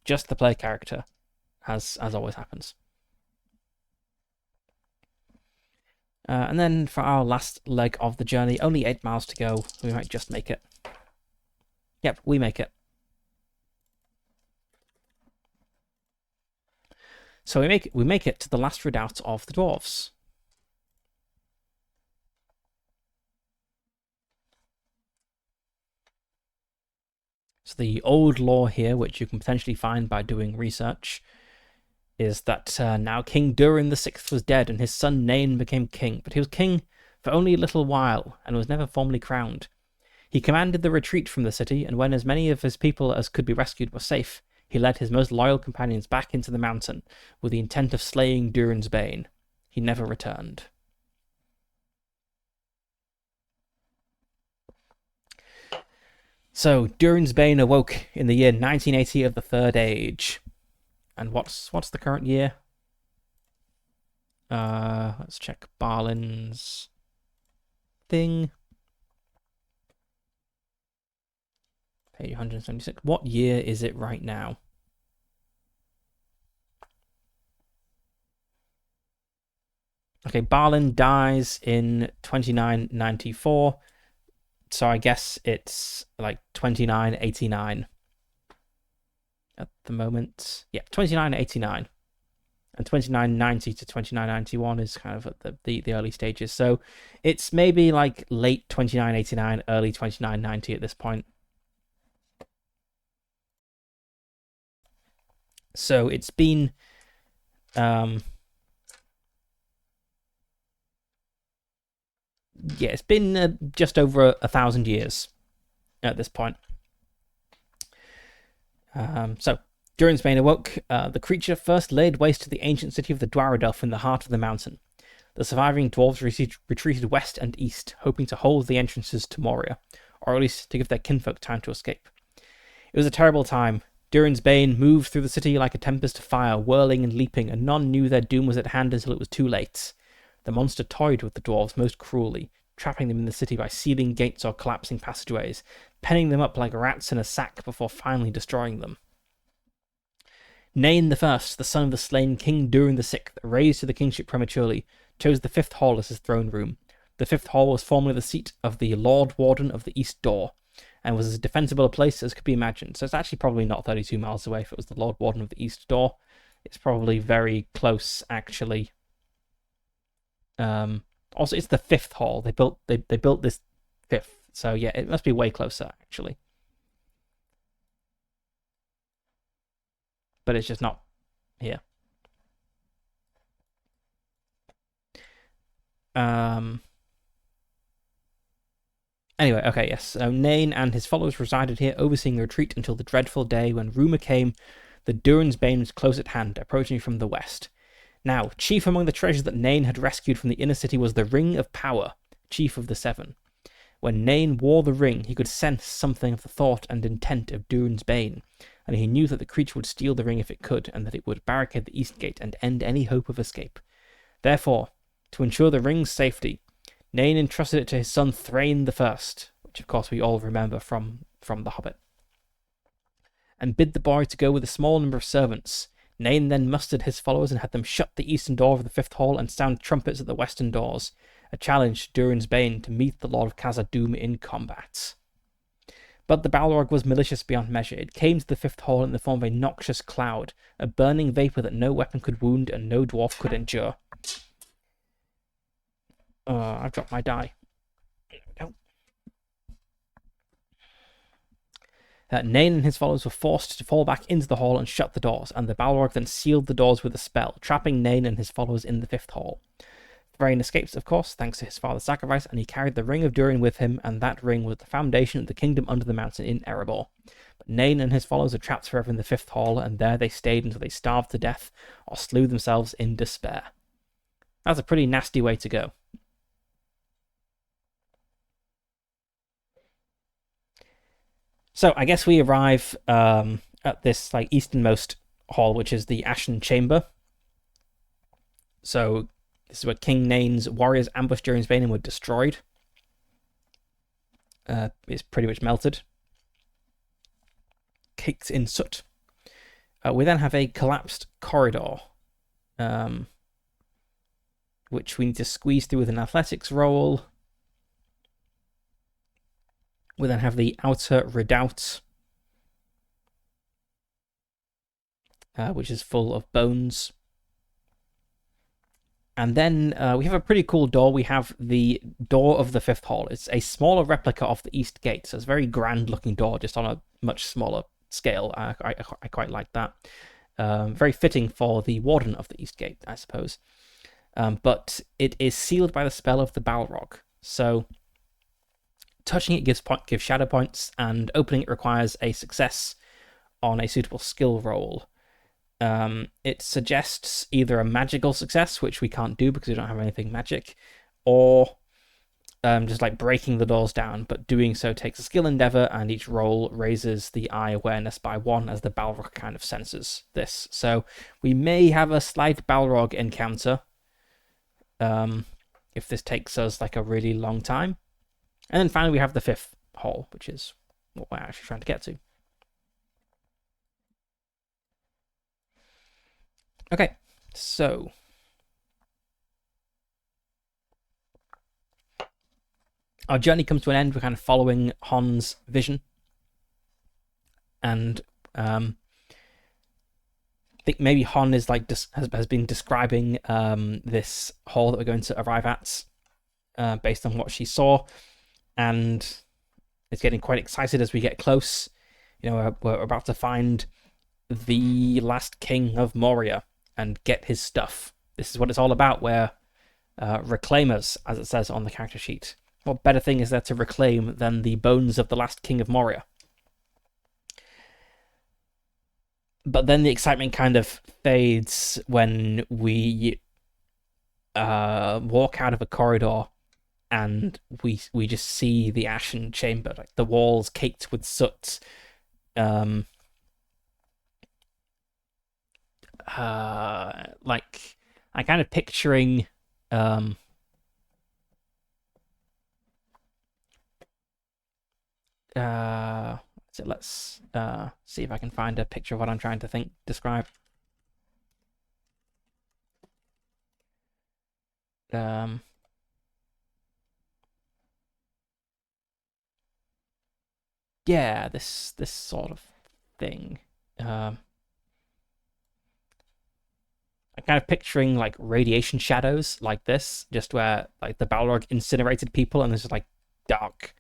Just the player character, as always happens. And then for our last leg of the journey, only 8 miles to go. We might just make it. Yep, we make it. So we make it to the last redoubt of the dwarves. So the old lore here, which you can potentially find by doing research, is that now King Durin the Sixth was dead and his son Nain became king, but he was king for only a little while and was never formally crowned. He commanded the retreat from the city, and when as many of his people as could be rescued were safe, he led his most loyal companions back into the mountain with the intent of slaying Durin's bane. He never returned. So, Durin's bane awoke in the year 1980 of the Third Age. And what's the current year? Let's check Barlin's thing. Page 176. What year is it right now? Okay, Barlin dies in 2994. So I guess it's like 2989 at the moment. Yeah, 2989. And 2990 to 2991 is kind of at the early stages. So it's maybe like late 2989, early 2990 at this point. So it's been yeah, it's been just over 1,000 years at this point. So Durin's bane awoke. The creature first laid waste to the ancient city of the Dwaradelf in the heart of the mountain. The surviving dwarves retreated west and east, hoping to hold the entrances to Moria, or at least to give their kinfolk time to escape. It was a terrible time. Durin's bane moved through the city like a tempest of fire, whirling and leaping, and none knew their doom was at hand until it was too late. The monster toyed with the dwarves most cruelly, trapping them in the city by sealing gates or collapsing passageways, penning them up like rats in a sack before finally destroying them. Nain the First, the son of the slain King Durin the Sixth, raised to the kingship prematurely, chose the Fifth Hall as his throne room. The Fifth Hall was formerly the seat of the Lord Warden of the East Door, and was as defensible a place as could be imagined. So it's actually probably not 32 miles away if it was the Lord Warden of the East Door. It's probably very close, actually. Also, it's the Fifth Hall. They built this fifth, so yeah, it must be way closer, actually. But it's just not here. Anyway, okay, yes. So Nain and his followers resided here, overseeing the retreat until the dreadful day when rumour came that Durin's bane was close at hand, approaching from the west. Now, chief among the treasures that Nain had rescued from the inner city was the Ring of Power, chief of the Seven. When Nain wore the ring, he could sense something of the thought and intent of Durin's bane, and he knew that the creature would steal the ring if it could, and that it would barricade the east gate and end any hope of escape. Therefore, to ensure the ring's safety, Nain entrusted it to his son Thrain the First, which of course we all remember from The Hobbit, and bid the boy to go with a small number of servants. Nain then mustered his followers and had them shut the eastern door of the Fifth Hall and sound trumpets at the western doors, a challenge to Durin's bane to meet the Lord of Khazad-dûm in combat. But the Balrog was malicious beyond measure. It came to the Fifth Hall in the form of a noxious cloud, a burning vapour that no weapon could wound and no dwarf could endure. I've dropped my die. There we go. Nain and his followers were forced to fall back into the hall and shut the doors, and the Balrog then sealed the doors with a spell, trapping Nain and his followers in the Fifth Hall. Thrain escapes, of course, thanks to his father's sacrifice, and he carried the Ring of Durin with him, and that ring was the foundation of the kingdom under the mountain in Erebor. But Nain and his followers are trapped forever in the Fifth Hall, and there they stayed until they starved to death or slew themselves in despair. That's a pretty nasty way to go. So I guess we arrive at this like easternmost hall, which is the Ashen Chamber. So this is where King Nain's warriors ambushed Durin's bane and were destroyed. It's pretty much melted, caked in soot. We then have a collapsed corridor, which we need to squeeze through with an athletics roll. We then have the outer redoubt, which is full of bones. And then we have a pretty cool door. We have the door of the fifth hall. It's a smaller replica of the east gate, so it's a very grand looking door, just on a much smaller scale. I quite like that. Very fitting for the warden of the east gate, I suppose. But it is sealed by the spell of the Balrog. So touching it gives shadow points, and opening it requires a success on a suitable skill roll. It suggests either a magical success, which we can't do because we don't have anything magic, or just like breaking the doors down. But doing so takes a skill endeavor, and each roll raises the eye awareness by 1 as the Balrog kind of senses this. So we may have a slight Balrog encounter if this takes us like a really long time. And then finally we have the fifth hall, which is what we're actually trying to get to. Okay, so our journey comes to an end. We're kind of following Hon's vision, and I think maybe Hon is like has been describing this hall that we're going to arrive at based on what she saw, and it's getting quite excited as we get close. You know, we're about to find the last king of Moria and get his stuff. This is what it's all about. We're reclaimers, as it says on the character sheet. What better thing is there to reclaim than the bones of the last king of Moria? But then the excitement kind of fades when we walk out of a corridor and we just see the Ashen Chamber, like the walls caked with soot. Like I'm kind of picturing so let's see if I can find a picture of what I'm trying to describe. Yeah, this sort of thing. I'm kind of picturing like radiation shadows like this, just where like the Balrog incinerated people, and there's just like dark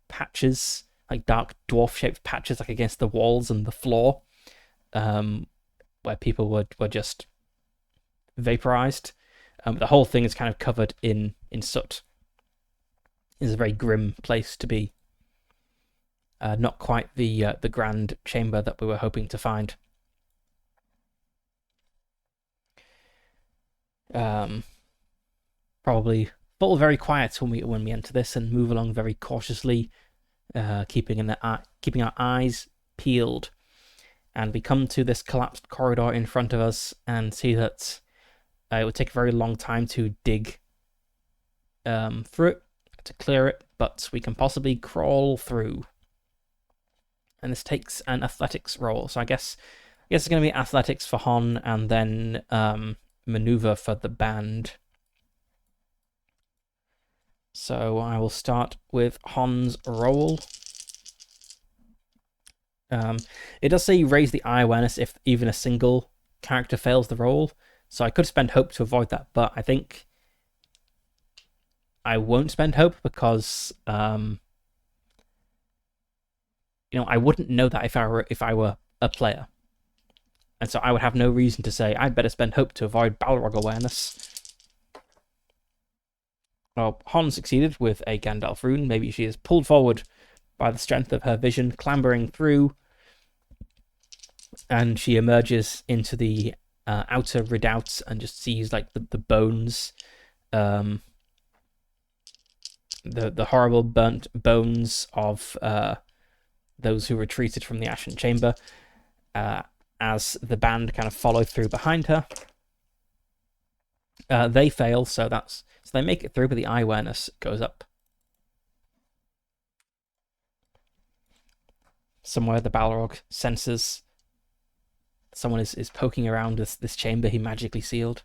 patches, like dark dwarf-shaped patches, like against the walls and the floor, where people were just vaporized. The whole thing is kind of covered in soot. It's a very grim place to be. Not quite the grand chamber that we were hoping to find. Probably fall very quiet when we enter this and move along very cautiously, keeping our eyes peeled. And we come to this collapsed corridor in front of us and see that it would take a very long time to dig through it, to clear it, but we can possibly crawl through. And this takes an athletics roll. So I guess it's going to be athletics for Hon, and then maneuver for the band. So I will start with Hon's roll. It does say you raise the eye awareness if even a single character fails the roll. So I could spend hope to avoid that, but I think I won't spend hope because I wouldn't know that if I were a player. And so I would have no reason to say I'd better spend hope to avoid Balrog awareness. Well, Hon succeeded with a Gandalf rune. Maybe she is pulled forward by the strength of her vision, clambering through, and she emerges into the outer redoubt and just sees like the bones, the horrible burnt bones of those who retreated from the Ashen Chamber, as the band kind of follow through behind her. They fail, so they make it through, but the eye awareness goes up. Somewhere the Balrog senses someone is poking around this chamber he magically sealed.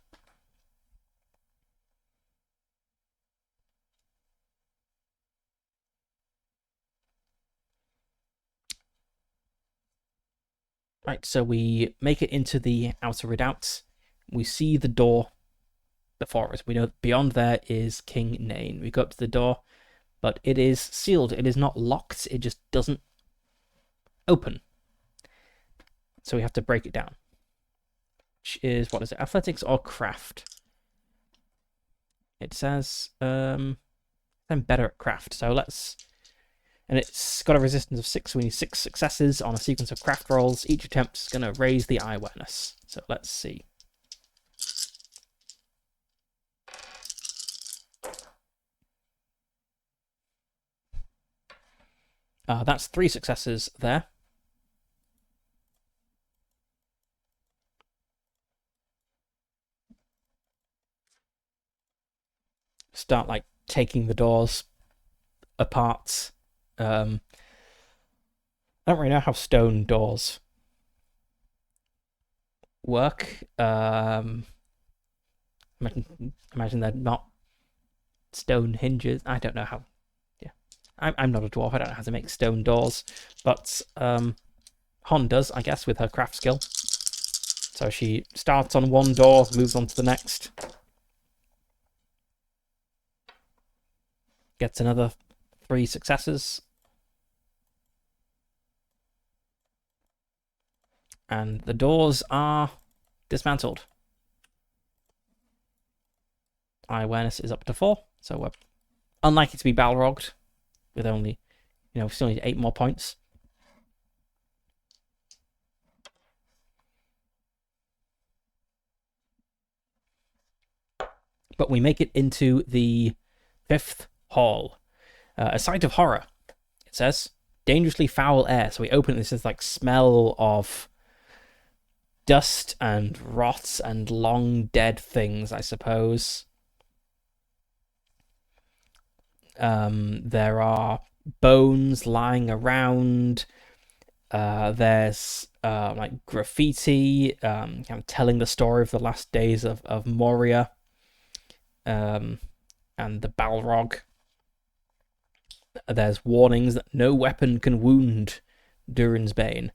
Right, so we make it into the outer redoubt. We see the door before us. We know that beyond there is King Nain. We go up to the door, but it is sealed. It is not locked. It just doesn't open. So we have to break it down. Which is, what is it, athletics or craft? It says I'm better at craft, so let's... And it's got a resistance of 6, so we need 6 successes on a sequence of craft rolls. Each attempt is going to raise the eye awareness. So let's see. That's 3 successes there. Start, like, taking the doors apart. I don't really know how stone doors work. Imagine they're not stone hinges. I don't know how. Yeah, I'm not a dwarf. I don't know how to make stone doors, but Hon does, I guess, with her craft skill. So she starts on one door, moves on to the next, gets another 3 successes, and the doors are dismantled. Eye awareness is up to 4, so we're unlikely to be Balrogged with only, we still need 8 more points. But we make it into the 5th hall. A sight of horror, it says. Dangerously foul air. So we open it, this is like smell of dust and rot and long dead things, I suppose. There are bones lying around. There's like graffiti, kind of telling the story of the last days of Moria, and the Balrog. There's warnings that no weapon can wound Durin's Bane.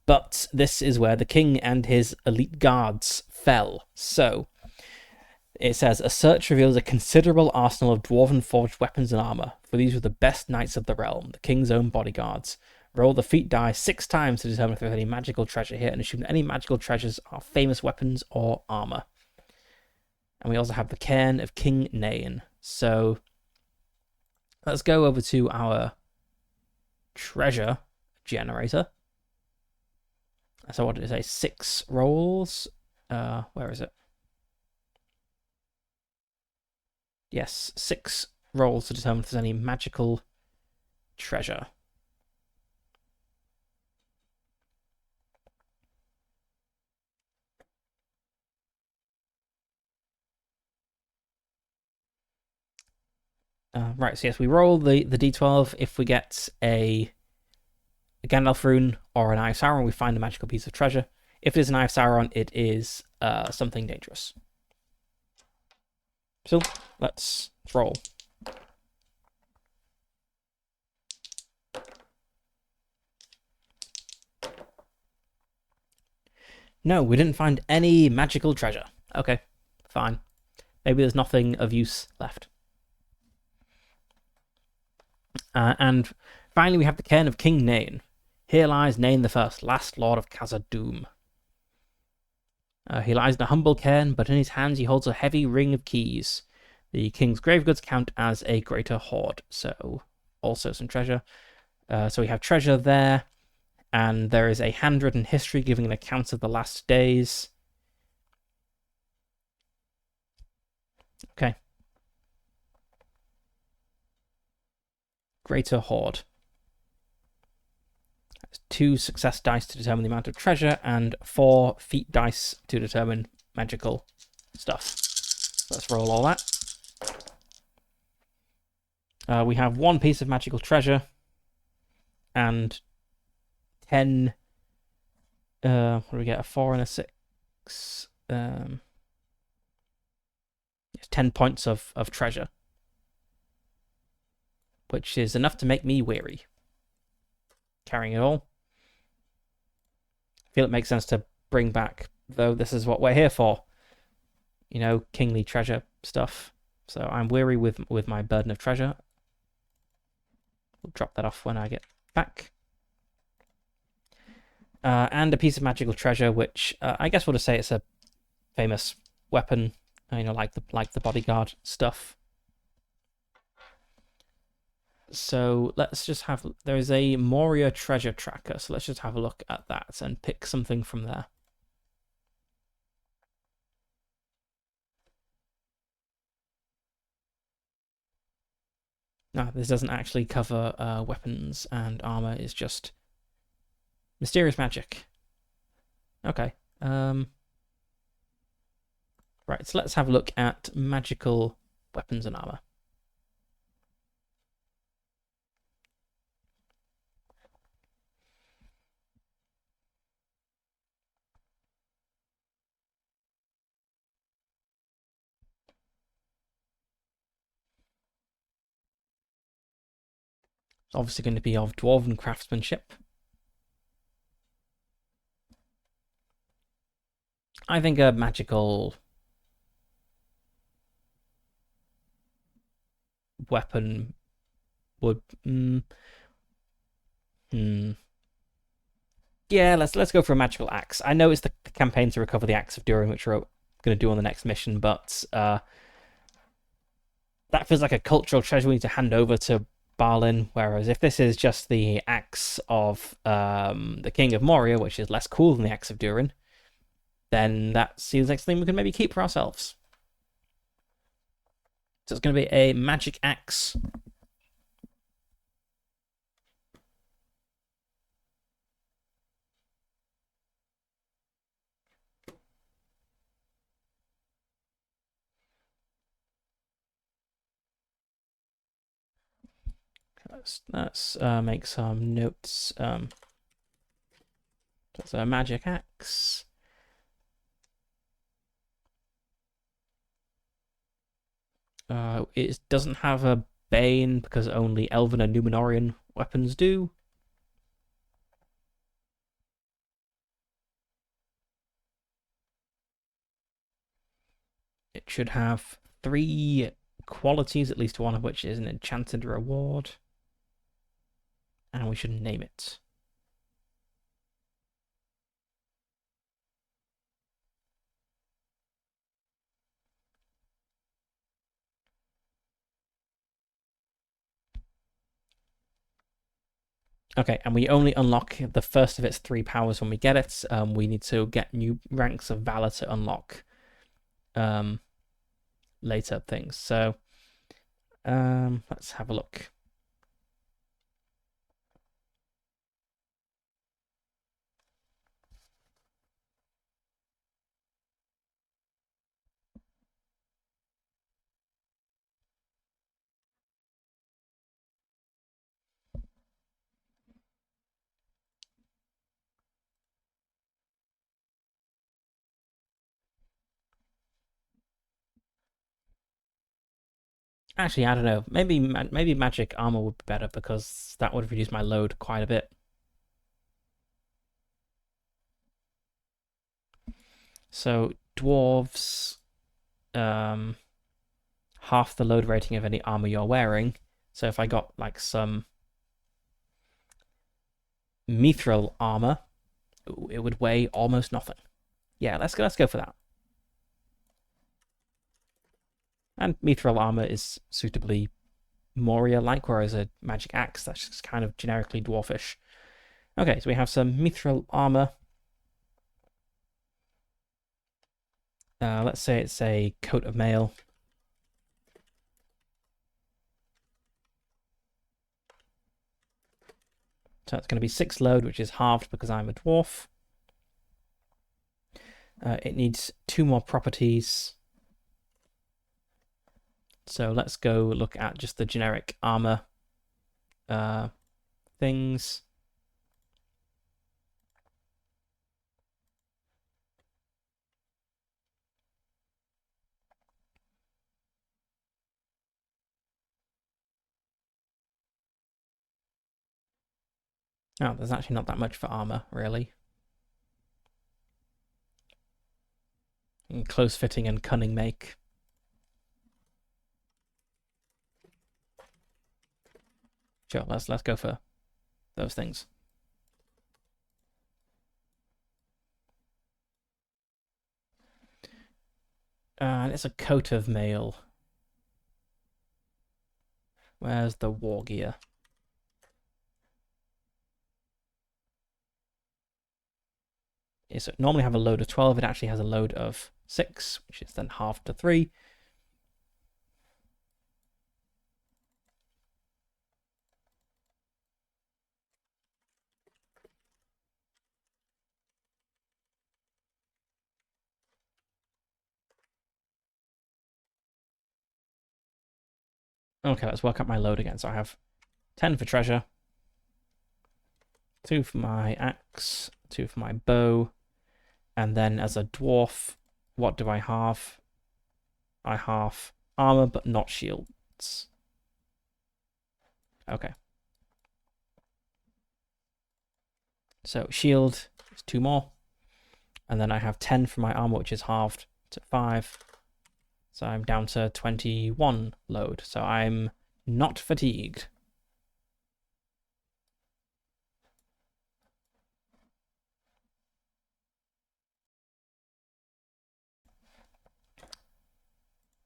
But this is where the king and his elite guards fell. So, it says, a search reveals a considerable arsenal of dwarven forged weapons and armor, for these were the best knights of the realm, the king's own bodyguards. Roll the feat die 6 times to determine if there's any magical treasure here, and assume that any magical treasures are famous weapons or armor. And we also have the cairn of King Nain. So, let's go over to our treasure generator. So what did it say? 6 rolls. Where is it? Yes, 6 rolls to determine if there's any magical treasure. Right, so yes, we roll the d12. If we get a Gandalf rune or an Eye of Sauron, we find a magical piece of treasure. If it is an Eye of Sauron, it is something dangerous. So, let's roll. No, we didn't find any magical treasure. Okay, fine. Maybe there's nothing of use left. And finally, we have the cairn of King Nain. Here lies Nain the First, last lord of Khazad-dûm. He lies in a humble cairn, but in his hands he holds a heavy ring of keys. The king's grave goods count as a greater hoard, so also some treasure. So we have treasure there, and there is a handwritten history giving an account of the last days. Okay. Greater hoard. 2 success dice to determine the amount of treasure, and 4 feat dice to determine magical stuff. Let's roll all that. We have 1 piece of magical treasure, and 10... what do we get? A 4 and a 6. It's 10 points of treasure, which is enough to make me weary. Carrying it all. I feel it makes sense to bring back, though this is what we're here for. you know, kingly treasure stuff. So I'm weary with my burden of treasure. We'll drop that off when I get back. And a piece of magical treasure, which I guess we'll just say it's a famous weapon, you know, like the bodyguard stuff. So let's just have, there is a Moria treasure tracker, so let's just have a look at that and pick something from there. No, this doesn't actually cover weapons and armor, it's just mysterious magic. Okay. Right, so let's have a look at magical weapons and armor. It's obviously going to be of dwarven craftsmanship. I think a magical weapon would. Yeah, let's go for a magical axe. I know it's the campaign to recover the axe of Durin, which we're going to do on the next mission, but that feels like a cultural treasure we need to hand over to Balin. Whereas if this is just the axe of the King of Moria, which is less cool than the axe of Durin, then that seems like something we can maybe keep for ourselves. So it's going to be a magic axe. Let's make some notes. That's a magic axe. It doesn't have a bane because only Elven and Numenorian weapons do. It should have 3 qualities, at least one of which is an enchanted reward. And we should name it. Okay, and we only unlock the first of its 3 powers when we get it. We need to get new ranks of Valor to unlock later things. So let's have a look. Actually, I don't know. Maybe magic armor would be better because that would reduce my load quite a bit. So dwarves, half the load rating of any armor you're wearing. So if I got like some mithril armor, it would weigh almost nothing. Yeah, let's go for that. And mithril armor is suitably Moria-like, whereas a magic axe that's just kind of generically dwarfish. Okay, so we have some mithril armor. Let's say it's a coat of mail. So it's going to be 6 load, which is halved because I'm a dwarf. It needs 2 more properties. So let's go look at just the generic armor things. Oh, there's actually not that much for armor, really. Close fitting and cunning make. Sure, let's go for those things. And it's a coat of mail. Where's the war gear? It's normally have a load of 12. It actually has a load of 6, which is then halved to 3. Okay, let's work out my load again. So I have 10 for treasure, 2 for my axe, 2 for my bow, and then as a dwarf, what do I halve? I halve armor, but not shields. Okay. So shield is 2 more, and then I have 10 for my armor, which is halved to 5. So I'm down to 21 load. So I'm not fatigued.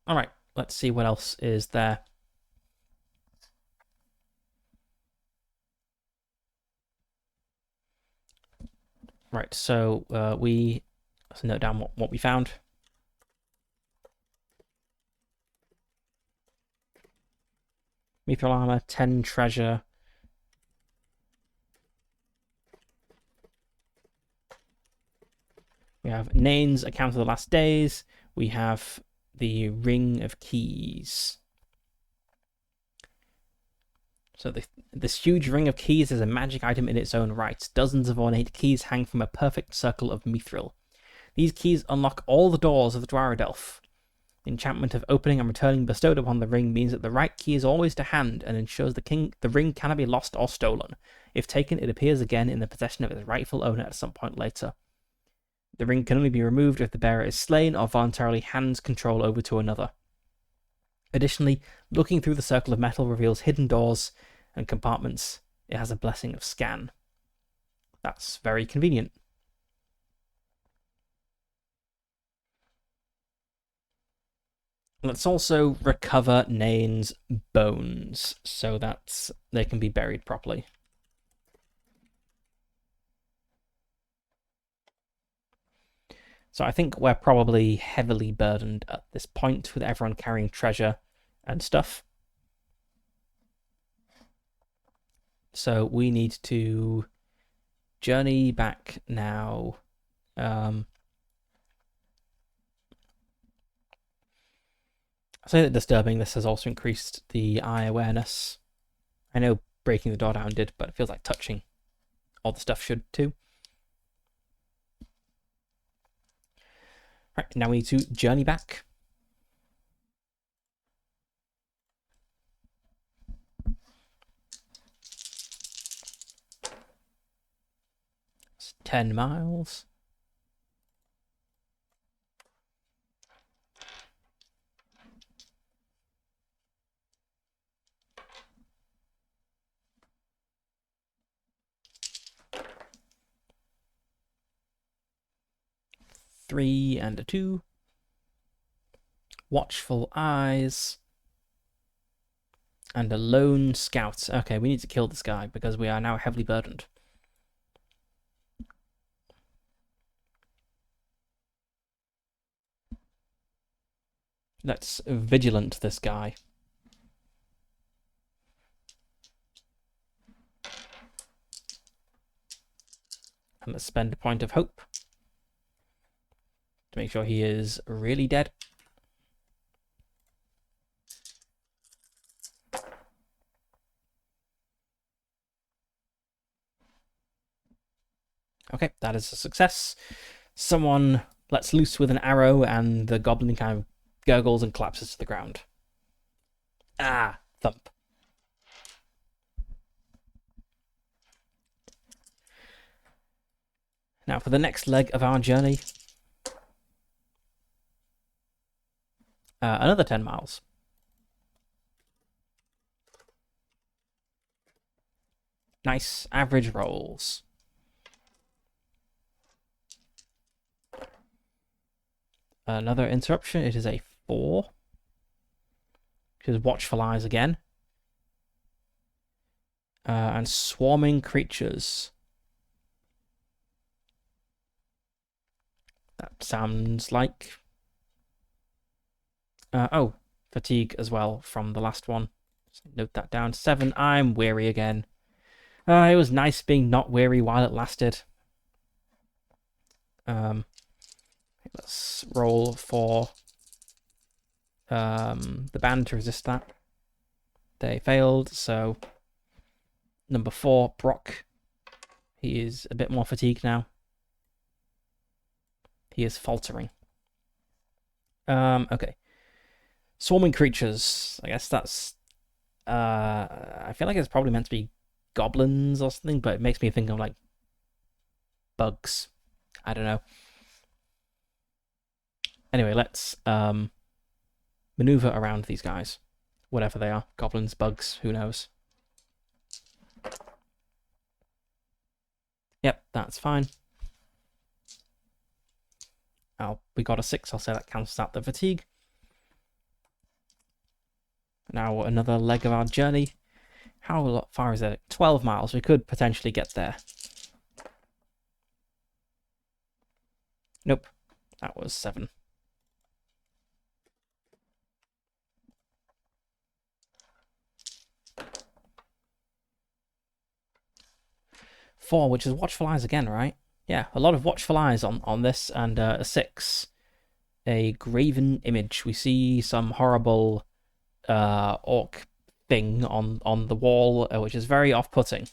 All right, let's see what else is there. Right, so let's note down what we found. Mithril armor, 10 treasure. We have Nain's Account of the Last Days. We have the Ring of Keys. So this huge Ring of Keys is a magic item in its own right. Dozens of ornate keys hang from a perfect circle of mithril. These keys unlock all the doors of the Dwaradelf. The enchantment of opening and returning bestowed upon the ring means that the right key is always to hand and ensures the ring cannot be lost or stolen. If taken, it appears again in the possession of its rightful owner at some point later. The ring can only be removed if the bearer is slain or voluntarily hands control over to another. Additionally, looking through the circle of metal reveals hidden doors and compartments. It has a blessing of scan. That's very convenient. Let's also recover Nain's bones so that they can be buried properly. So I think we're probably heavily burdened at this point with everyone carrying treasure and stuff. So we need to journey back now. I say that disturbing, this has also increased the eye awareness. I know breaking the door down did, but it feels like touching all the stuff should too. Right, now we need to journey back. It's 10 miles. Three and a 2. Watchful eyes. And a lone scout. Okay, we need to kill this guy because we are now heavily burdened. Let's vigilant this guy. And let's spend a point of hope to make sure he is really dead. Okay, that is a success. Someone lets loose with an arrow and the goblin kind of gurgles and collapses to the ground. Ah, thump. Now for the next leg of our journey, Another 10 miles. Nice average rolls. Another interruption. It is a 4. Which is watchful eyes again. And swarming creatures. That sounds like... oh, fatigue as well from the last one. So note that down. 7. I'm weary again. It was nice being not weary while it lasted. Let's roll for the band to resist that. They failed, so number 4, Brock. He is a bit more fatigued now. He is faltering. Okay. Swarming creatures. I guess that's... I feel like it's probably meant to be goblins or something, but it makes me think of, like, bugs. I don't know. Anyway, let's maneuver around these guys. Whatever they are. Goblins, bugs, who knows. Yep, that's fine. Oh, we got a 6. I'll say that cancels out the fatigue. Now another leg of our journey. How far is it? 12 miles. We could potentially get there. Nope. That was 7. Four, which is watchful eyes again, right? Yeah, a lot of watchful eyes on this, and a 6. A graven image. We see some horrible orc thing on the wall, which is very off-putting.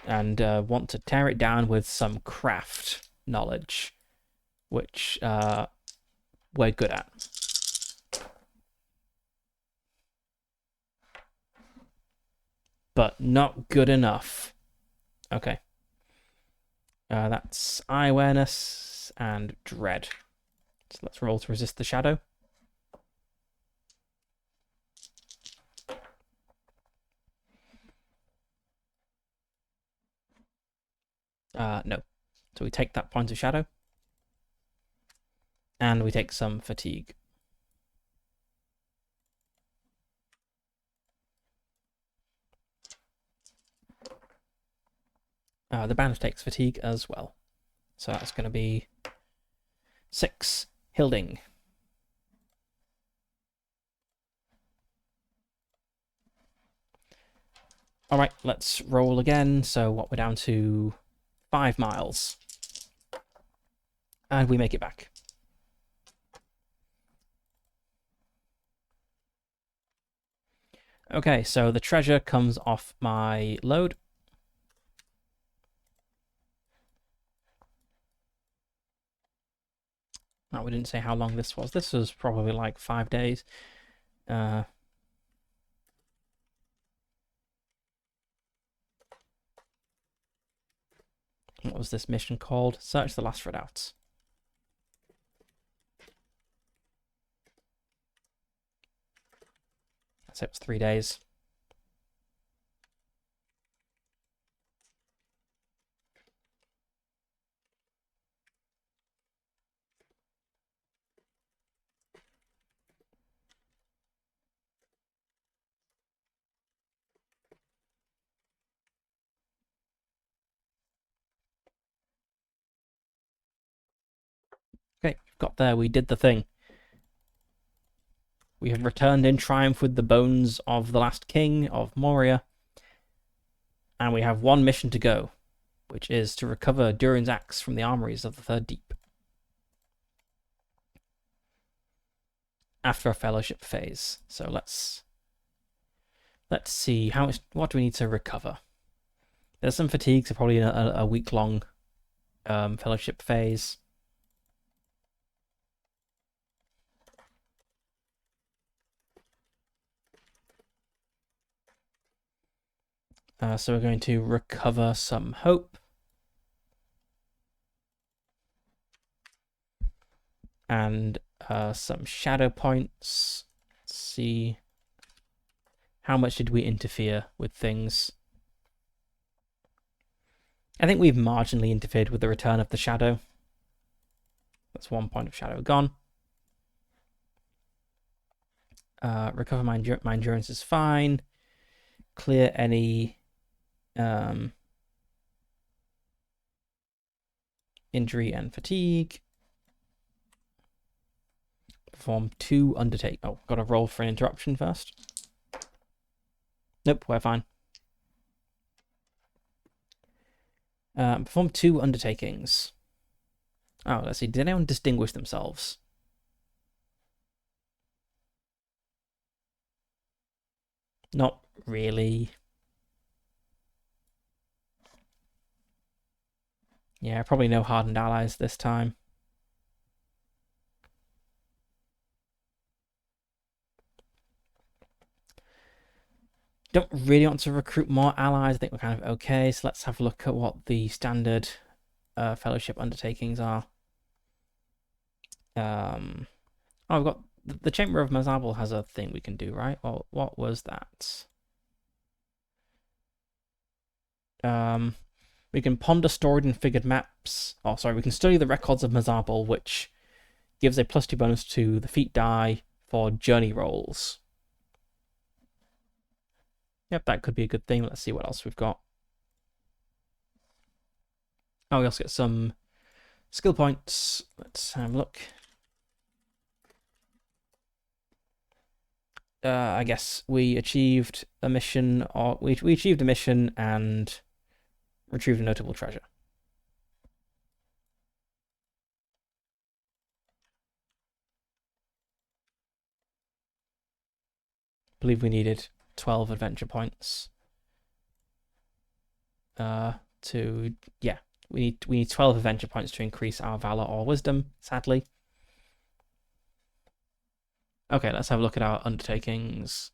And want to tear it down with some craft knowledge, which we're good at. But not good enough. Okay. That's eye awareness and dread. So let's roll to resist the shadow. No. So we take that point of shadow. And we take some fatigue. The band takes fatigue as well. So that's going to be 6 Hilding. Alright, let's roll again. So what, we're down to 5 miles. And we make it back. Okay, so the treasure comes off my load. Oh, we didn't say how long this was. This was probably like 5 days. What was this mission called? Search the last redoubts. So it was 3 days. Okay, got there. We did the thing. We have returned in triumph with the bones of the last king of Moria. And we have one mission to go, which is to recover Durin's axe from the armories of the Third Deep. After a fellowship phase. So let's see what do we need to recover. There's some fatigue, so probably a week-long fellowship phase. So we're going to recover some hope. And some shadow points. Let's see. How much did we interfere with things? I think we've marginally interfered with the return of the shadow. That's 1 point of shadow gone. Recover my endurance is fine. Clear any injury and fatigue. Perform 2 undertake. Oh, got to roll for an interruption first. Nope, we're fine. Perform 2 undertakings. Oh, let's see. Did anyone distinguish themselves? Not really. Yeah, probably no hardened allies this time. Don't really want to recruit more allies. I think we're kind of okay. So let's have a look at what the standard fellowship undertakings are. Oh, we've got the Chamber of Mazabal has a thing we can do, right? Well, what was that? We can ponder stored and figured maps. Oh, sorry, we can study the records of Mazabal, which gives a +2 bonus to the feat die for journey rolls. Yep, that could be a good thing. Let's see what else we've got. Oh, we also get some skill points. Let's have a look. I guess we achieved a mission, or we achieved a mission and retrieved a notable treasure. I believe we needed 12 adventure points. We need 12 adventure points to increase our valor or wisdom, sadly. Okay, let's have a look at our undertakings.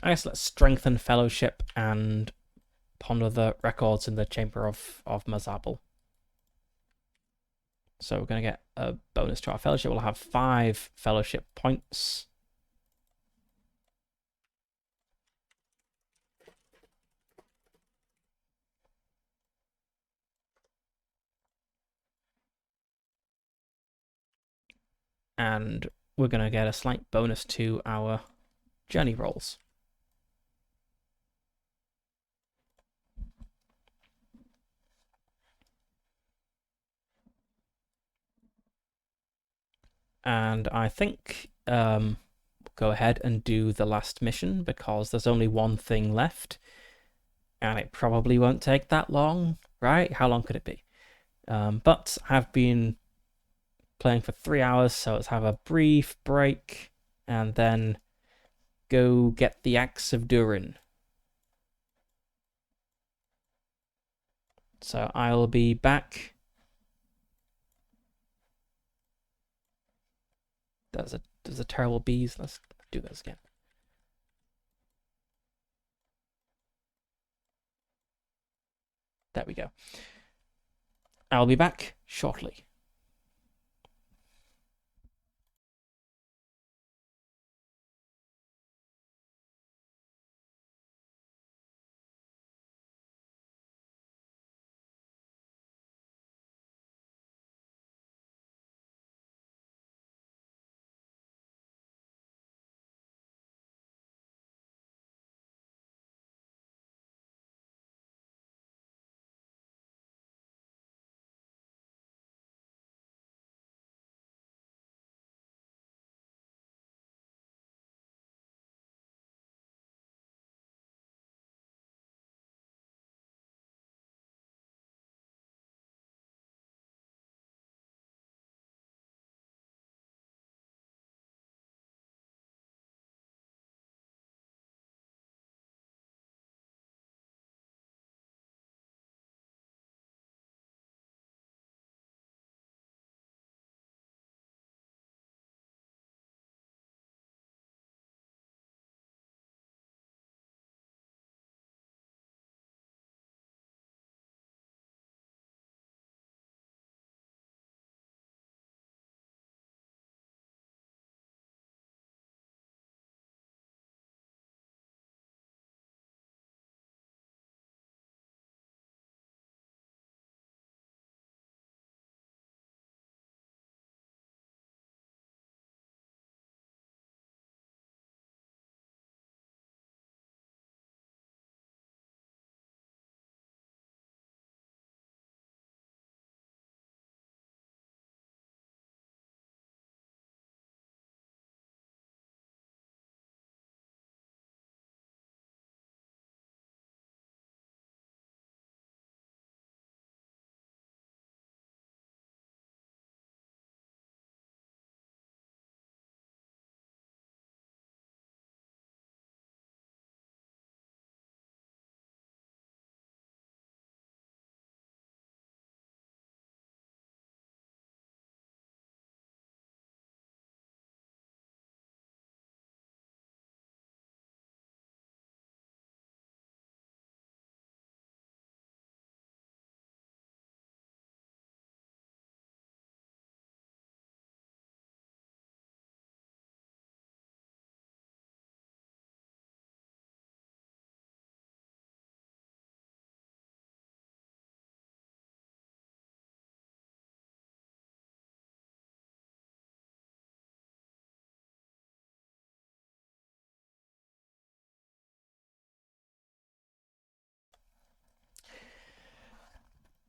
I guess let's strengthen fellowship and ponder the records in the Chamber of Mazabal. So we're going to get a bonus to our fellowship. We'll have 5 fellowship points. And we're going to get a slight bonus to our journey rolls. And I think go ahead and do the last mission because there's only one thing left. And it probably won't take that long, right? How long could it be? But I've been playing for 3 hours, so let's have a brief break and then go get the Axe of Durin. So I'll be back. There's a terrible bees. Let's do this again. There we go. I'll be back shortly.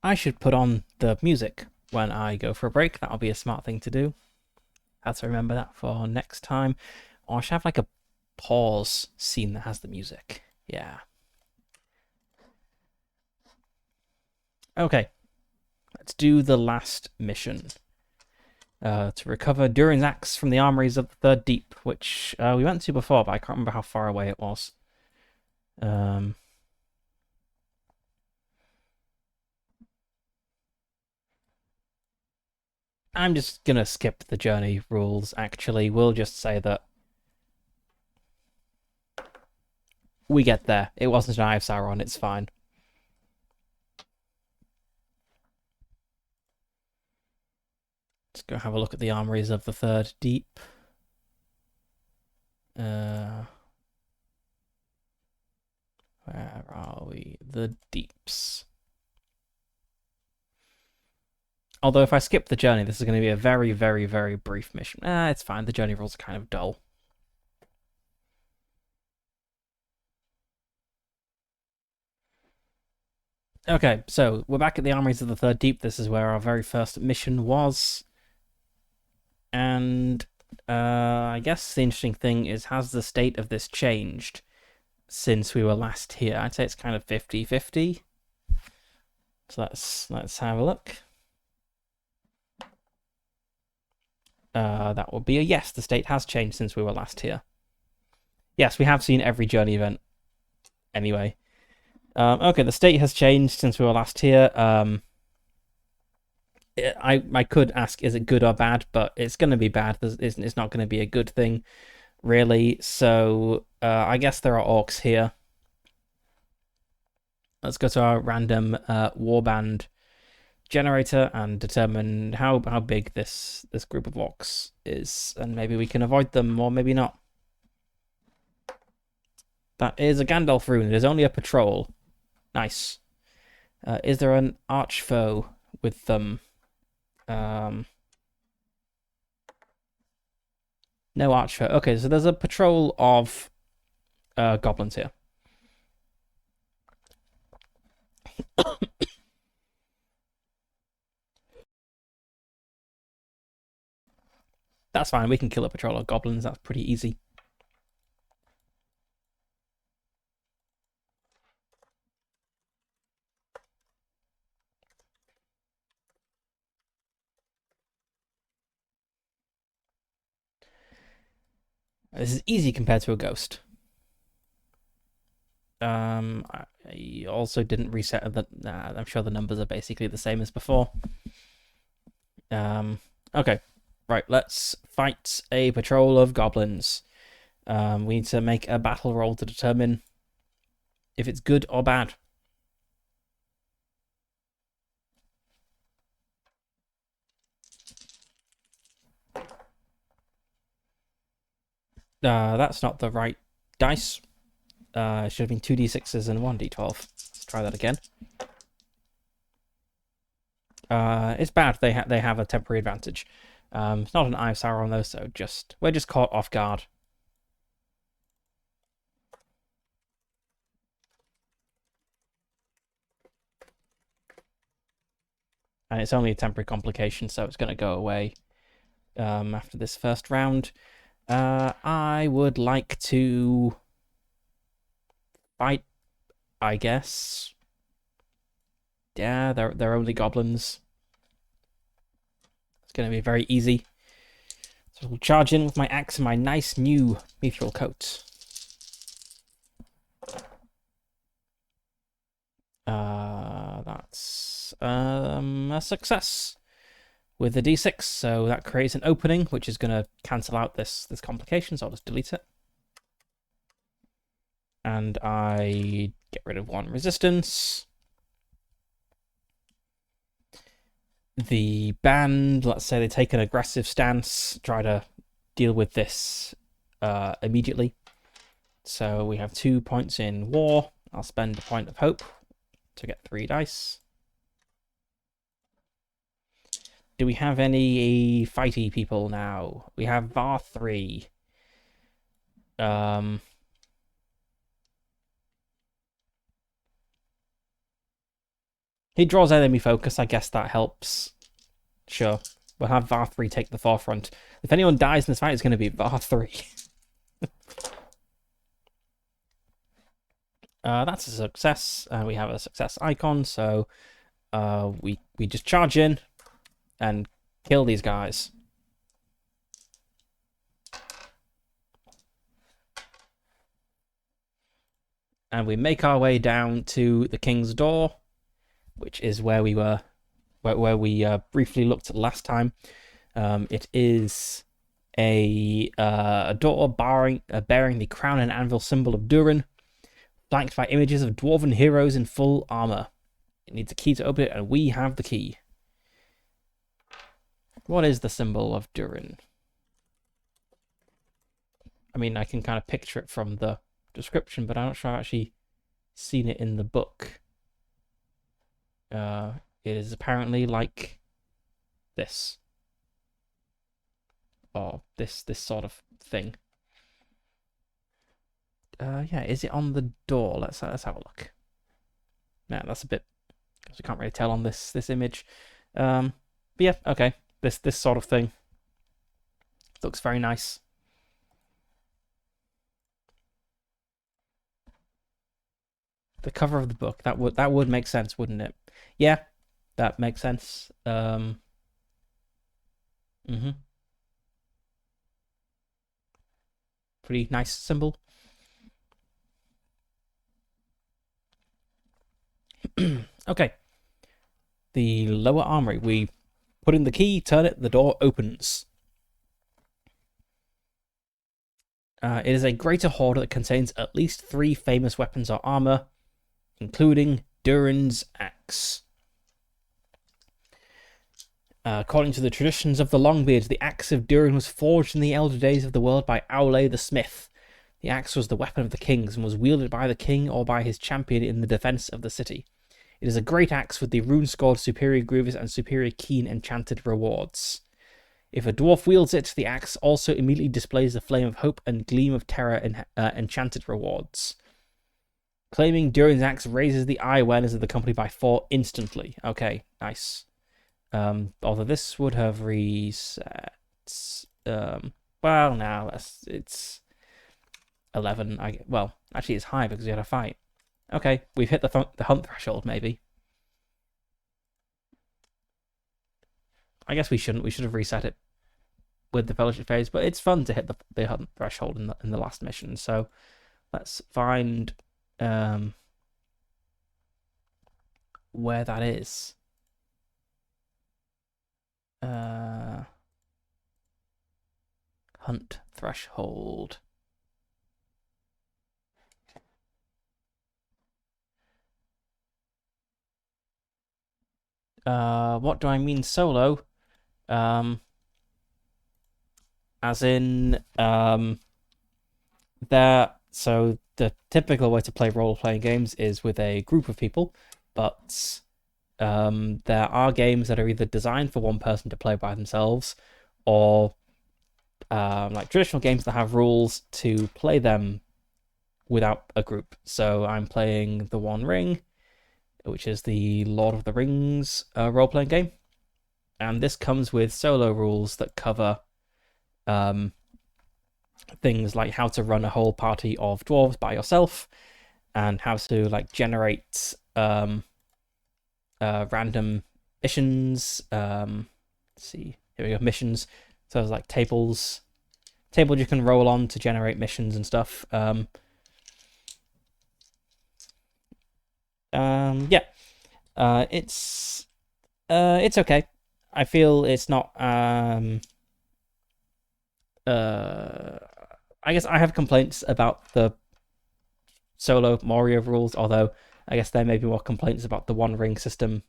I should put on the music when I go for a break. That'll be a smart thing to do. Have to remember that for next time. Or I should have like a pause scene that has the music. Yeah. Okay. Let's do the last mission. To recover Durin's axe from the armories of the Third Deep, which we went to before, but I can't remember how far away it was. I'm just gonna skip the journey rules, actually. We'll just say that we get there. It wasn't an Eye of Sauron, it's fine. Let's go have a look at the armories of the Third Deep. Where are we? The Deeps. Although if I skip the journey, this is going to be a very, very, very brief mission. It's fine. The journey rules are kind of dull. Okay, so we're back at the armories of the Third Deep. This is where our very first mission was. And I guess the interesting thing is, has the state of this changed since we were last here? I'd say it's kind of 50-50. So let's have a look. That will be a yes. The state has changed since we were last here. Yes, we have seen every journey event. Anyway. Okay, the state has changed since we were last here. I could ask, is it good or bad? But it's going to be bad. It's not going to be a good thing, really. So I guess there are orcs here. Let's go to our random warband generator and determine how big this group of orcs is, and maybe we can avoid them, or maybe not. That is a Gandalf rune. It is only a patrol. Nice. Is there an arch foe with them? No arch foe. Okay, so there's a patrol of goblins here. That's fine. We can kill a patrol of goblins. That's pretty easy. This is easy compared to a ghost. I also didn't reset the. I'm sure the numbers are basically the same as before. Okay, right. Let's fight a patrol of goblins. We need to make a battle roll to determine if it's good or bad. That's not the right dice. It should have been 2d6s and 1d12. Let's try that again. It's bad. They have a temporary advantage. It's not an Eye of Sauron though, so we're just caught off guard. And it's only a temporary complication, so it's going to go away after this first round. I would like to fight, I guess. Yeah, they're only goblins. It's going to be very easy. So I'll charge in with my axe and my nice new mithril coat. That's a success with the d6, so that creates an opening, which is going to cancel out this complication, so I'll just delete it. And I get rid of one resistance. The band, let's say they take an aggressive stance, try to deal with this immediately. So we have 2 points in war. I'll spend a point of hope to get 3 dice. Do we have any fighty people now? We have Var 3. He draws enemy focus. I guess that helps. Sure. We'll have VAR 3 take the forefront. If anyone dies in this fight, it's going to be VAR 3. That's a success. We have a success icon, so we just charge in and kill these guys. And we make our way down to the King's Door, which is where we were, where we briefly looked at last time. It is a door bearing the crown and anvil symbol of Durin, flanked by images of dwarven heroes in full armor. It needs a key to open it, and we have the key. What is the symbol of Durin? I mean, I can kind of picture it from the description, but I'm not sure I've actually seen it in the book. It is apparently like this. Or this sort of thing. Yeah, is it on the door? Let's have a look. Yeah, that's a bit, because we can't really tell on this image. But yeah, okay. This sort of thing looks very nice. The cover of the book, that would make sense, wouldn't it? Yeah, that makes sense. Pretty nice symbol. Okay. The lower armory. We put in the key, turn it, the door opens. It is a greater hoard that contains at least 3 famous weapons or armor, including Durin's axe. According to the traditions of the Longbeards, the axe of Durin was forged in the elder days of the world by Aule the smith. The axe was the weapon of the kings and was wielded by the king or by his champion in the defense of the city. It is a great axe with the rune-scored superior grievous and superior keen enchanted rewards. If a dwarf wields it, the axe also immediately displays the flame of hope and gleam of terror in enchanted rewards. Claiming Durin's axe raises the eye awareness of the company by 4 instantly. Okay, nice. Although this would have reset. Well, now it's 11. Well, actually, it's high because we had a fight. Okay, we've hit the hunt threshold. Maybe. I guess we shouldn't. We should have reset it with the fellowship phase, but it's fun to hit the hunt threshold in the last mission. So let's find where that is. Hunt threshold. What do I mean solo? As in, so the typical way to play role-playing games is with a group of people, but there are games that are either designed for one person to play by themselves, or like traditional games that have rules to play them without a group. So I'm playing The One Ring, which is the Lord of the Rings role-playing game, and this comes with solo rules that cover things like how to run a whole party of dwarves by yourself, and how to like generate random missions. Let's see, here we go, missions. So there's like tables you can roll on to generate missions and stuff. Yeah, it's okay. I feel it's not. I guess I have complaints about the solo Moria rules, although I guess there may be more complaints about the One Ring system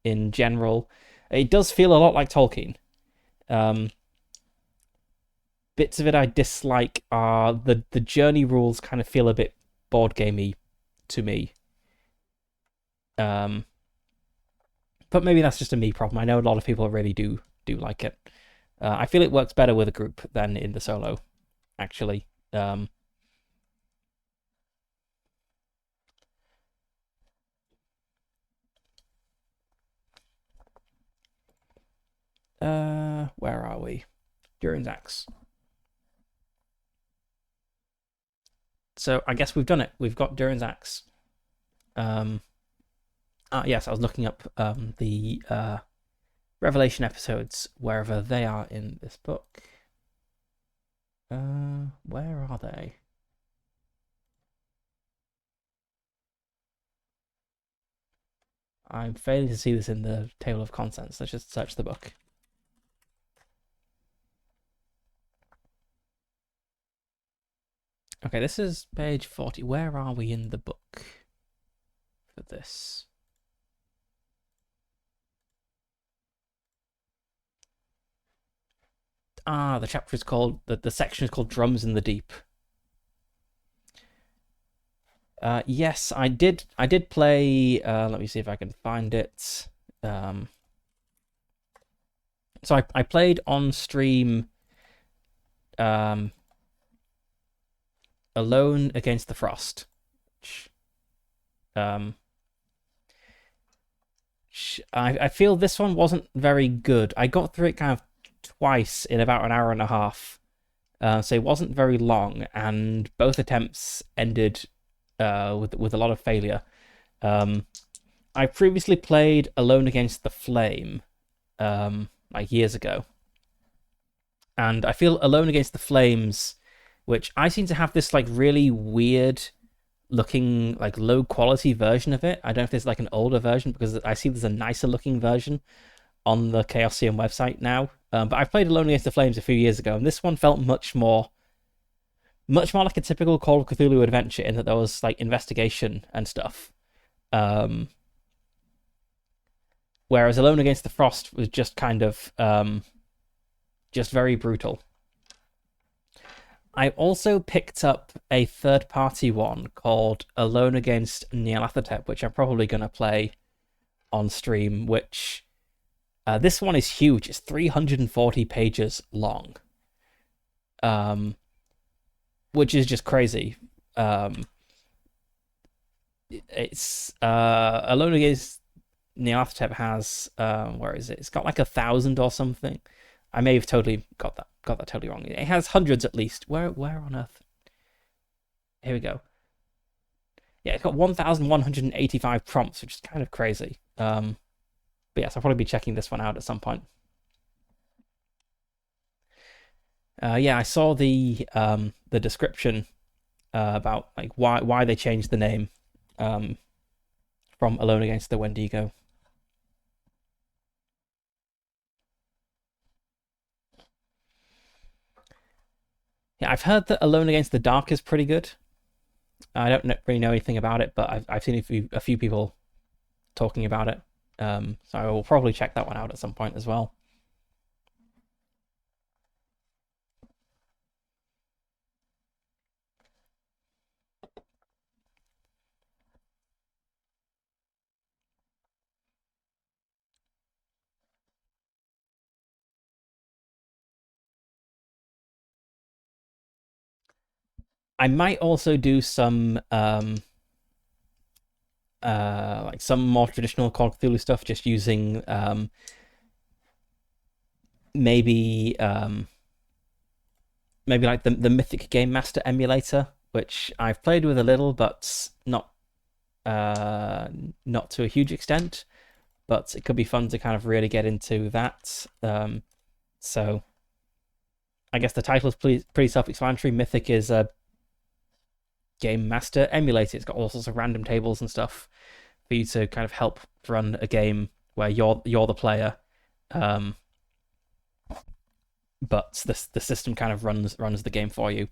in general. It does feel a lot like Tolkien. Bits of it I dislike are the journey rules kind of feel a bit board gamey to me. But maybe that's just a me problem. I know a lot of people really do like it. I feel it works better with a group than in the solo, actually. Where are we? Durin's Axe. So I guess we've done it. We've got Durin's Axe. Yes, I was looking up the Revelation episodes wherever they are in this book. Where are they? I'm failing to see this in the table of contents. Let's just search the book. Okay, this is page 40. Where are we in the book for this? The chapter is called, the section is called Drums in the Deep. Yes, I did play, let me see if I can find it. So I played on stream Alone Against the Frost. I feel this one wasn't very good. I got through it kind of twice in about an hour and a half. So it wasn't very long, and both attempts ended with a lot of failure. I previously played Alone Against the Flame, like years ago, and I feel Alone Against the Flames, which I seem to have this like really weird looking, like low quality version of it. I don't know if there's like an older version, because I see there's a nicer looking version on the Chaosium website now. But I played Alone Against the Flames a few years ago, and this one felt much more like a typical Call of Cthulhu adventure, in that there was like investigation and stuff. Whereas Alone Against the Frost was just kind of just very brutal. I also picked up a third-party one called Alone Against Nyarlathotep, which I'm probably going to play on stream, which this one is huge. It's 340 pages long, which is just crazy. It's Alone Against Nyarlathotep has where is it? It's got like 1,000 or something. I may have totally got that totally wrong. It has hundreds at least. Where on earth? Here we go. Yeah, it's got 1,185 prompts, which is kind of crazy. But yes, I'll probably be checking this one out at some point. Yeah, I saw the description about like why they changed the name from Alone Against the Wendigo. Yeah, I've heard that Alone Against the Dark is pretty good. I don't really know anything about it, but I've seen a few people talking about it. So I will probably check that one out at some point as well. I might also do some like some more traditional Call of Cthulhu stuff, just using maybe maybe like the Mythic Game Master emulator, which I've played with a little, but not to a huge extent. But it could be fun to kind of really get into that. So I guess the title is pretty self-explanatory. Mythic is a game master emulator. It's got all sorts of random tables and stuff for you to kind of help run a game where you're the player, but the system kind of runs the game for you.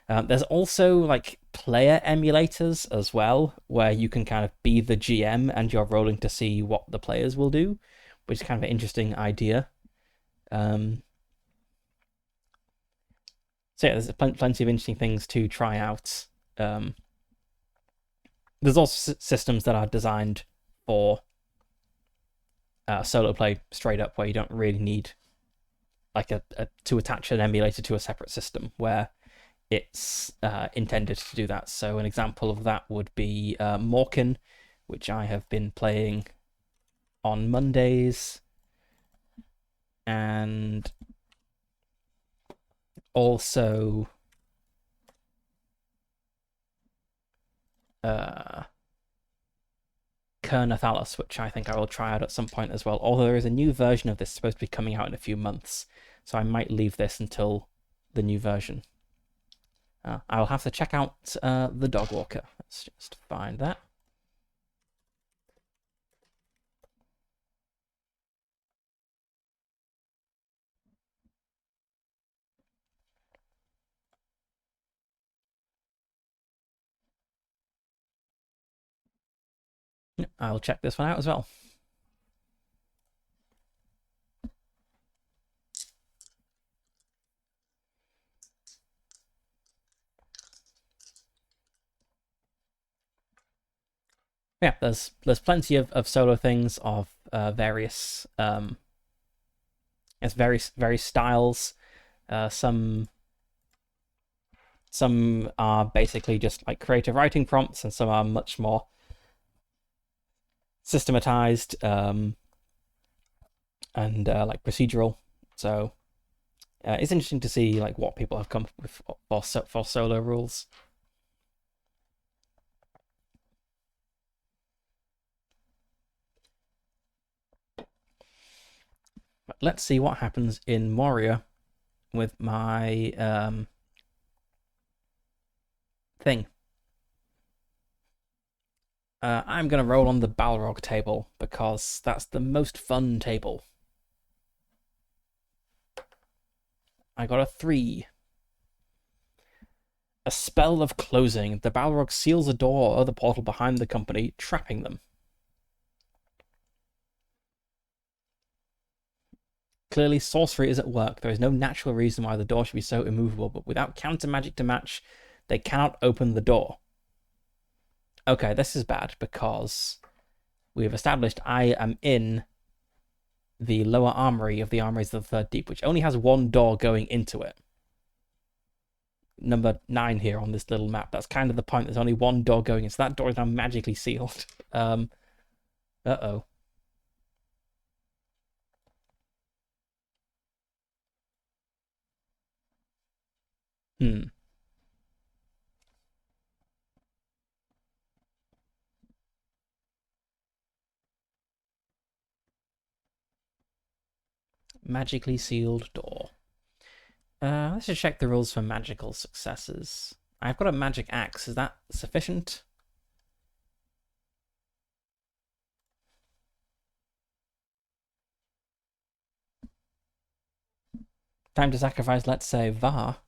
There's also like player emulators as well, where you can kind of be the GM and you're rolling to see what the players will do, which is kind of an interesting idea. So yeah, there's plenty of interesting things to try out. There's also systems that are designed for solo play straight up, where you don't really need like to attach an emulator to a separate system, where it's intended to do that. So an example of that would be Morkin, which I have been playing on Mondays. And also Kernathalis, which I think I will try out at some point as well. Although there is a new version of this supposed to be coming out in a few months, so I might leave this until the new version. I'll have to check out the Dog Walker. Let's just find that. I'll check this one out as well. Yeah, there's plenty of solo things of various it's various styles. Some are basically just like creative writing prompts, and some are much more systematized and like procedural. So it's interesting to see like what people have come up with for solo rules. But let's see what happens in Moria with my thing. I'm going to roll on the Balrog table because that's the most fun table. I got a 3. A spell of closing. The Balrog seals a door or the portal behind the company, trapping them. Clearly, sorcery is at work. There is no natural reason why the door should be so immovable, but without counter magic to match, they cannot open the door. Okay, this is bad because we've established I am in the lower armory of the Armories of the Third Deep, which only has one door going into it. Number 9 here on this little map. That's kind of the point. There's only one door going in, so that door is now magically sealed. Uh-oh. Magically sealed door. Let's just check the rules for magical successes. I've got a magic axe. Is that sufficient? Time to sacrifice, let's say, Var.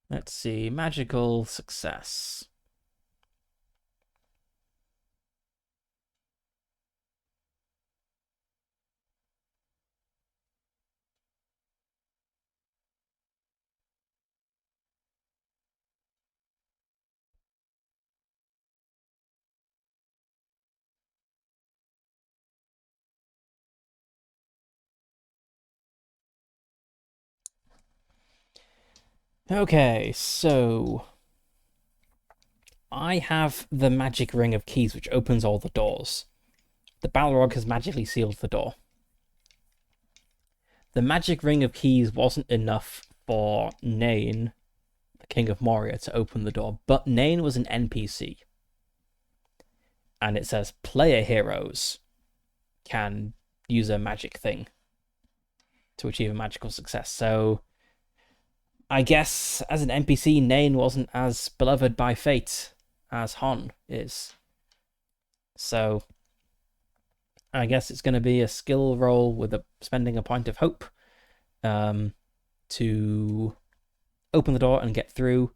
Let's see. Magical success. Okay, so I have the magic ring of keys which opens all the doors. The Balrog has magically sealed the door. The magic ring of keys wasn't enough for Nain, the King of Moria, to open the door, but Nain was an NPC. And it says player heroes can use a magic thing to achieve a magical success. So I guess as an NPC, Nain wasn't as beloved by fate as Hon is. So I guess it's going to be a skill roll with spending a point of hope to open the door and get through.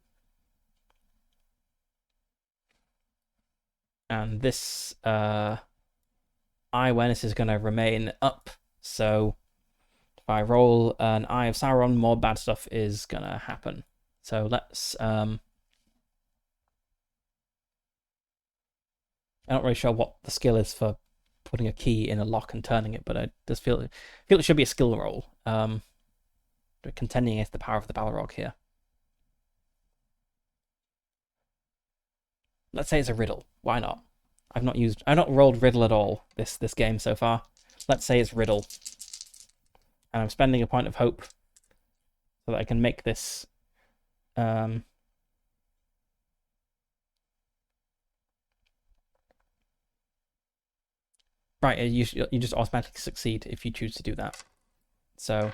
And this eye awareness is going to remain up. So if I roll an Eye of Sauron, more bad stuff is going to happen. So let's... I'm not really sure what the skill is for putting a key in a lock and turning it, but I just feel it should be a skill roll. Contending against the power of the Balrog here. Let's say it's a riddle. Why not? I've not rolled riddle at all this game so far. Let's say it's riddle, and I'm spending a point of hope so that I can make this. Right, you just automatically succeed if you choose to do that. So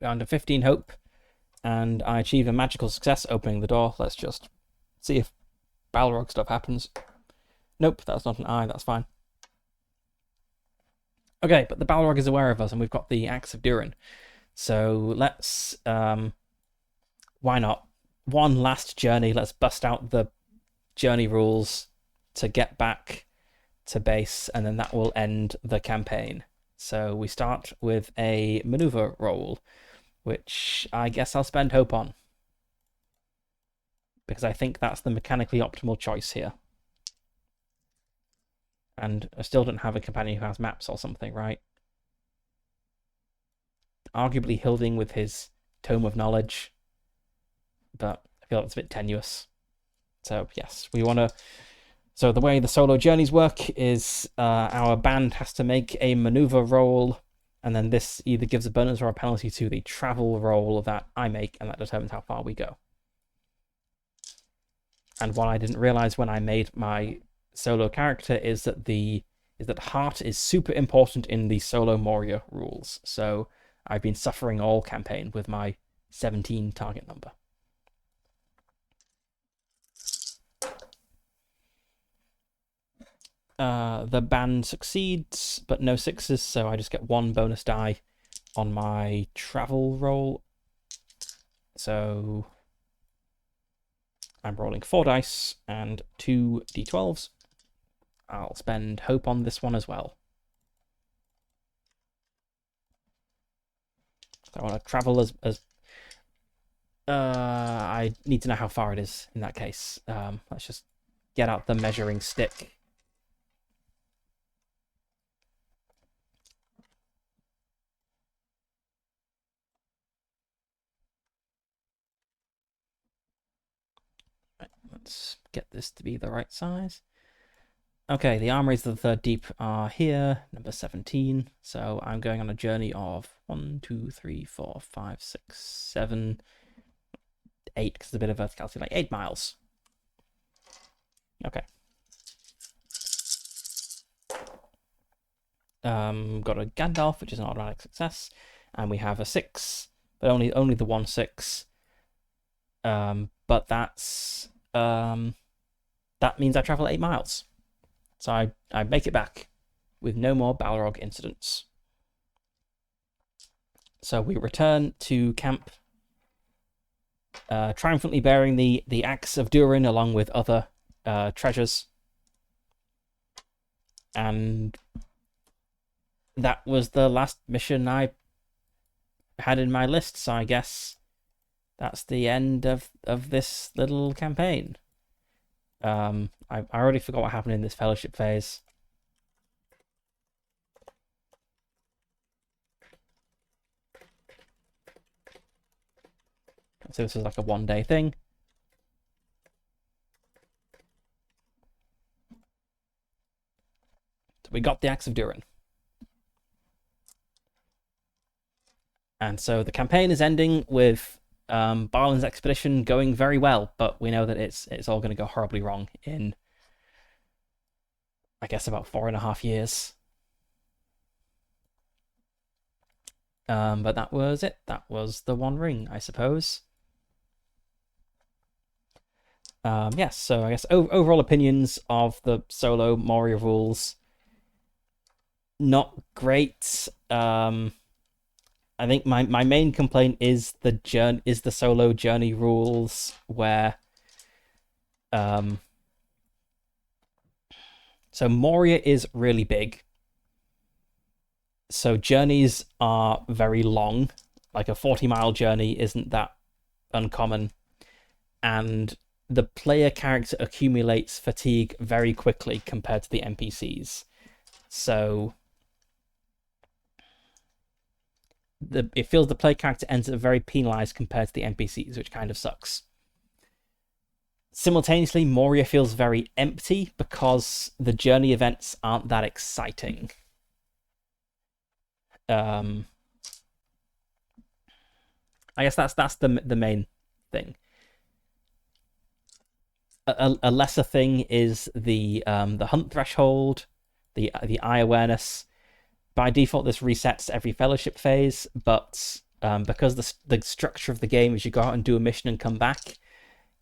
we're under 15 hope, and I achieve a magical success opening the door. Let's just see if Balrog stuff happens. Nope, that's not an eye, that's fine. Okay, but the Balrog is aware of us, and we've got the Axe of Durin. So let's, why not? One last journey, let's bust out the journey rules to get back to base, and then that will end the campaign. So we start with a maneuver roll, which I guess I'll spend hope on, because I think that's the mechanically optimal choice here. And I still don't have a companion who has maps or something, right? Arguably Hilding with his Tome of Knowledge, but I feel it's a bit tenuous. So yes, we want to... So the way the solo journeys work is our band has to make a maneuver roll, and then this either gives a bonus or a penalty to the travel roll that I make, and that determines how far we go. And what I didn't realize when I made my solo character is that heart is super important in the solo Moria rules. So I've been suffering all campaign with my 17 target number. The band succeeds, but no sixes, so I just get one bonus die on my travel roll. So I'm rolling 4 dice and 2 d12s. I'll spend hope on this one as well. So I want to travel as I need to know how far it is in that case. Let's just get out the measuring stick. Right, let's get this to be the right size. Okay, the armories of the third deep are here, number 17. So I'm going on a journey of 1, 2, 3, 4, 5, 6, 7, 8, because it's a bit of verticality, like 8 miles. Okay. Got a Gandalf, which is an automatic success, and we have a 6, but only the 1 6. But that's that means I travel 8 miles. So I make it back with no more Balrog incidents. So we return to camp, triumphantly bearing the Axe of Durin along with other treasures. And that was the last mission I had in my list, so I guess that's the end of this little campaign. I already forgot what happened in this fellowship phase. So this was like a 1-day thing. So we got the Axe of Durin. And so the campaign is ending with Barlin's expedition going very well, but we know that it's all going to go horribly wrong in, I guess, about 4.5 years. But that was it. That was the One Ring, I suppose. Yes, so I guess overall opinions of the solo Moria rules, not great. I think my main complaint is the solo journey rules, where so Moria is really big. So journeys are very long. Like a 40-mile journey isn't that uncommon. And the player character accumulates fatigue very quickly compared to the NPCs. So it feels the player character ends up very penalized compared to the NPCs, which kind of sucks. simultaneously, Moria feels very empty because the journey events aren't that exciting. Um, I guess that's the main thing. A lesser thing is the hunt threshold, the eye awareness. By default, this resets every fellowship phase, but because the structure of the game is you go out and do a mission and come back,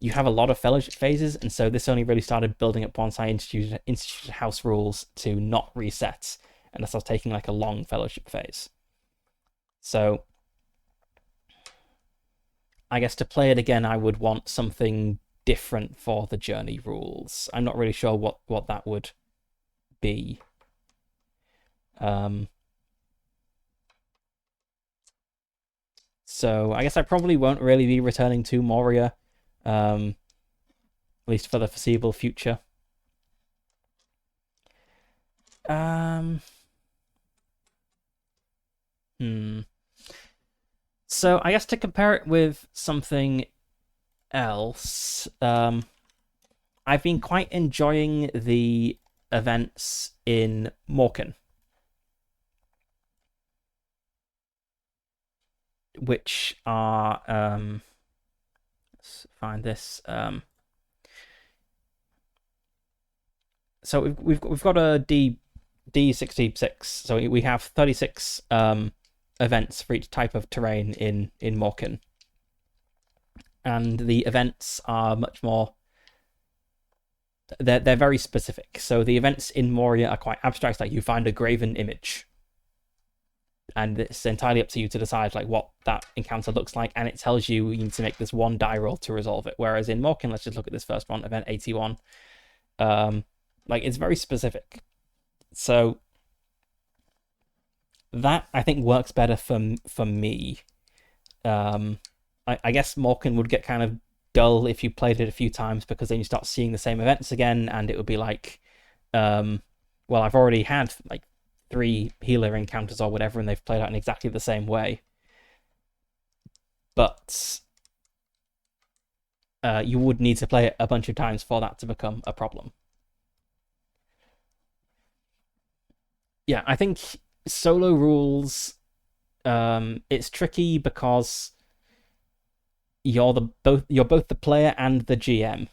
you have a lot of fellowship phases, and so this only really started building up once I instituted house rules to not reset, unless I was taking like a long fellowship phase. So I guess to play it again, I would want something different for the journey rules. I'm not really sure what that would be. So I guess I probably won't really be returning to Moria, at least for the foreseeable future. Hmm. So I guess to compare it with something else, I've been quite enjoying the events in Morkan, which are let's find this. So we've got a D66. So we have 36 events for each type of terrain in Morkan, and the events are much more. They're very specific. So the events in Moria are quite abstract. Like you find a graven image, and it's entirely up to you to decide like what that encounter looks like, and it tells you you need to make this one die roll to resolve it. Whereas in Morkan, let's just look at this first one, event 81. Like it's very specific. So that I think works better for me. I guess Morkan would get kind of dull if you played it a few times, because then you start seeing the same events again, and it would be like, well, I've already had like 3 healer encounters or whatever, and they've played out in exactly the same way. But you would need to play it a bunch of times for that to become a problem. Yeah, I think solo rules, it's tricky because you're both the player and the GM,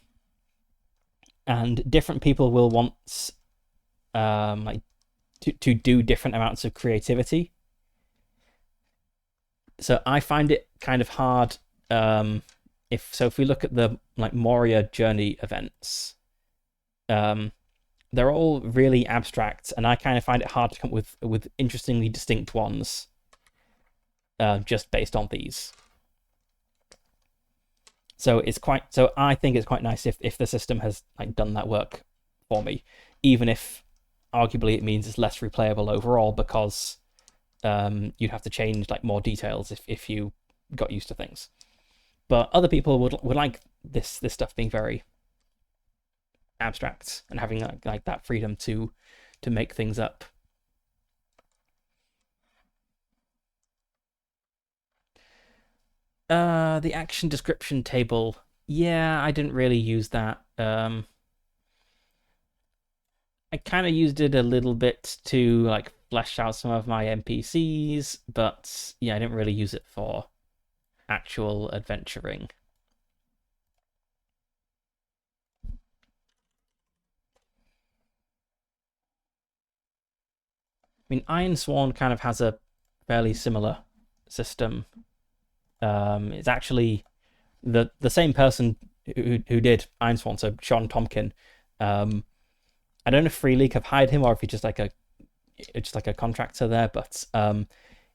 and different people will want like to do different amounts of creativity. So I find it kind of hard. If we look at the like Moria journey events, they're all really abstract, and I kind of find it hard to come up with interestingly distinct ones, just based on these. So I think it's quite nice if the system has like done that work for me, even if arguably it means it's less replayable overall, because you'd have to change like more details if you got used to things. But other people would like this stuff being very abstract and having like that freedom to make things up. The action description table. Yeah, I didn't really use that. I kind of used it a little bit to like flesh out some of my NPCs, but yeah, I didn't really use it for actual adventuring. I mean, Ironsworn kind of has a fairly similar system. It's actually the same person who did Ironsworn, so Sean Tomkin. I don't know if Free League have hired him or if he's just like a contractor there, but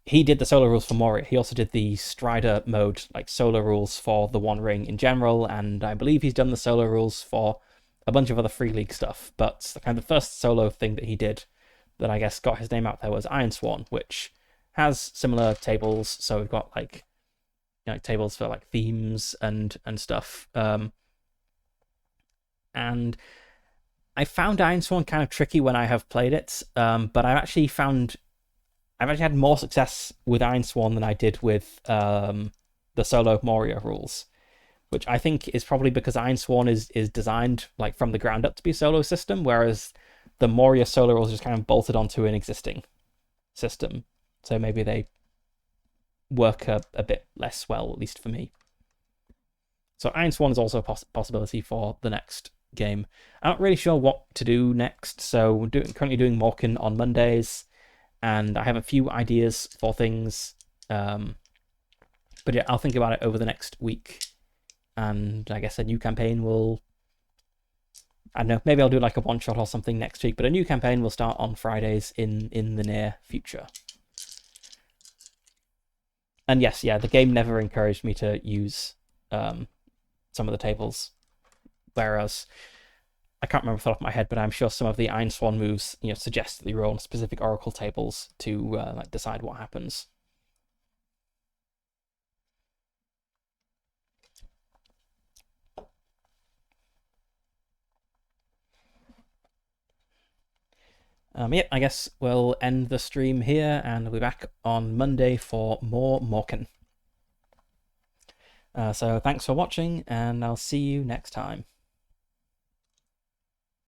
he did the solo rules for Moria. He also did the Strider mode, like solo rules for the One Ring in general, and I believe he's done the solo rules for a bunch of other Free League stuff. But the kind of the first solo thing that he did that I guess got his name out there was Ironsworn, which has similar tables. So we've got like, you know, tables for like themes and stuff. And I found Ironsworn kind of tricky when I have played it, but I've actually had more success with Ironsworn than I did with the solo Moria rules, which I think is probably because Iron Sworn is designed like from the ground up to be a solo system, whereas the Moria solo rules just kind of bolted onto an existing system. So maybe they work a bit less well, at least for me. So Iron Sworn is also a possibility for the next game. I'm not really sure what to do next, so we're currently doing Morkin on Mondays, and I have a few ideas for things. But yeah, I'll think about it over the next week, and I guess a new campaign will... I don't know, maybe I'll do like a one-shot or something next week, but a new campaign will start on Fridays in the near future. And yes, yeah, the game never encouraged me to use some of the tables, whereas I can't remember off the top of my head, but I'm sure some of the Iron Swan moves, suggest that you roll on specific Oracle tables to like decide what happens. Yep, I guess we'll end the stream here, and we'll be back on Monday for more Morkin. So thanks for watching, and I'll see you next time.